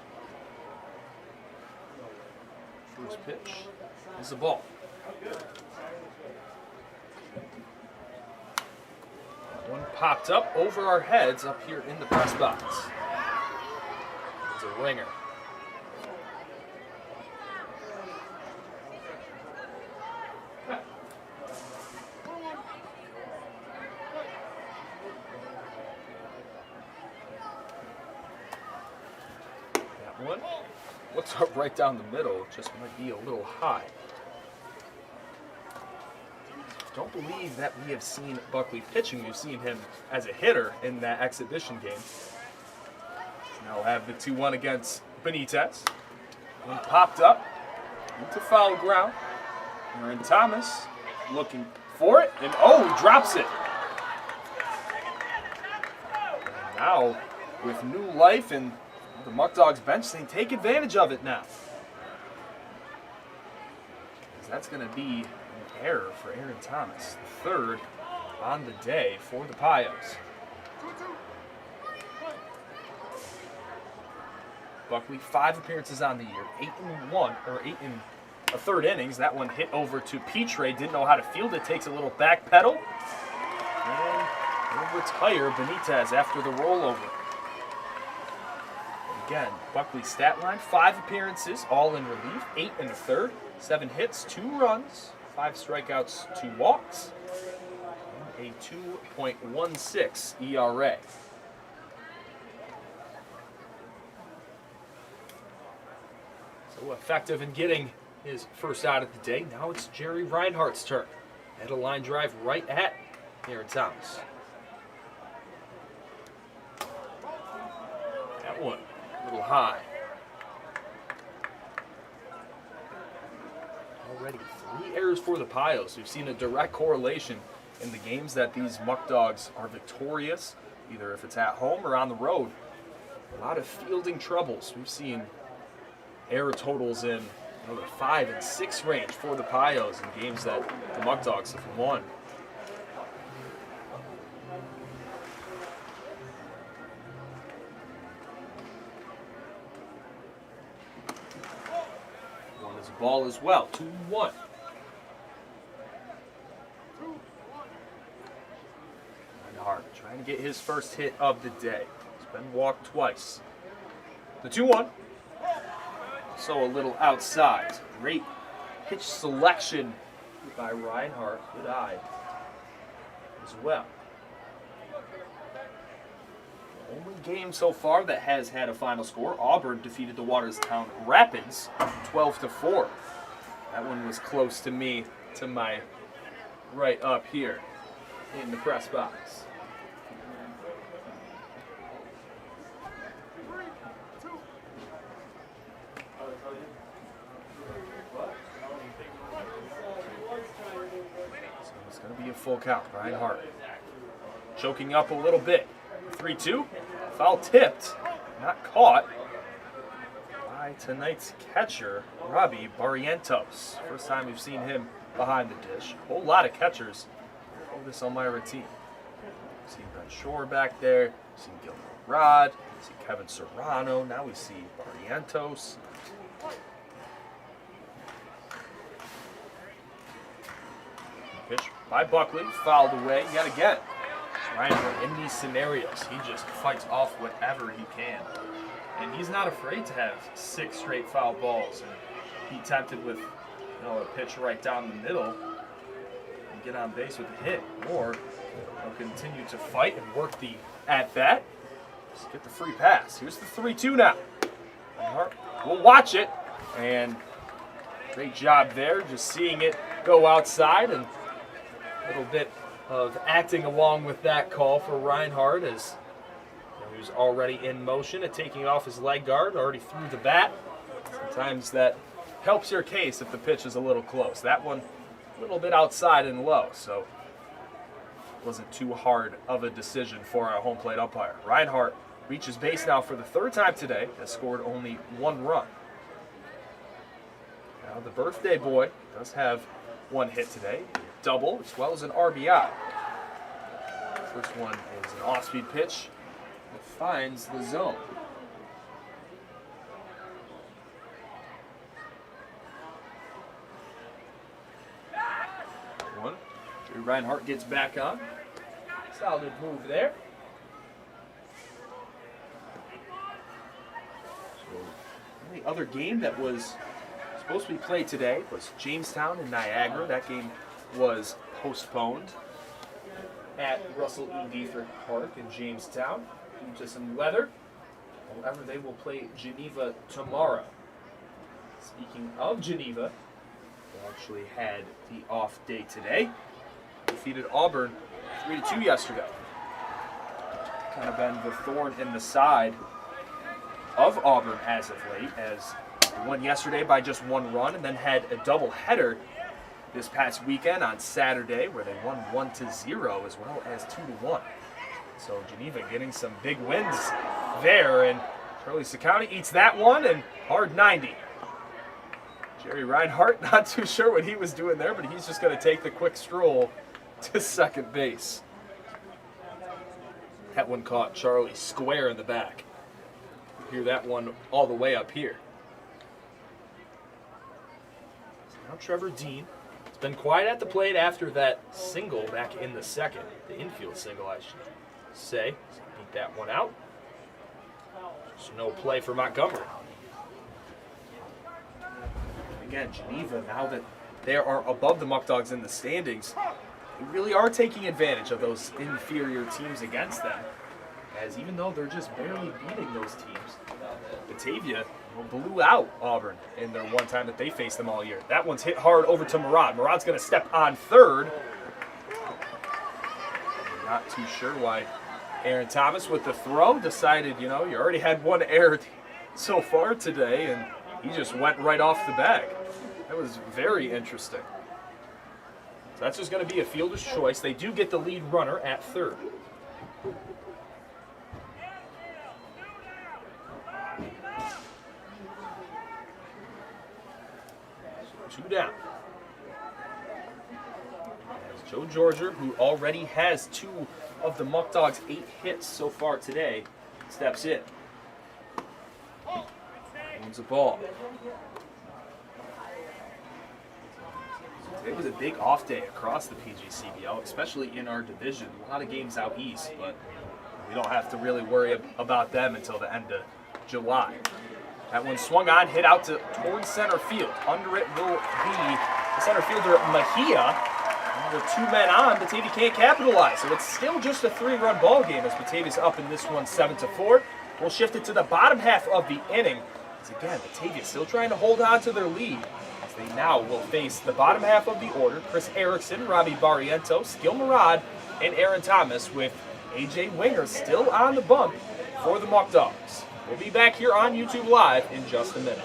First pitch is a ball. One popped up over our heads up here in the press box. It's a ringer. That one looks up right down the middle. Just might be a little high. Don't believe that we have seen Buckley pitching. We've seen him as a hitter in that exhibition game. Now we'll have the 2-1 against Benitez. One popped up into foul ground. Aaron Thomas looking for it, and he drops it. And now, with new life and the Muckdogs bench, they take advantage of it now. That's going to be an error for Aaron Thomas, the 3rd on the day for the Pios. Buckley, 5 appearances on the year, 8 in a 3rd innings. That one hit over to Petre, didn't know how to field it, takes a little back pedal, and will retire Benitez after the rollover. again, Buckley's stat line, 5 appearances, all in relief, 8 in the third, 7 hits, 2 runs, 5 strikeouts, 2 walks, and a 2.16 ERA. So effective in getting his first out of the day. Now it's Jerry Reinhardt's turn. Had a line drive right at Aaron Thomas. That one, a little high. Already 3 errors for the Pios. We've seen a direct correlation in the games that these Muckdogs are victorious, either if it's at home or on the road. A lot of fielding troubles. We've seen error totals in the 5 and 6 range for the Pios in games that the Muckdogs have won. One is a ball as well. 2-1. Reinhardt trying to get his first hit of the day. He's been walked twice. The 2-1. So a little outside. Great pitch selection by Reinhardt. Good eye as well. The only game so far that has had a final score. Auburn defeated the Watertown Rapids 12-4. That one was close to me, to my right up here in the press box. Going to be a full count. Reinhardt choking up a little bit. 3-2. Foul tipped. Not caught by tonight's catcher, Robbie Barrientos. First time we've seen him behind the dish. A whole lot of catchers for this Elmira team. We've seen Ben Shore back there. We've seen Gilmore Rod. We've seen Kevin Serrano. Now we see Barrientos. Pitch by Buckley, fouled away yet again. Reinhardt in these scenarios, he just fights off whatever he can. And he's not afraid to have 6 straight foul balls and be tempted with a pitch right down the middle and get on base with a hit. Or he'll continue to fight and work the at-bat. Just get the free pass. Here's the 3-2 now. Reinhardt will watch it, and great job there, just seeing it go outside, and a little bit of acting along with that call for Reinhardt as he was already in motion and taking off his leg guard, already threw the bat. Sometimes that helps your case if the pitch is a little close. That one a little bit outside and low, so it wasn't too hard of a decision for our home plate umpire. Reinhardt reaches base now for the 3rd time today, has scored only 1 run. Now the birthday boy does have 1 hit today, double as well as an RBI. First one is an off-speed pitch that finds the zone. One. Jerry Reinhardt gets back on. Solid move there. So the only other game that was supposed to be played today was Jamestown and Niagara. That game was postponed at Russell E. Dietrich Park in Jamestown due to some weather. However, they will play Geneva tomorrow. Speaking of Geneva, they actually had the off day today. Defeated Auburn 3-2 yesterday. Kind of been the thorn in the side of Auburn as of late, as they won yesterday by just 1 run and then had a doubleheader this past weekend on Saturday where they won 1-0 as well as 2-1. So Geneva getting some big wins there, and Charlie County eats that one and hard 90. Jerry Reinhardt, not too sure what he was doing there, but he's just going to take the quick stroll to second base. That one caught Charlie square in the back. You hear that one all the way up here. So now Trevor Dean. It's been quiet at the plate after that single back in the second. The infield single, I should say. So beat that one out. Just no play for Montgomery. Again, Geneva, now that they are above the Muckdogs in the standings, they really are taking advantage of those inferior teams against them. As even though they're just barely beating those teams, Batavia blew out Auburn in their one time that they faced them all year. That one's hit hard over to Murad. Murad's going to step on third. Not too sure why Aaron Thomas with the throw decided, you already had one error so far today, and he just went right off the bag. That was very interesting. So that's just going to be a fielder's choice. They do get the lead runner at third. Two down. As Joe Georger, who already has 2 of the Muckdogs' 8 hits so far today, steps in. Owns the ball. It was a big off day across the PGCBL, especially in our division. A lot of games out east, but we don't have to really worry about them until the end of July. That one swung on, hit out towards center field. Under it will be the center fielder Mejia. With 2 men on, Batavia can't capitalize. So it's still just a 3-run ball game as Batavia's up in this one 7-4. We'll shift it to the bottom half of the inning. As again, Batavia still trying to hold on to their lead. As they now will face the bottom half of the order. Chris Erickson, Robbie Barrientos, Skill Murad, and Aaron Thomas with AJ Winger still on the bump for the Muckdogs. We'll be back here on YouTube Live in just a minute.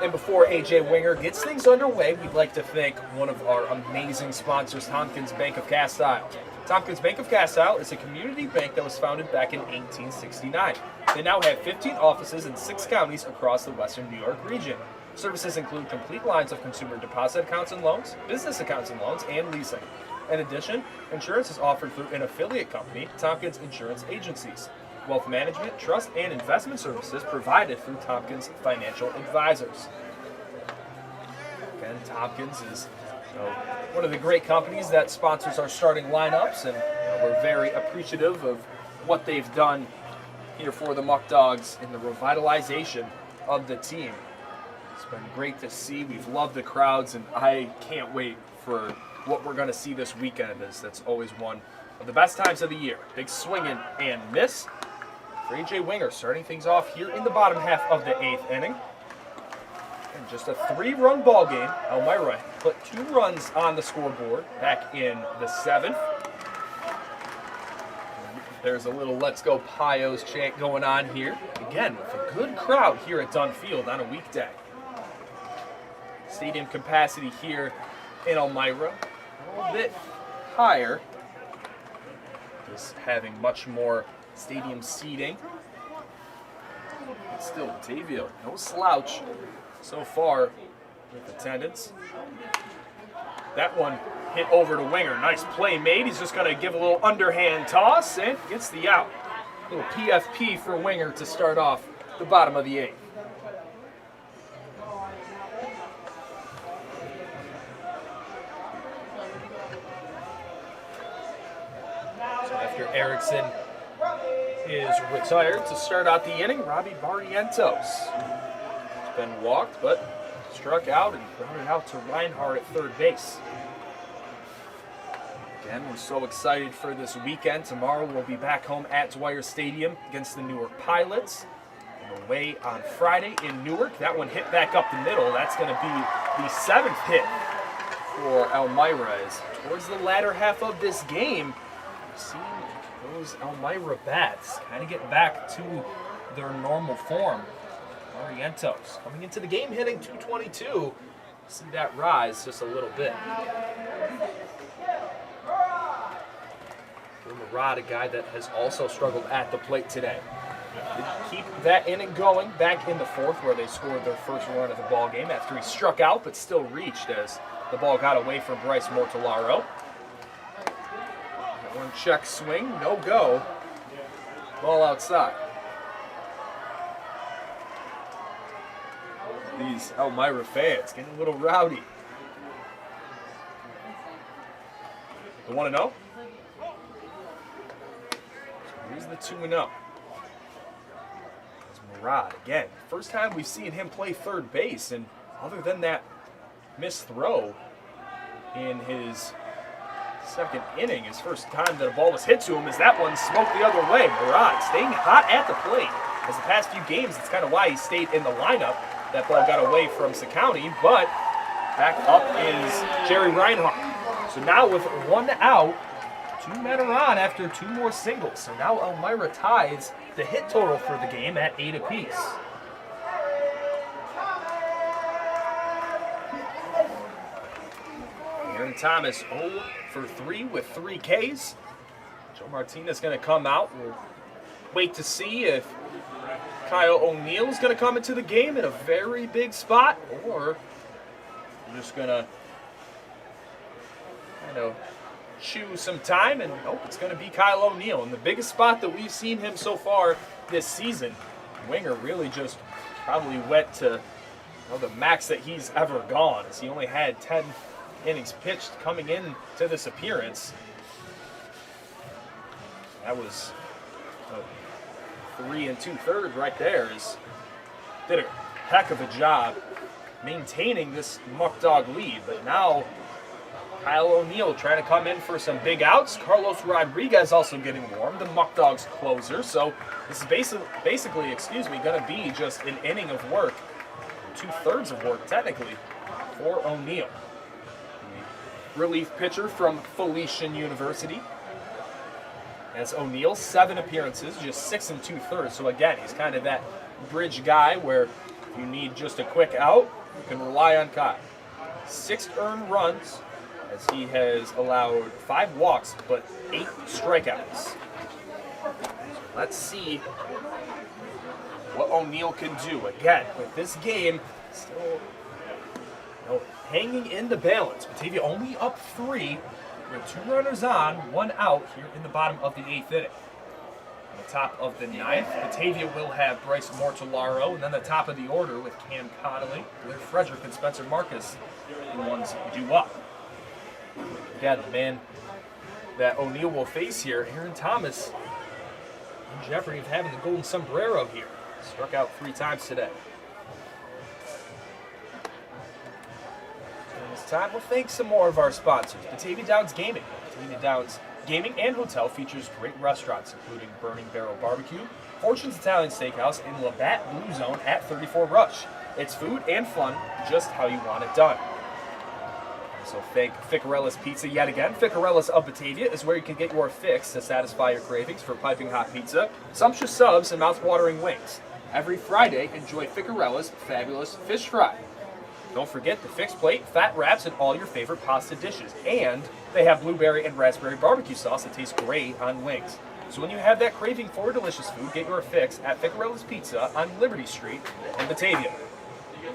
And before AJ Winger gets things underway, we'd like to thank one of our amazing sponsors, Tompkins Bank of Cast Isle. Tompkins Bank of Cast Isle is a community bank that was founded back in 1869. They now have 15 offices in 6 counties across the western New York region. Services include complete lines of consumer deposit accounts and loans, business accounts and loans, and leasing. In addition, insurance is offered through an affiliate company, Tompkins Insurance Agencies. Wealth management, trust, and investment services provided through Tompkins Financial Advisors. Again, Tompkins is one of the great companies that sponsors our starting lineups, and we're very appreciative of what they've done here for the Muckdogs in the revitalization of the team. It's been great to see. We've loved the crowds, and I can't wait for what we're going to see this weekend. That's always one of the best times of the year. Big swinging and miss for AJ Winger, starting things off here in the bottom half of the 8th inning. And just a 3-run ball game. Elmira put 2 runs on the scoreboard back in the 7th. There's a little "Let's Go Pios" chant going on here. Again, with a good crowd here at Dunn Field on a weekday. Stadium capacity here in Elmira a little bit higher. Just having much more stadium seating. But still, Batavia, no slouch so far with attendance. That one hit over to Winger. Nice play made. He's just going to give a little underhand toss and gets the out. A little PFP for Winger to start off the bottom of the 8th. So after Erickson is retired to start out the inning. Robbie Barrientos. He's been walked, but struck out and grounded out to Reinhardt at third base. Again, we're so excited for this weekend. Tomorrow we'll be back home at Dwyer Stadium against the Newark Pilots. And away on Friday in Newark. That one hit back up the middle. That's going to be the 7th hit for Elmira. As towards the latter half of this game, we've seen those Elmira bats kind of get back to their normal form. Barrientos coming into the game hitting .222. See that rise just a little bit. Rod, a guy that has also struggled at the plate today. Did keep that inning going back in the 4th, where they scored their first run of the ball game after he struck out, but still reached as the ball got away from Bryce Mortellaro. One check swing, no go. Ball outside. These Elmira fans getting a little rowdy. The 1-0. Here's the 2-0. It's Murad again. First time we've seen him play third base, and other than that missed throw in his second inning, his first time that a ball was hit to him, is that one smoked the other way. Murad staying hot at the plate. As the past few games, it's kind of why he stayed in the lineup. That ball got away from Sakowny, but back up is Jerry Reinhardt. So now with 1 out, 2 men are on after 2 more singles. So now Elmira ties the hit total for the game at 8 apiece. Aaron Thomas 0 for 3 with 3 Ks. Joe Martinez going to come out. We'll wait to see if Kyle O'Neill is going to come into the game in a very big spot, or we're just going to chew some time, and nope, it's going to be Kyle O'Neill. And the biggest spot that we've seen him so far this season, Winger really just probably went to the max that he's ever gone, as he only had 10 innings pitched coming in to this appearance. That was 3 2/3 right there. Did a heck of a job maintaining this Muckdog lead, but now Kyle O'Neill trying to come in for some big outs. Carlos Rodriguez also getting warm, the Muckdogs closer. So this is basically, going to be just an inning of work, 2/3 of work technically, for O'Neill. The relief pitcher from Felician University. As O'Neill, 7 appearances, just 6 2/3. So again, he's kind of that bridge guy where if you need just a quick out, you can rely on Kyle. 6 earned runs, as he has allowed 5 walks, but 8 strikeouts. So let's see what O'Neill can do. Again, with this game still hanging in the balance. Batavia only up 3 with 2 runners on, 1 out here in the bottom of the 8th inning. On the top of the 9th, Batavia will have Bryce Mortellaro, and then the top of the order with Cam Connolly, Blair Frederick, and Spencer Marcus, the ones due up. Again, the man that O'Neill will face here, Aaron Thomas, in jeopardy of having the golden sombrero here. Struck out 3 times today. And this time, we'll thank some more of our sponsors. Batavia Downs Gaming. Batavia Downs Gaming and Hotel features great restaurants, including Burning Barrel Barbecue, Fortune's Italian Steakhouse, and Labatt Blue Zone at 34 Rush. It's food and fun, just how you want it done. So thank Ficarella's Pizza yet again. Ficarella's of Batavia is where you can get your fix to satisfy your cravings for piping hot pizza, sumptuous subs, and mouth-watering wings. Every Friday, enjoy Ficarella's fabulous fish fry. Don't forget the fixed plate, fat wraps, and all your favorite pasta dishes. And they have blueberry and raspberry barbecue sauce that tastes great on wings. So when you have that craving for delicious food, get your fix at Ficarella's Pizza on Liberty Street in Batavia.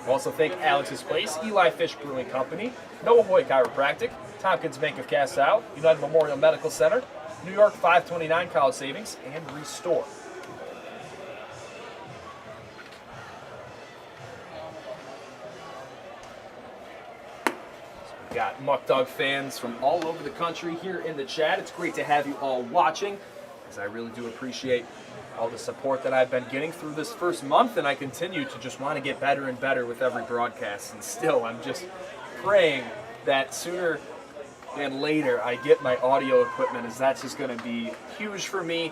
We also thank Alex's Place, Eli Fish Brewing Company, Noah Hoy Chiropractic, Tompkins Bank of Castile, United Memorial Medical Center, New York 529 College Savings, and Restore. So we got Muckdog fans from all over the country here in the chat. It's great to have you all watching, as I really do appreciate all the support that I've been getting through this first month, and I continue to just want to get better and better with every broadcast. And still, I'm just praying that sooner than later I get my audio equipment, as that's just going to be huge for me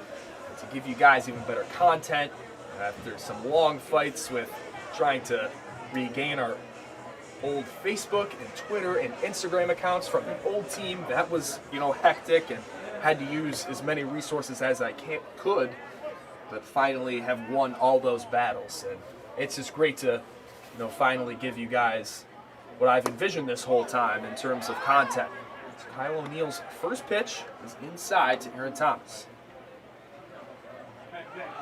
to give you guys even better content after some long fights with trying to regain our old Facebook and Twitter and Instagram accounts from the old team. That was, hectic, and had to use as many resources as I could, but finally have won all those battles. And it's just great to, finally give you guys what I've envisioned this whole time in terms of content. So Kyle O'Neill's first pitch is inside to Aaron Thomas.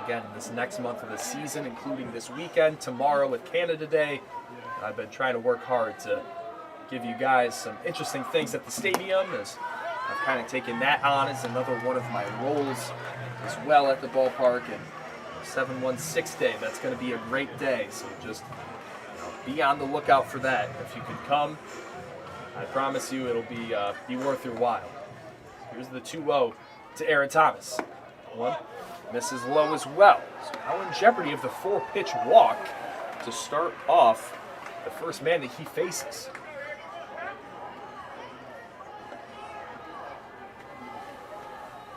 Again, this next month of the season, including this weekend, tomorrow with Canada Day, I've been trying to work hard to give you guys some interesting things at the stadium, as I've kind of taken that on as another one of my roles as well at the ballpark. And 716 Day, that's going to be a great day, so just be on the lookout for that. If you can come, I promise you it'll be worth your while. Here's the 2-0 to Aaron Thomas. One misses low as well. So now in jeopardy of the 4-pitch walk to start off the first man that he faces.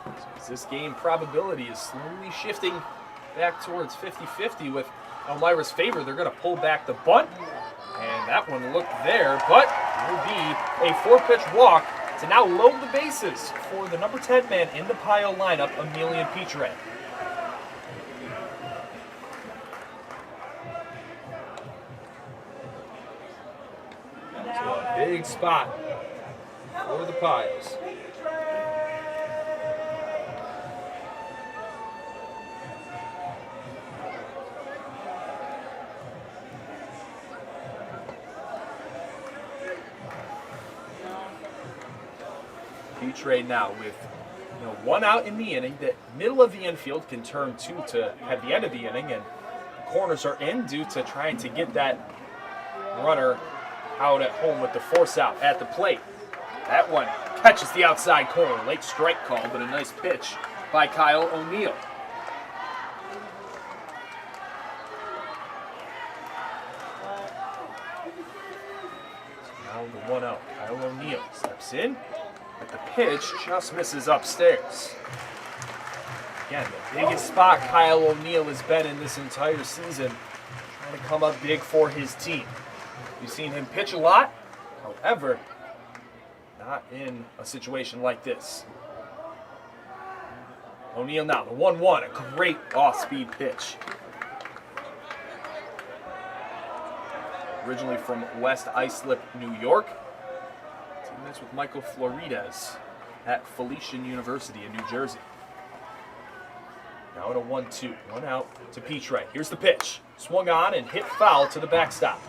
So as this game probability is slowly shifting back towards 50-50 with Elmira's favor, they're going to pull back the bunt. And that one looked there, but it will be a 4-pitch walk to now load the bases for the number 10 man in the pile lineup, Emilian Petray. So a big spot for the Piles. Petray now with one out in the inning. The middle of the infield can turn two to at the end of the inning, and corners are in due to trying to get that runner out at home with the force out at the plate. That one catches the outside corner. Late strike call, but a nice pitch by Kyle O'Neill. Now the 1-0. Kyle O'Neill steps in. But the pitch just misses upstairs. Again, the biggest spot Kyle O'Neill has been in this entire season, trying to come up big for his team. We've seen him pitch a lot, however, not in a situation like this. O'Neill now, the 1-1, a great off-speed pitch. Originally from West Islip, New York. Teammates with Michael Florides at Felician University in New Jersey. Now at a 1-2, 1 out to Petray. Here's the pitch. Swung on and hit foul to the backstop.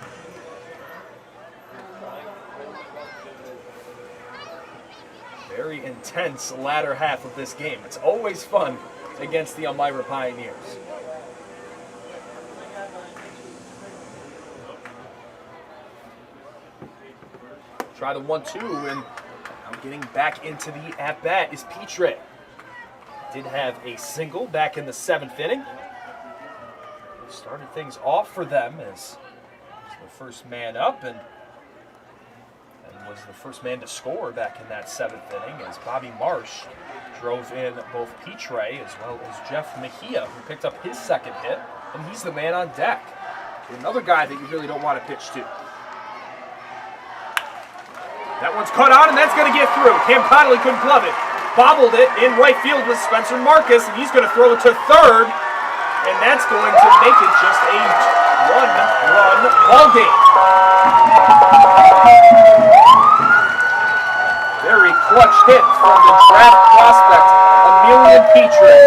Very intense latter half of this game. It's always fun against the Elmira Pioneers. Try the 1-2, and now getting back into the at-bat is Petray. Did have a single back in the 7th inning. Started things off for them as the first man up, and was the first man to score back in that 7th inning as Bobby Marsh drove in both Petray as well as Jeff Mejia, who picked up his second hit, and he's the man on deck. Another guy that you really don't want to pitch to. That one's cut out, and that's going to get through. Cam Connolly couldn't glove it. Bobbled it in right field with Spencer Marcus, and he's going to throw it to third, and that's going to make it just a one-run ball game. Very clutch hit from the draft prospect, Emilian Petray.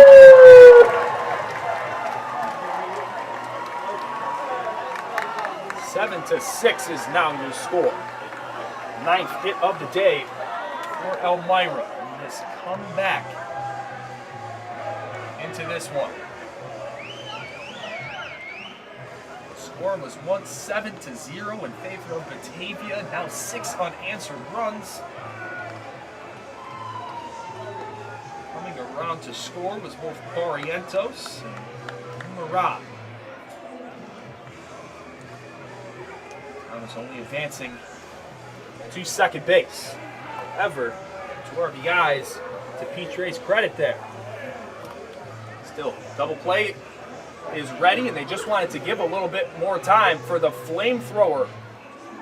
Seven to 6 is now your score. 9th hit of the day for Elmira. And this comeback into this one. The score was 7-0 in favor of Batavia. Now 6 unanswered runs. Coming around. Around to score was both Barrientos and Elmira. Thomas only advancing to second base. However, 2 RBIs to Petre's credit there. Still, double play is ready, and they just wanted to give a little bit more time for the flamethrower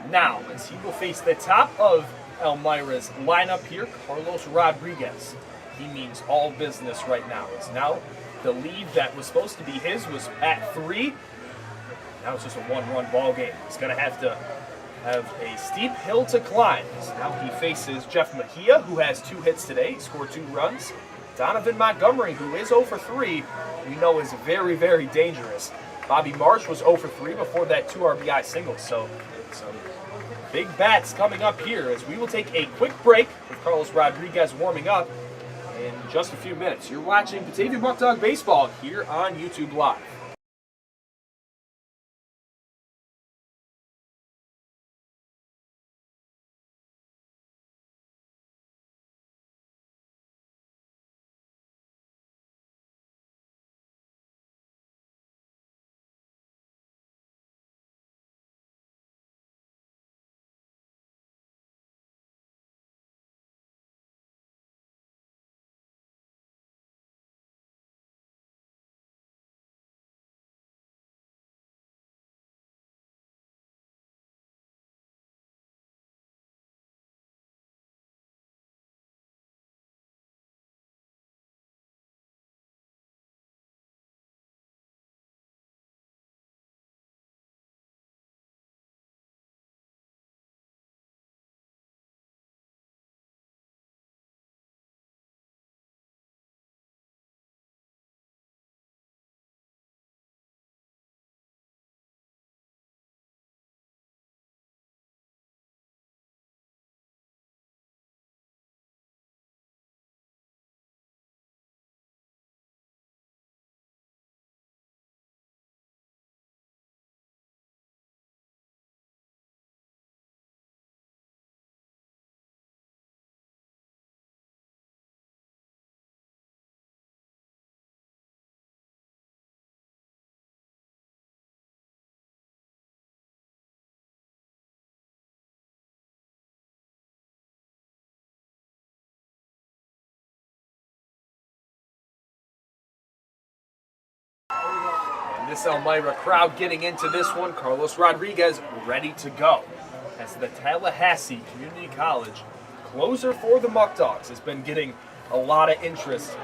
now, as he will face the top of Elmira's lineup here, Carlos Rodriguez. He means all business right now. It's now the lead that was supposed to be his was at 3. Now it's just a 1-run ball game. He's going to have a steep hill to climb. So now he faces Jeff Mejia, who has 2 hits today. He scored 2 runs. Donovan Montgomery, who is 0 for 3, we know is very, very dangerous. Bobby Marsh was 0 for 3 before that 2 RBI single. So some big bats coming up here as we will take a quick break with Carlos Rodriguez warming up in just a few minutes. You're watching Batavia Muckdog Baseball here on YouTube Live. This Elmira crowd getting into this one. Carlos Rodriguez ready to go. As the Tallahassee Community College closer for the Muckdogs has been getting a lot of interest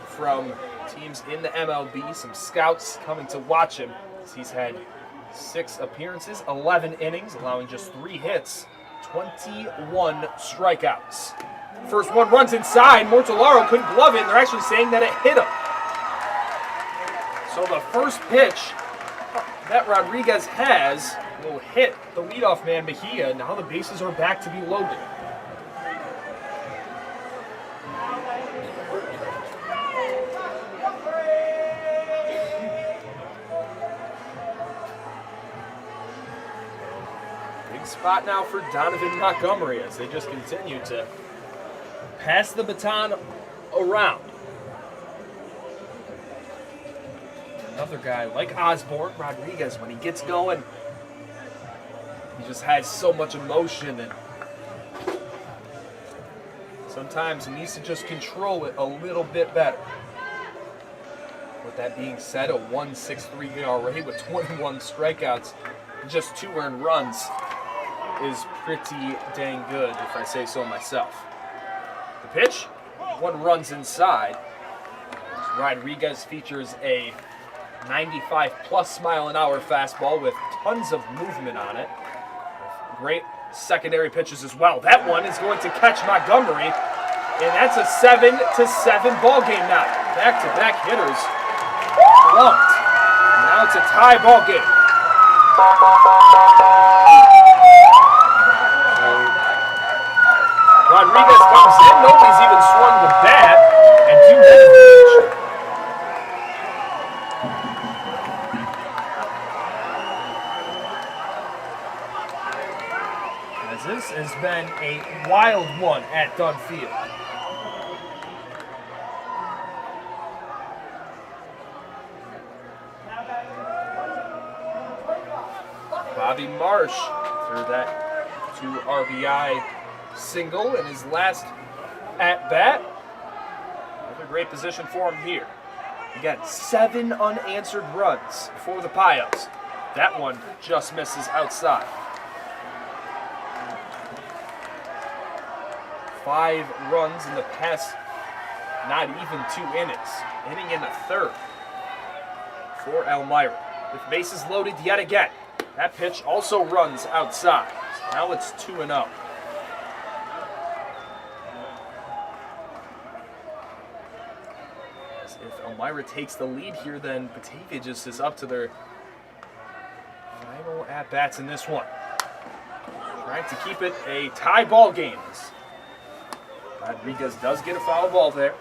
from teams in the MLB. Some scouts coming to watch him as he's had 6 appearances, 11 innings, allowing just 3 hits, 21 strikeouts. First one runs inside. Mortellaro couldn't glove it, and they're actually saying that it hit him. So the first pitch that Rodriguez has will hit the leadoff man, Mejia. Now the bases are back to be loaded. Big spot now for Donovan Montgomery as they just continue to pass the baton around. Another guy like Osborne, Rodriguez, when he gets going, he just has so much emotion, and sometimes he needs to just control it a little bit better. With that being said, a 1.63 ERA with 21 strikeouts, just 2 earned runs is pretty dang good, if I say so myself. The pitch, 1 runs inside. Rodriguez features a 95-plus mile-an-hour fastball with tons of movement on it. Great secondary pitches as well. That one is going to catch Montgomery, and that's a 7-7 ball game now. Back-to-back hitters slumped. Now it's a tie ball game. Rodriguez comes in. Nobody's even swung the bat, and 2 men have pitched. This has been a wild one at Dunn Field. Bobby Marsh threw that 2 RBI single in his last at-bat. Another great position for him here. Again, 7 unanswered runs for the Pios. That one just misses outside. 5 runs in the past, not even 2 innings. Inning in the 3rd for Elmira. With bases loaded yet again. That pitch also runs outside. So now it's 2-0. If Elmira takes the lead here, then Batavia just is up to their final at-bats in this one. Trying to keep it a tie ball game. Rodriguez does get a foul ball there.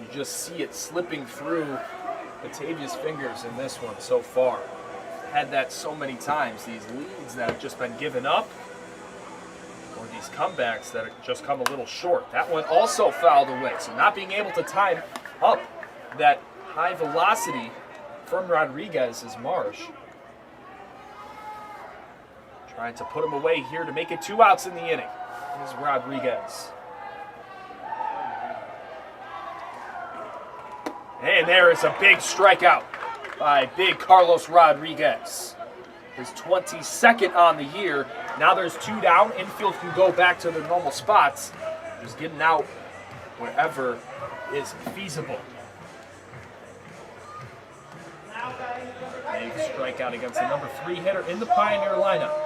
You just see it slipping through Batavia's fingers in this one so far. Had that so many times, these leads that have just been given up, or these comebacks that have just come a little short. That one also fouled away, so not being able to time up that high velocity from Rodriguez is Marsh. Trying to put him away here to make it 2 outs in the inning. Is Rodriguez. And there is a big strikeout by big Carlos Rodriguez. His 22nd on the year. Now there's 2 down. Infield can go back to their normal spots. Just getting out wherever is feasible. Big strikeout against the number 3 hitter in the Pioneer lineup.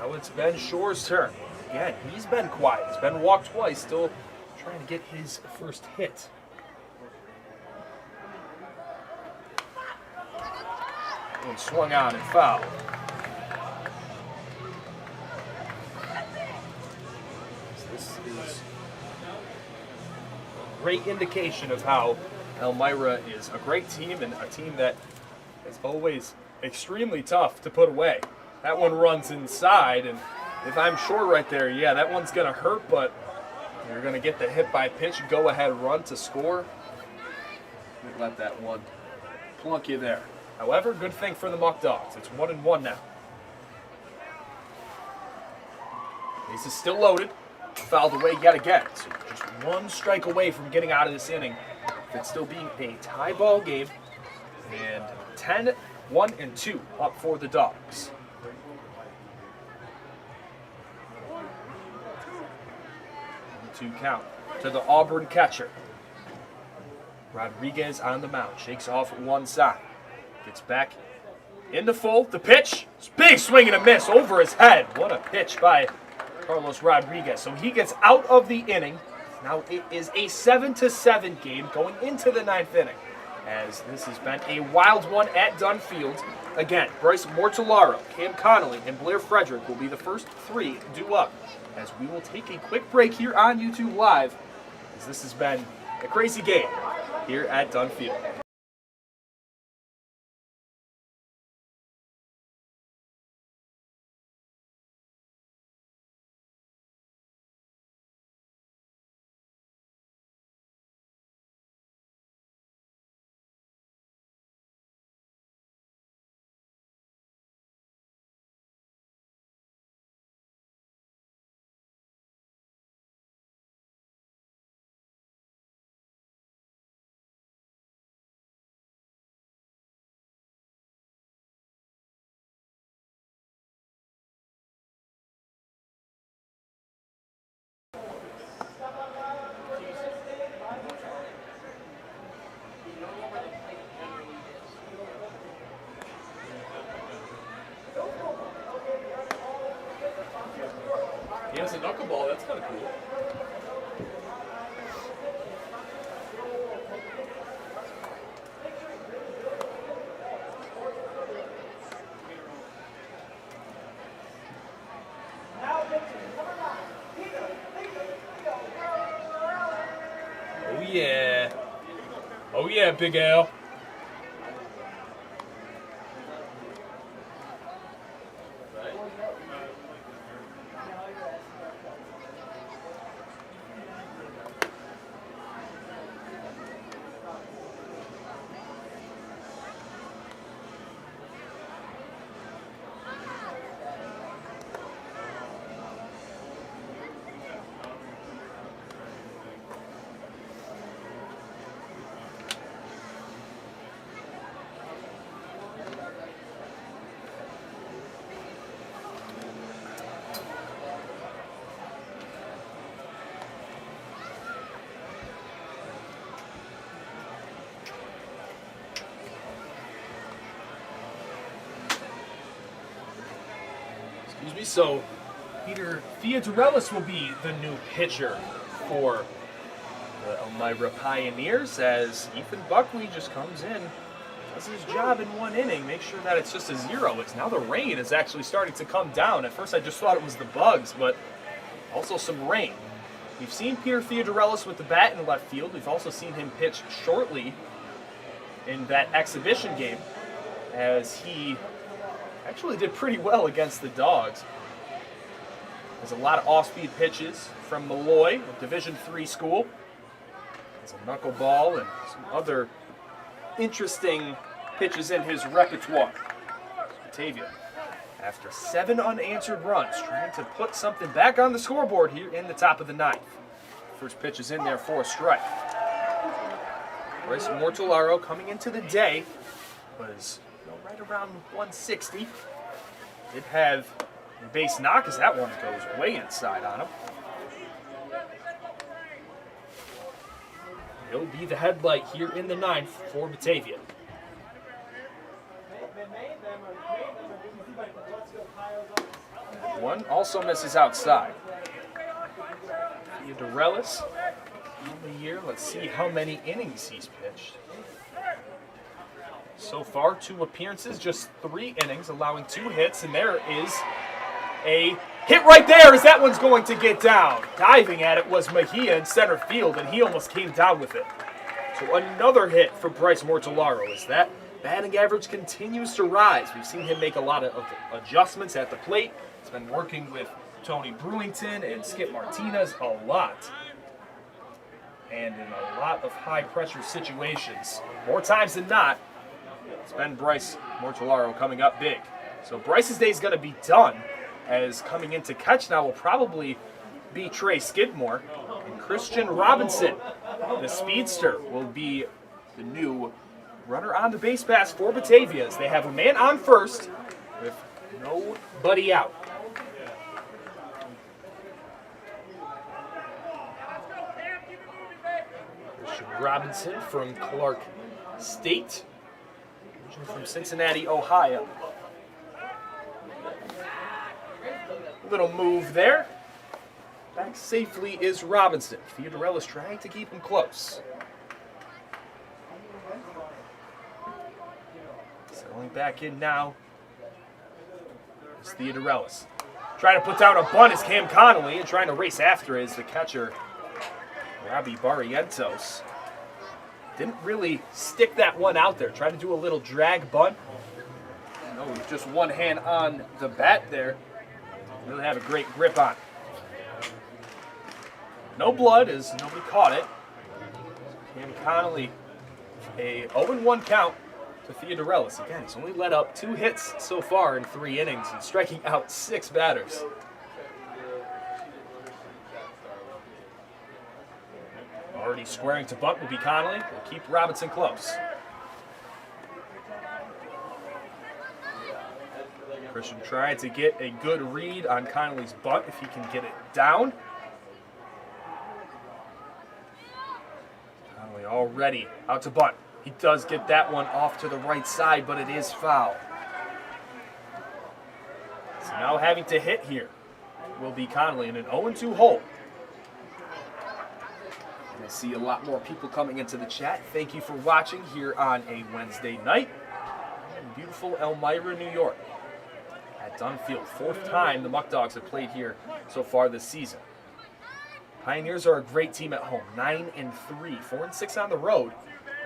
Now it's Ben Shore's turn. Again, he's been quiet. He's been walked twice, still trying to get his first hit. And swung on and fouled. This is a great indication of how Elmira is a great team and a team that is always extremely tough to put away. That one runs inside, and if I'm Shore right there, yeah, that one's going to hurt, but you're going to get the hit by pitch, go-ahead run to score. Let that one plunk you there. However, good thing for the Muckdogs. It's 1-1 now. Base is still loaded. Fouled away yet again. So just 1 strike away from getting out of this inning. It's still being a tie ball game. And 10-1-2 up for the Dogs. 1-2 count to the Auburn catcher. Rodriguez on the mound. Shakes off one side. Gets back in the full. The pitch. Big swing and a miss over his head. What a pitch by Carlos Rodriguez. So he gets out of the inning. Now it is a 7-7 game going into the 9th inning. As this has been a wild one at Dunfield. Again, Bryce Mortellaro, Cam Connolly, and Blair Frederick will be the first 3 due up. As we will take a quick break here on YouTube Live. As this has been a crazy game here at Dunfield. He has a knuckleball, that's kind of cool. Oh yeah. Oh yeah, Big Al. Excuse me. So Peter Theodorelis will be the new pitcher for the Elmira Pioneers as Ethan Buckley just comes in, does his job in 1 inning, make sure that it's just a 0. It's now the rain is actually starting to come down. At first I just thought it was the bugs, but also some rain. We've seen Peter Theodorelis with the bat in left field. We've also seen him pitch shortly in that exhibition game as he actually did pretty well against the Dogs. There's a lot of off-speed pitches from Malloy, a Division III school. There's a knuckleball and some other interesting pitches in his repertoire. Batavia, after 7 unanswered runs, trying to put something back on the scoreboard here in the top of the 9th. First pitch is in there for a strike. Bryce Mortellaro coming into the day was right around 160. Did have a base knock as that one goes way inside on him. He'll be the headlight here in the 9th for Batavia. One also misses outside. Theodorelis on the year. Let's see how many innings he's pitched. So far, 2 appearances, just 3 innings, allowing 2 hits, and there is a hit right there as that one's going to get down. Diving at it was Mejia in center field, and he almost came down with it. So another hit for Bryce Mortellaro as that batting average continues to rise. We've seen him make a lot of adjustments at the plate. He's been working with Tony Brewington and Skip Martinez a lot. And in a lot of high-pressure situations, more times than not, it's been Bryce Mortellaro coming up big. So Bryce's day is going to be done, as coming in to catch now will probably be Trey Skidmore. And Christian Robinson, the speedster, will be the new runner on the base pass for Batavia as they have a man on first with nobody out. Christian Robinson from Clark State, originally from Cincinnati, Ohio. Little move there. Back safely is Robinson. Theodorelis trying to keep him close. Settling back in now is Theodorelis. Trying to put down a bunt is Cam Connolly, and trying to race after is the catcher, Robbie Barrientos. Didn't really stick that one out there. Tried to do a little drag bunt. No, just one hand on the bat there. Really have a great grip on it. No blood as nobody caught it. Cam Connolly, a 0-1 count to Theodorelis. Again, he's only let up 2 hits so far in 3 innings and striking out 6 batters. Already squaring to bunt will be Connolly. Will keep Robinson close. Christian trying to get a good read on Connolly's bunt if he can get it down. Connolly already out to bunt. He does get that one off to the right side, but it is foul. So now having to hit here will be Connolly in an 0-2 hole. I see a lot more people coming into the chat. Thank you for watching here on a Wednesday night in beautiful Elmira, New York. At Dunfield, 4th time the Muckdogs have played here so far this season. Pioneers are a great team at home, 9-3, 4-6 on the road.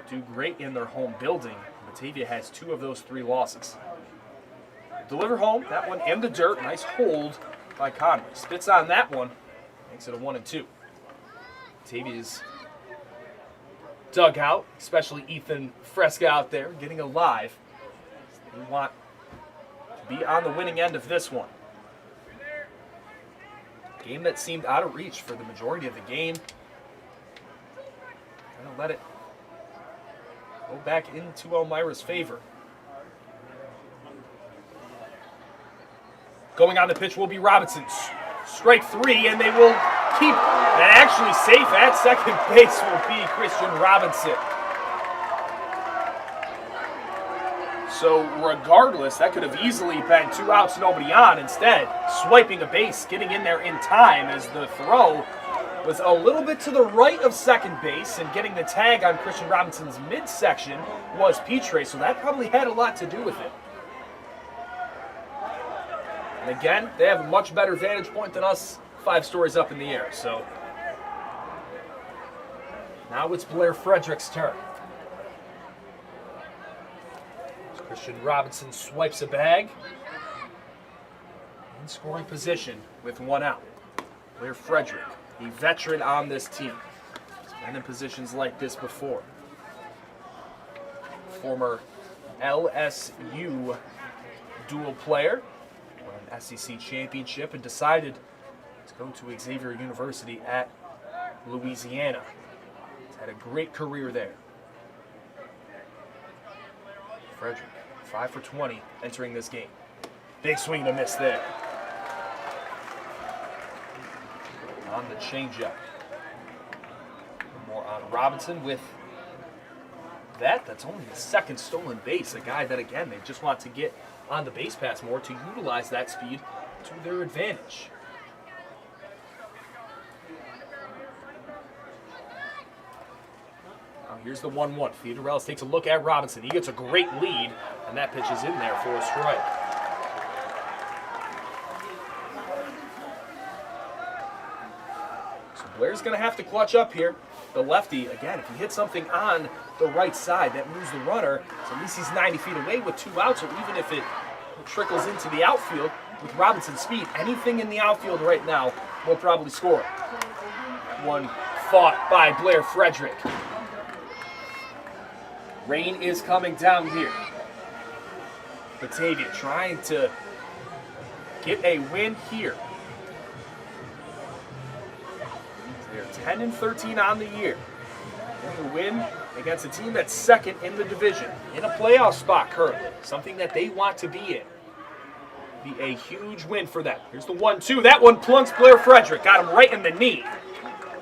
Do great in their home building. Batavia has 2 of those 3 losses. Deliver home, that one in the dirt. Nice hold by Conway. Spits on that one, makes it a 1-2. Batavia's dugout, especially Ethan Fresca out there, getting alive. They want to be on the winning end of this one. Game that seemed out of reach for the majority of the game. Trying to let it go back into Elmira's favor. Going on the pitch will be Robinson. Strike 3, and they will keep that actually safe at second base will be Christian Robinson. So regardless, that could have easily been 2 outs, nobody on. Instead, swiping a base, getting in there in time as the throw was a little bit to the right of second base, and getting the tag on Christian Robinson's midsection was Petre, so that probably had a lot to do with it. And again, they have a much better vantage point than us 5 stories up in the air, so now it's Blair Frederick's turn. Christian Robinson swipes a bag. In scoring position with 1 out. Blair Frederick, a veteran on this team. He's been in positions like this before. Former LSU dual player. Won an SEC championship and decided to go to Xavier University at Louisiana. He's had a great career there. Frederick, 5 for 20 entering this game. Big swing and a miss there. On the changeup. More on Robinson with that. That's only the 2nd stolen base. A guy that, again, they just want to get on the base pass more to utilize that speed to their advantage. Here's the 1-1. Theodorelis takes a look at Robinson. He gets a great lead, and that pitch is in there for a strike. So Blair's going to have to clutch up here. The lefty, again, if he hits something on the right side, that moves the runner. So at least he's 90 feet away with 2 outs, or even if it trickles into the outfield with Robinson's speed, anything in the outfield right now will probably score. One fought by Blair Frederick. Rain is coming down here. Batavia trying to get a win here. They're 10-13 on the year. Getting a win against a team that's 2nd in the division, in a playoff spot currently, something that they want to be in. Be a huge win for them. Here's the 1-2. That one plunks Blair Frederick. Got him right in the knee.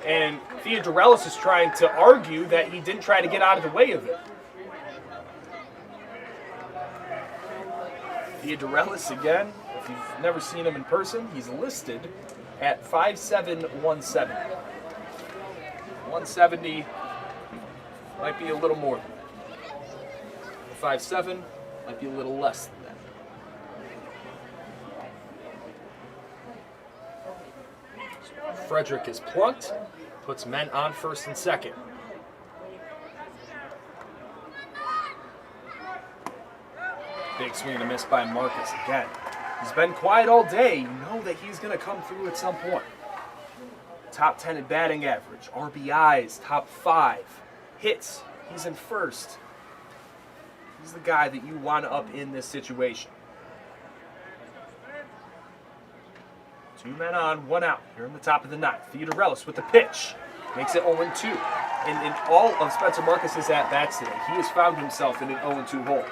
And Theodorelis is trying to argue that he didn't try to get out of the way of it. Theodorelis, again, if you've never seen him in person, he's listed at 5'7", 170. 170 might be a little more than that. 5'7" might be a little less than that. So Frederick is plunked, puts men on 1st and 2nd. Big swing and a miss by Marcus again. He's been quiet all day. You know that he's going to come through at some point. Top 10 in batting average, RBIs, top 5, hits. He's in 1st. He's the guy that you want up in this situation. 2 men on, 1 out. Here in the top of the 9th. Theodorelis with the pitch. Makes it 0-2. And in all of Spencer Marcus's at-bats today, he has found himself in an 0-2 hole.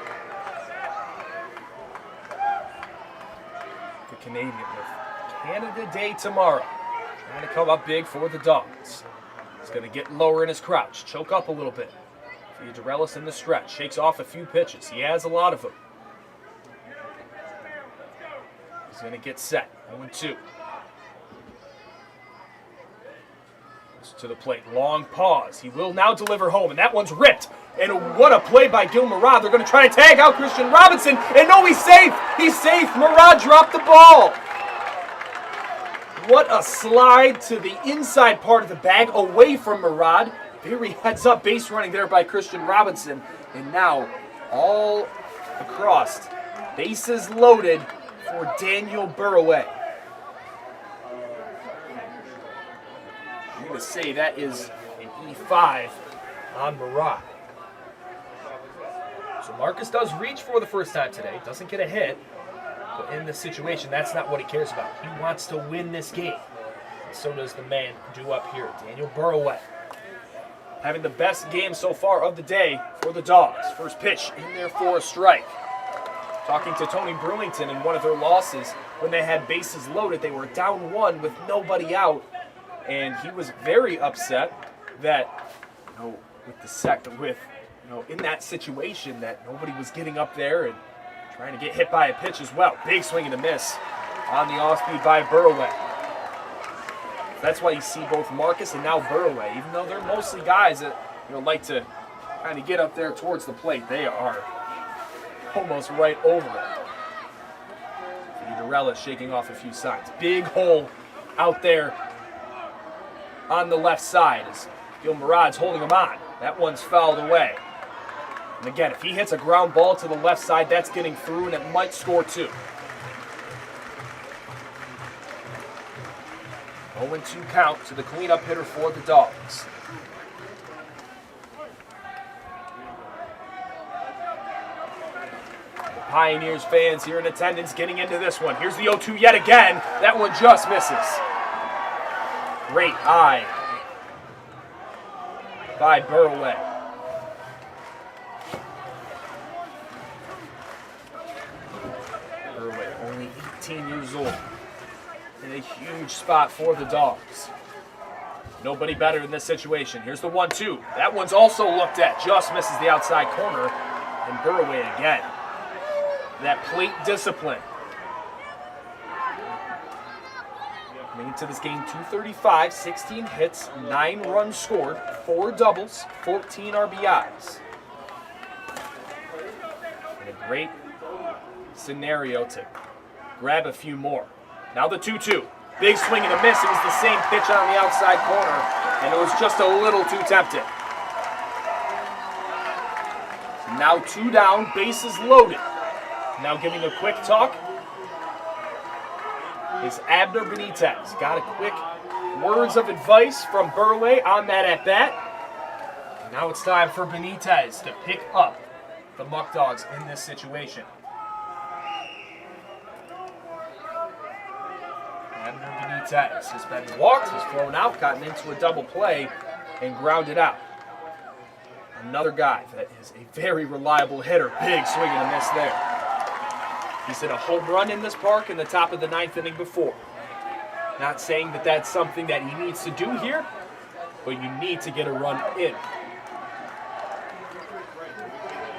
Canadian with Canada Day tomorrow. Trying to come up big for the Dogs. He's going to get lower in his crouch, choke up a little bit. Theodorelis in the stretch, shakes off a few pitches. He has a lot of them. He's going to get set. 0-2. To the plate, long pause. He will now deliver home, and that one's ripped. And what a play by Gil Murad. They're going to try to tag out Christian Robinson, and no, he's safe. He's safe. Murad dropped the ball. What a slide to the inside part of the bag away from Murad. Very heads-up base running there by Christian Robinson. And now all across, bases loaded for Daniel Burroway. I'm going to say that is an E5 on Murad. So Marcus does reach for the first time today. Doesn't get a hit. But in this situation, that's not what he cares about. He wants to win this game. And so does the man due up here, Daniel Burroway. Having the best game so far of the day for the Dogs. First pitch in there for a strike. Talking to Tony Brewington in one of their losses, when they had bases loaded, they were down 1 with nobody out. And he was very upset that, with in that situation that nobody was getting up there and trying to get hit by a pitch as well. Big swing and a miss on the off-speed by Burroway. That's why you see both Marcus and now Burroway, even though they're mostly guys that like to kind of get up there towards the plate, they are almost right over it. Fiorella shaking off a few signs. Big hole out there on the left side as Elmira's holding him on. That one's fouled away. And again, if he hits a ground ball to the left side, that's getting through, and it might score 2. 0-2 count to the cleanup hitter for the Dogs. Pioneers fans here in attendance getting into this one. Here's the 0-2 yet again. That one just misses. Great eye by Burroway. Burroway, only 18 years old. In a huge spot for the Dogs. Nobody better in this situation. Here's the 1-2. That one's also looked at. Just misses the outside corner. And Burroway again. That plate discipline. Coming into this game, 235, 16 hits, 9 runs scored, 4 doubles, 14 RBIs. And a great scenario to grab a few more. Now the 2-2. Big swing and a miss. It was the same pitch on the outside corner, and it was just a little too tempting. Now 2 down, bases loaded. Now giving a quick talk is Abner Benitez. Got a quick words of advice from Burroway on that at-bat. Now it's time for Benitez to pick up the Muckdogs in this situation. Abner Benitez has been walked, he's thrown out, gotten into a double play, and grounded out. Another guy that is a very reliable hitter. Big swing and a miss there. He's hit a home run in this park in the top of the 9th inning before. Not saying that that's something that he needs to do here, but you need to get a run in.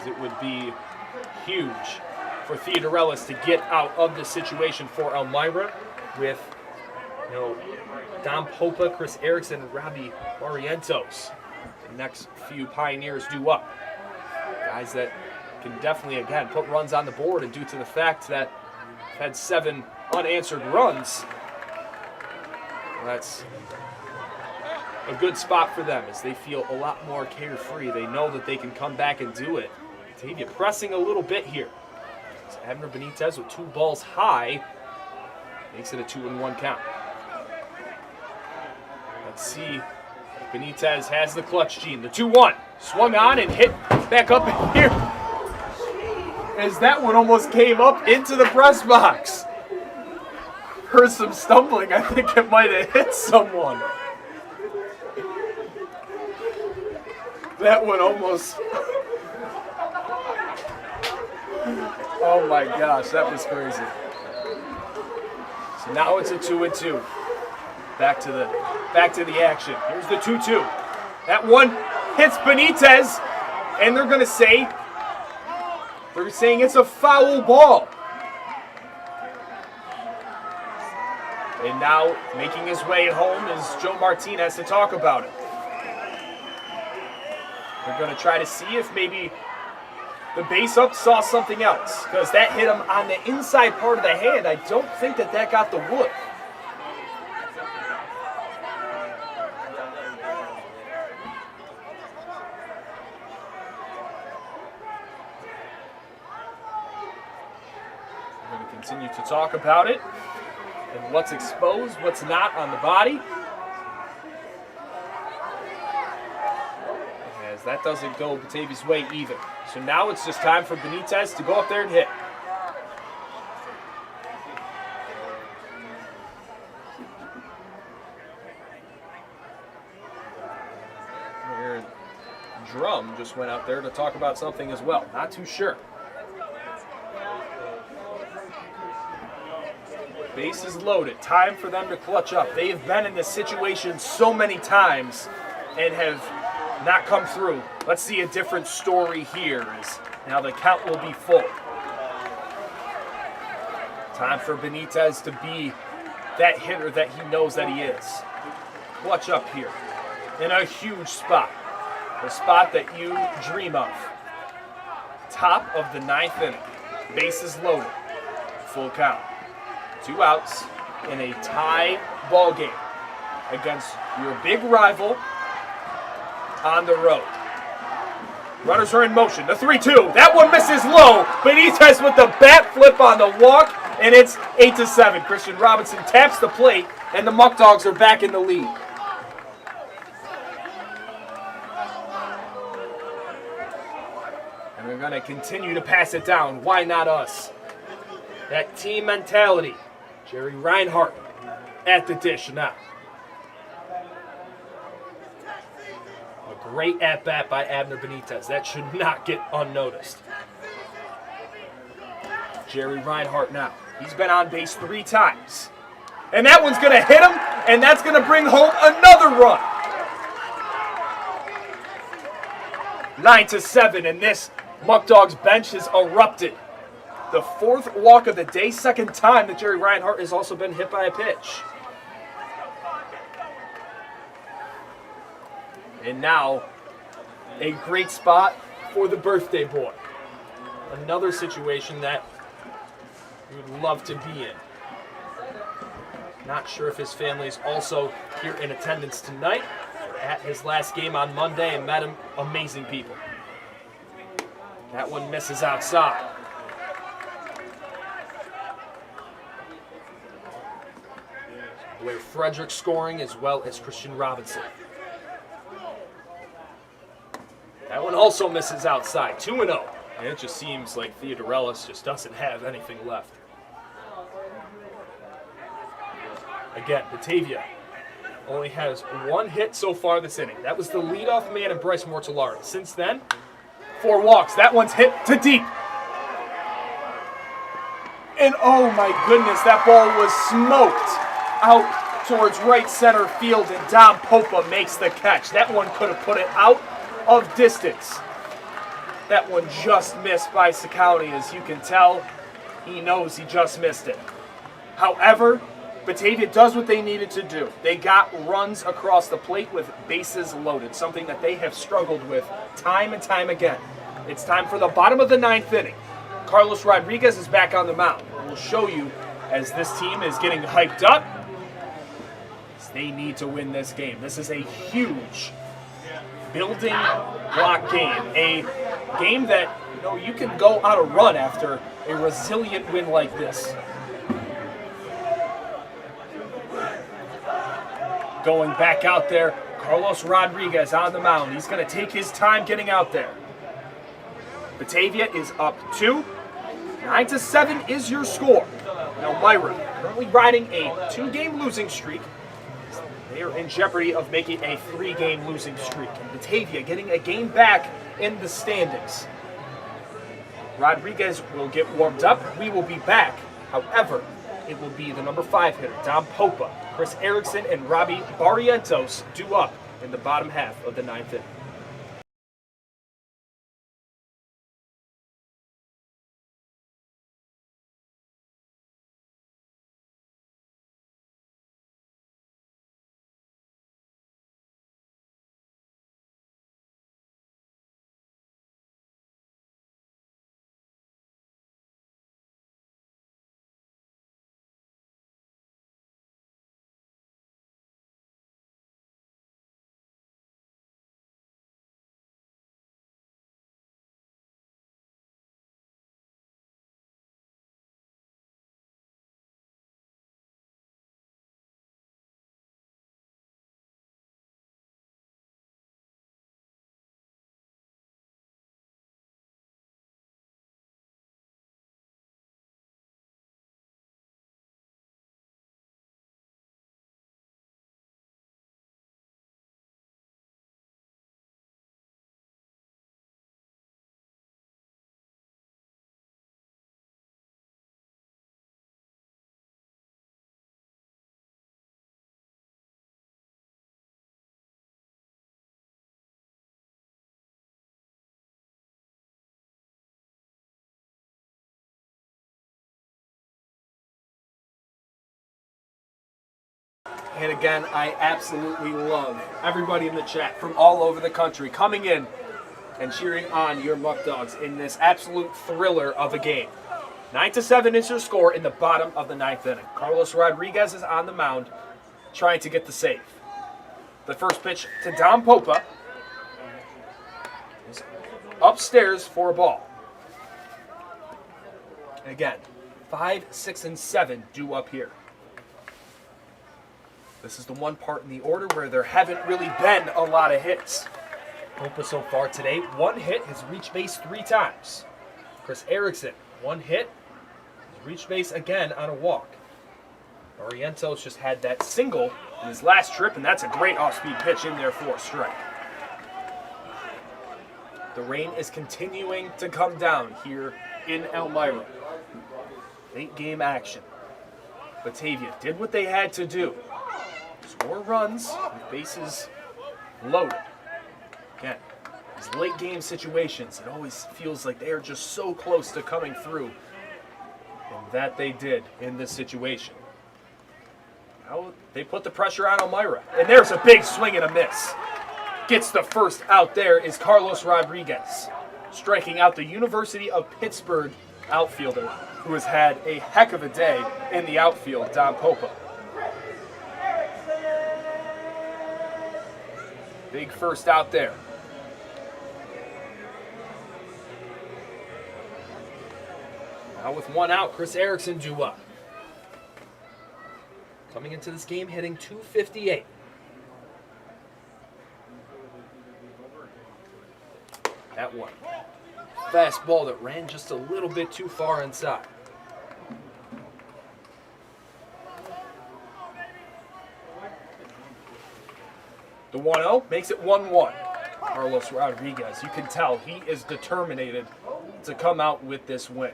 It would be huge for Theodorelis to get out of this situation for Elmira with Dom Popa, Chris Erickson, and Robbie Barrientos. The next few Pioneers due up. Guys that can definitely, again, put runs on the board, and due to the fact that had 7 unanswered runs, that's a good spot for them as they feel a lot more carefree. They know that they can come back and do it. Batavia pressing a little bit here. So Abner Benitez with 2 balls high makes it a 2-1 count. Let's see. Benitez has the clutch gene. The 2-1. Swung on and hit back up in here. As that one almost came up into the press box. Heard some stumbling. I think it might have hit someone. That one almost... Oh my gosh, that was crazy. So now it's a 2-2. Back to the action. Here's the 2-2. That one hits Benitez, and they're saying it's a foul ball. And now making his way home is Joe Martinez to talk about it. They're going to try to see if maybe the base up saw something else, because that hit him on the inside part of the hand. I don't think that got the wood. We're going to continue to talk about it and what's exposed, what's not on the body. As that doesn't go Batavia's way either. So now it's just time for Benitez to go up there and hit. Aaron Drum just went out there to talk about something as well. Not too sure. Bases loaded. Time for them to clutch up. They have been in this situation so many times and have not come through. Let's see a different story here as now the count will be full. Time for Benitez to be that hitter that he knows that he is. Clutch up here in a huge spot. The spot that you dream of. Top of the 9th inning. Bases loaded. Full count. 2 outs in a tie ball game against your big rival on the road. Runners are in motion. The 3-2. That one misses low. Benitez with the bat flip on the walk, and it's 8-7. Christian Robinson taps the plate, and the Muckdogs are back in the lead. And they're going to continue to pass it down. Why not us? That team mentality. Jerry Reinhardt at the dish now. A great at-bat by Abner Benitez. That should not get unnoticed. Jerry Reinhardt now. He's been on base 3 times. And that one's going to hit him, and that's going to bring home another run. 9-7, and this Muckdogs bench has erupted. The 4th walk of the day, 2nd time that Jerry Reinhardt has also been hit by a pitch. And now, a great spot for the birthday boy. Another situation that we would love to be in. Not sure if his family is also here in attendance tonight. At his last game on Monday and met him. Amazing people. That one misses outside. Blair Frederick scoring as well as Christian Robinson. That one also misses outside. 2-0. And it just seems like Theodorelis just doesn't have anything left. Again, Batavia only has 1 hit so far this inning. That was the leadoff man in Bryce Mortellaro. Since then, 4 walks. That one's hit to deep. And oh my goodness, that ball was smoked out towards right center field, and Dom Popa makes the catch. That one could have put it out of distance. That one just missed by Sakowny. As you can tell, he knows he just missed it. However, Batavia does what they needed to do. They got runs across the plate with bases loaded, something that they have struggled with time and time again. It's time for the bottom of the 9th inning. Carlos Rodriguez is back on the mound. We'll show you as this team is getting hyped up. They need to win this game. This is a huge building block game. A game that you can go on a run after a resilient win like this. Going back out there, Carlos Rodriguez on the mound. He's going to take his time getting out there. Batavia is up 2. 9-7 is your score. Now Elmira currently riding a 2-game losing streak. They are in jeopardy of making a 3-game losing streak. And Batavia getting a game back in the standings. Rodriguez will get warmed up. We will be back. However, it will be the number 5 hitter, Dom Popa, Chris Erickson, and Robbie Barrientos due up in the bottom half of the 9th inning. And again, I absolutely love everybody in the chat from all over the country coming in and cheering on your Muckdogs in this absolute thriller of a game. 9-7 is your score in the bottom of the 9th inning. Carlos Rodriguez is on the mound trying to get the save. The first pitch to Dom Popa is upstairs for a ball. Again, 5, 6, and 7 due up here. This is the one part in the order where there haven't really been a lot of hits. Popa so far today, 1 hit, has reached base 3 times. Chris Erickson, 1 hit, has reached base again on a walk. Barrientos just had that single in his last trip, and that's a great off-speed pitch in there for a strike. The rain is continuing to come down here in Elmira. Late game action. Batavia did what they had to do. Score runs with bases loaded. Again, these late game situations, it always feels like they are just so close to coming through. And that they did in this situation. Now they put the pressure on Elmira. And there's a big swing and a miss. Gets the first out there is Carlos Rodriguez, striking out the University of Pittsburgh outfielder who has had a heck of a day in the outfield, Dom Popa. Big first out there. Now with 1 out, Chris Erickson due up. Coming into this game hitting .258. That one. Fastball that ran just a little bit too far inside. The 1-0 makes it 1-1. Carlos Rodriguez, you can tell he is determined to come out with this win.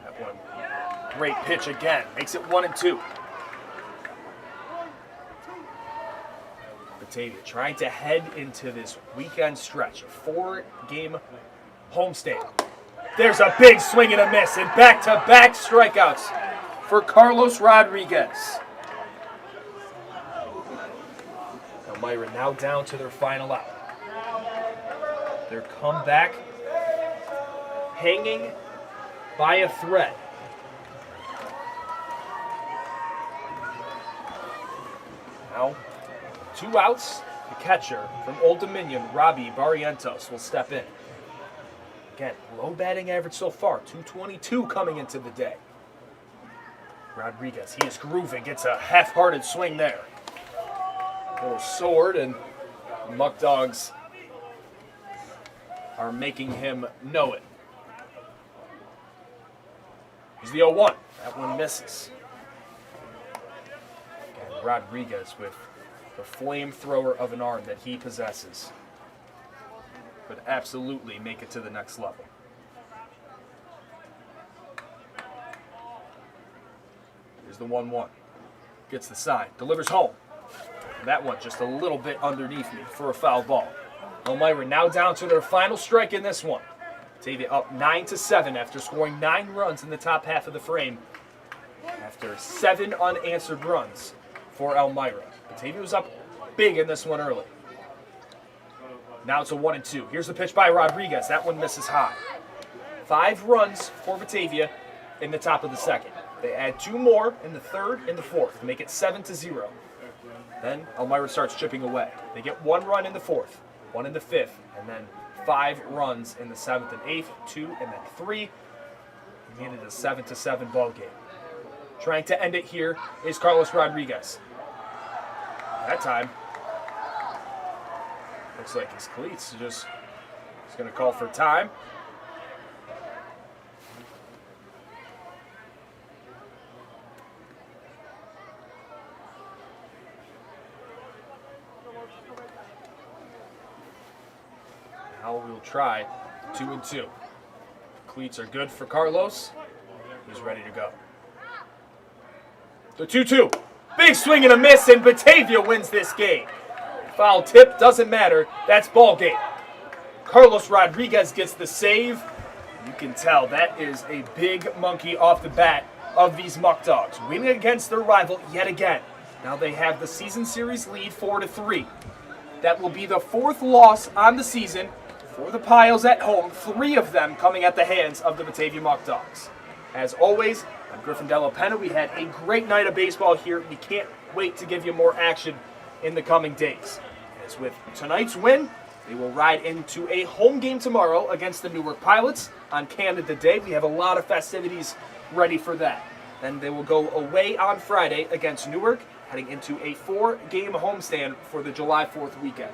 That one, great pitch again, makes it 1-2. Batavia trying to head into this weekend stretch, a 4-game homestand. There's a big swing and a miss, and back-to-back strikeouts for Carlos Rodriguez. Elmira now down to their final out. Their comeback hanging by a thread. Now, 2 outs. The catcher from Old Dominion, Robbie Barrientos, will step in. Again, low batting average so far, .222 coming into the day. Rodriguez, he is grooving, gets a half-hearted swing there. A little sword, and Muckdogs are making him know it. Here's the 0-1. That one misses. Again, Rodriguez with the flamethrower of an arm that he possesses could absolutely make it to the next level. Here's the 1-1. Gets the sign. Delivers home. And that one just a little bit underneath me for a foul ball. Elmira now down to their final strike in this one. Batavia up 9-7 after scoring 9 runs in the top half of the frame after 7 unanswered runs for Elmira. Batavia was up big in this one early. Now it's a 1-2. Here's the pitch by Rodriguez. That one misses high. 5 runs for Batavia in the top of the second. They add 2 more in the third and the fourth to make it 7-0. Then Elmira starts chipping away. They get 1 run in the fourth, 1 in the fifth, and then 5 runs in the 7th and 8th, 2 and then 3. He made it a 7-7 ball game. Trying to end it here is Carlos Rodriguez. That time, looks like his cleats just is going to call for time. Now we'll try 2-2. Cleats are good for Carlos. He's ready to go. The 2-2. Big swing and a miss, and Batavia wins this game. Foul tip, doesn't matter. That's ball game. Carlos Rodriguez gets the save. You can tell that is a big monkey off the bat of these Muckdogs, winning against their rival yet again. Now they have the season series lead 4-3. That will be the 4th loss on the season for the Piles at home, 3 of them coming at the hands of the Batavia Muckdogs. As always, I'm Griffin Della Penna. We had a great night of baseball here. We can't wait to give you more action in the coming days. As with tonight's win, they will ride into a home game tomorrow against the Newark Pilots on Canada Day. We have a lot of festivities ready for that. Then they will go away on Friday against Newark, heading into a 4-game homestand for the July 4th weekend.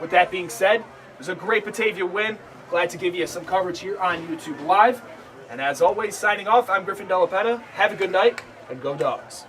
With that being said, it was a great Batavia win. Glad to give you some coverage here on YouTube Live. And as always, signing off, I'm Griffin Della Penna. Have a good night, and go Dogs.